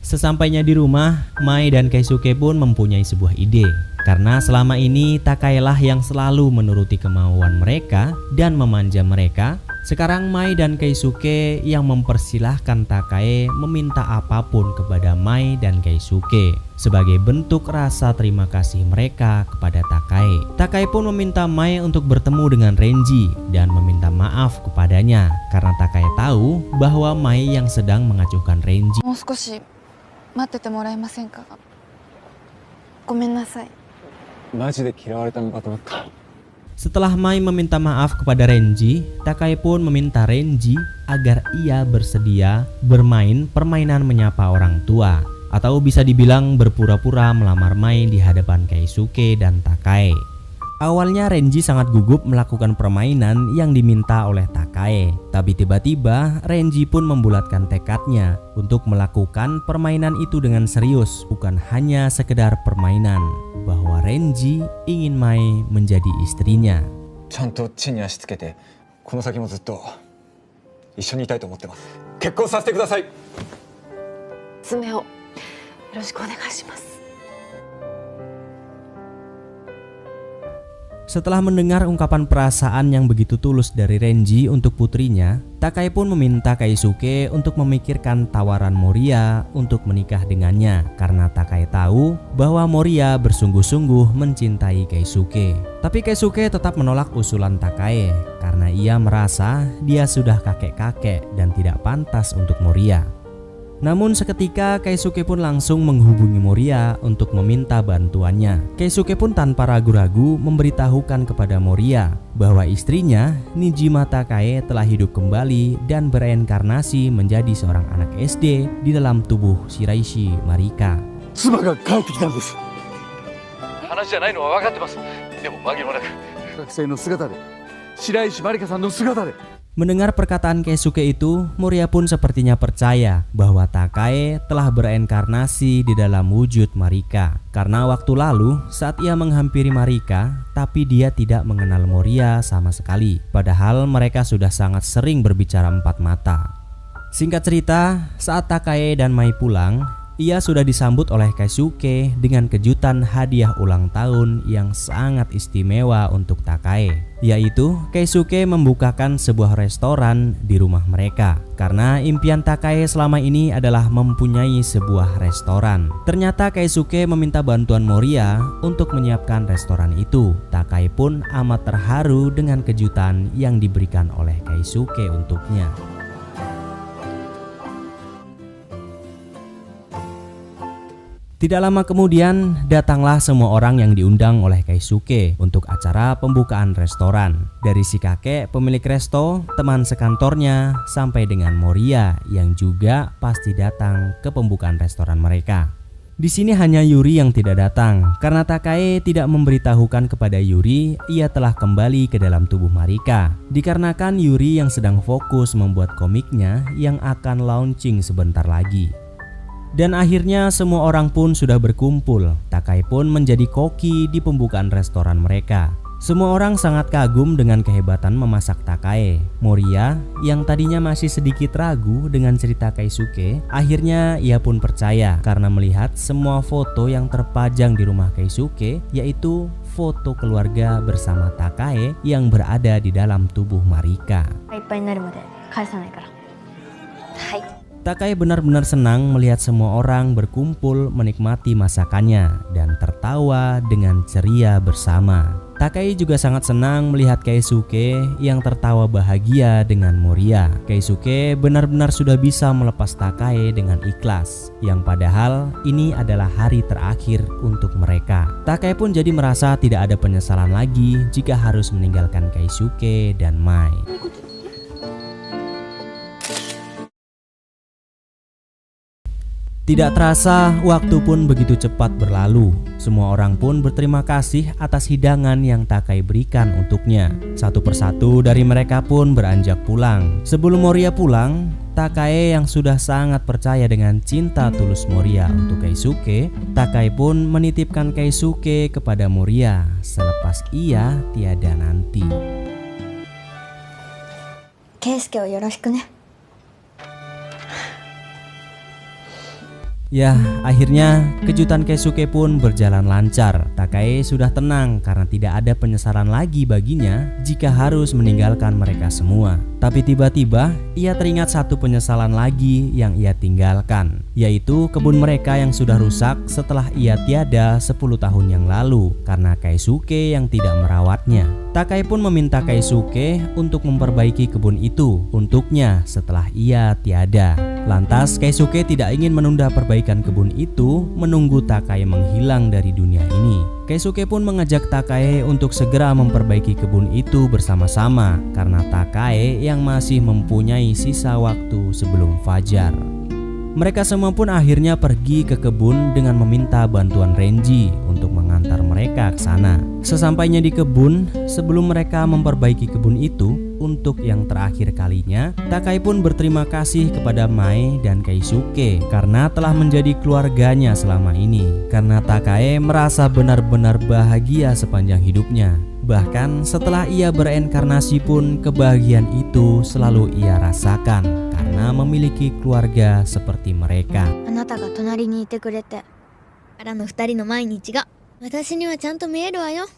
Sesampainya di rumah, Mai dan Keisuke pun mempunyai sebuah ide. Karena selama ini Takai lah yang selalu menuruti kemauan mereka dan memanja mereka, sekarang Mai dan Keisuke yang mempersilahkan Takai meminta apapun kepada Mai dan Keisuke sebagai bentuk rasa terima kasih mereka kepada Takai. Takai pun meminta Mai untuk bertemu dengan Renji dan meminta maaf kepadanya karena Takai tahu bahwa Mai yang sedang mengacuhkan Renji. もう少し待っててもらえませんか？ごめんなさい。 マジで嫌われたのかと思った。 Setelah Mai meminta maaf kepada Renji, Takai pun meminta Renji agar ia bersedia bermain permainan menyapa orang tua, atau bisa dibilang berpura-pura melamar Mai di hadapan Keisuke dan Takai. Awalnya Renji sangat gugup melakukan permainan yang diminta oleh Takai, tapi tiba-tiba Renji pun membulatkan tekadnya untuk melakukan permainan itu dengan serius, bukan hanya sekedar permainan, bahwa Renji ingin Mai menjadi istrinya. ちゃんと地に足つけて、この先もずっと一緒にいたいと思ってます。結婚させてください。娘をよろしくお願いします。 Setelah mendengar ungkapan perasaan yang begitu tulus dari Renji untuk putrinya, Takai pun meminta Keisuke untuk memikirkan tawaran Moriya untuk menikah dengannya karena Takai tahu bahwa Moriya bersungguh-sungguh mencintai Keisuke. Tapi Keisuke tetap menolak usulan Takai karena ia merasa dia sudah kakek-kakek dan tidak pantas untuk Moriya. Namun seketika Keisuke pun langsung menghubungi Moriya untuk meminta bantuannya. Keisuke pun tanpa ragu-ragu memberitahukan kepada Moriya bahwa istrinya Nijima Takai telah hidup kembali dan bereinkarnasi menjadi seorang anak SD di dalam tubuh Shiraishi Marika. 妻が帰ってきたんです。話じゃないのは分かってます。でも紛れもなく学生の姿で、白石まりかさんの姿で。 Mendengar perkataan Keisuke itu, Moriya pun sepertinya percaya bahwa Takai telah bereinkarnasi di dalam wujud Marika. Karena waktu lalu saat ia menghampiri Marika, tapi dia tidak mengenal Moriya sama sekali. Padahal mereka sudah sangat sering berbicara empat mata. Singkat cerita, saat Takai dan Mai pulang, ia sudah disambut oleh Keisuke dengan kejutan hadiah ulang tahun yang sangat istimewa untuk Takae, yaitu Keisuke membukakan sebuah restoran di rumah mereka. Karena impian Takae selama ini adalah mempunyai sebuah restoran. Ternyata Keisuke meminta bantuan Moriya untuk menyiapkan restoran itu. Takae pun amat terharu dengan kejutan yang diberikan oleh Keisuke untuknya. Tidak lama kemudian, datanglah semua orang yang diundang oleh Keisuke untuk acara pembukaan restoran. Dari si kakek pemilik resto, teman sekantornya, sampai dengan Moriya yang juga pasti datang ke pembukaan restoran mereka. Di sini hanya Yuri yang tidak datang karena Takae tidak memberitahukan kepada Yuri ia telah kembali ke dalam tubuh Marika. Dikarenakan Yuri yang sedang fokus membuat komiknya yang akan launching sebentar lagi. Dan akhirnya semua orang pun sudah berkumpul. Takae pun menjadi koki di pembukaan restoran mereka. Semua orang sangat kagum dengan kehebatan memasak Takae. Moriya yang tadinya masih sedikit ragu dengan cerita Keisuke, akhirnya ia pun percaya karena melihat semua foto yang terpajang di rumah Keisuke, yaitu foto keluarga bersama Takae yang berada di dalam tubuh Marika. Takae benar-benar senang melihat semua orang berkumpul menikmati masakannya dan tertawa dengan ceria bersama. Takae juga sangat senang melihat Keisuke yang tertawa bahagia dengan Moriya. Keisuke benar-benar sudah bisa melepas Takae dengan ikhlas, yang padahal ini adalah hari terakhir untuk mereka. Takae pun jadi merasa tidak ada penyesalan lagi jika harus meninggalkan Keisuke dan Mai. Tidak terasa, waktu pun begitu cepat berlalu. Semua orang pun berterima kasih atas hidangan yang Takae berikan untuknya. Satu persatu dari mereka pun beranjak pulang. Sebelum Moriya pulang, Takae yang sudah sangat percaya dengan cinta tulus Moriya untuk Keisuke, Takae pun menitipkan Keisuke kepada Moriya selepas ia tiada nanti. Keisuke wo yoroshiku ne. Ya, akhirnya kejutan Keisuke pun berjalan lancar. Takae sudah tenang karena tidak ada penyesalan lagi baginya jika harus meninggalkan mereka semua. Tapi tiba-tiba ia teringat satu penyesalan lagi yang ia tinggalkan, yaitu kebun mereka yang sudah rusak setelah ia tiada 10 tahun yang lalu karena Keisuke yang tidak merawatnya. Takae pun meminta Keisuke untuk memperbaiki kebun itu untuknya setelah ia tiada. Lantas Keisuke tidak ingin menunda perbaikan kebun itu menunggu Takae menghilang dari dunia ini. Keisuke pun mengajak Takae untuk segera memperbaiki kebun itu bersama-sama karena Takae yang masih mempunyai sisa waktu sebelum fajar. Mereka semua pun akhirnya pergi ke kebun dengan meminta bantuan Renji untuk mengantar mereka ke sana. Sesampainya di kebun, sebelum mereka memperbaiki kebun itu untuk yang terakhir kalinya, Takae pun berterima kasih kepada Mai dan Keisuke karena telah menjadi keluarganya selama ini. Karena Takae merasa benar-benar bahagia sepanjang hidupnya. Bahkan setelah ia bereinkarnasi pun kebahagiaan itu selalu ia rasakan karena memiliki keluarga seperti mereka. あなたが隣にいてくれて、からの二人の毎日が私にはちゃんと見えるわよ。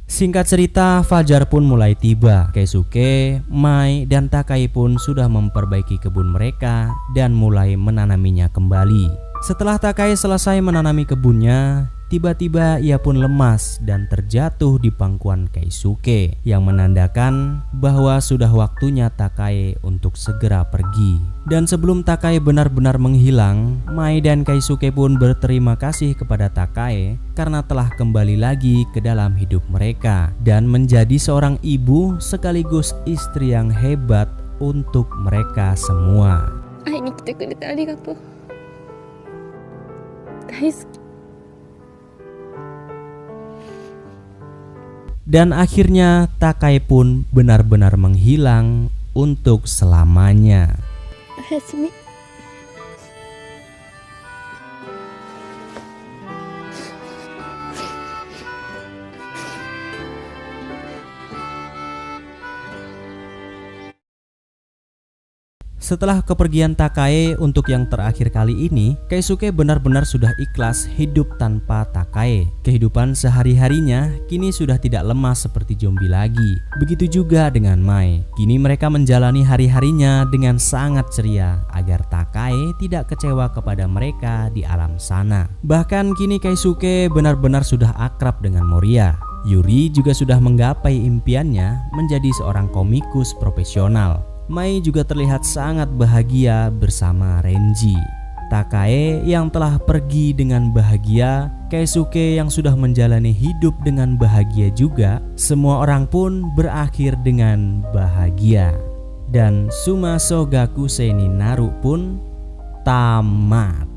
Singkat cerita, fajar pun mulai tiba. Keisuke, Mai, dan Takae pun sudah memperbaiki kebun mereka dan mulai menanaminya kembali. Setelah Takae selesai menanami kebunnya, tiba-tiba ia pun lemas dan terjatuh di pangkuan Keisuke yang menandakan bahwa sudah waktunya Takae untuk segera pergi. Dan sebelum Takae benar-benar menghilang, Mai dan Keisuke pun berterima kasih kepada Takae karena telah kembali lagi ke dalam hidup mereka dan menjadi seorang ibu sekaligus istri yang hebat untuk mereka semua. 会いに来てくれてありがとう。大好き。 Dan akhirnya Takae pun benar-benar menghilang untuk selamanya. おやすみ。Setelah kepergian Takae untuk yang terakhir kali ini, Keisuke benar-benar sudah ikhlas hidup tanpa Takae. Kehidupan sehari-harinya kini sudah tidak lemas seperti zombie lagi. Begitu juga dengan Mai. Kini mereka menjalani hari-harinya dengan sangat ceria agar Takae tidak kecewa kepada mereka di alam sana. Bahkan kini Keisuke benar-benar sudah akrab dengan Moria. Yuri juga sudah menggapai impiannya menjadi seorang komikus profesional. Mai juga terlihat sangat bahagia bersama Renji. Takae yang telah pergi dengan bahagia, Keisuke yang sudah menjalani hidup dengan bahagia juga. Semua orang pun berakhir dengan bahagia. Dan Suma Sogakusei ni Naru pun tamat.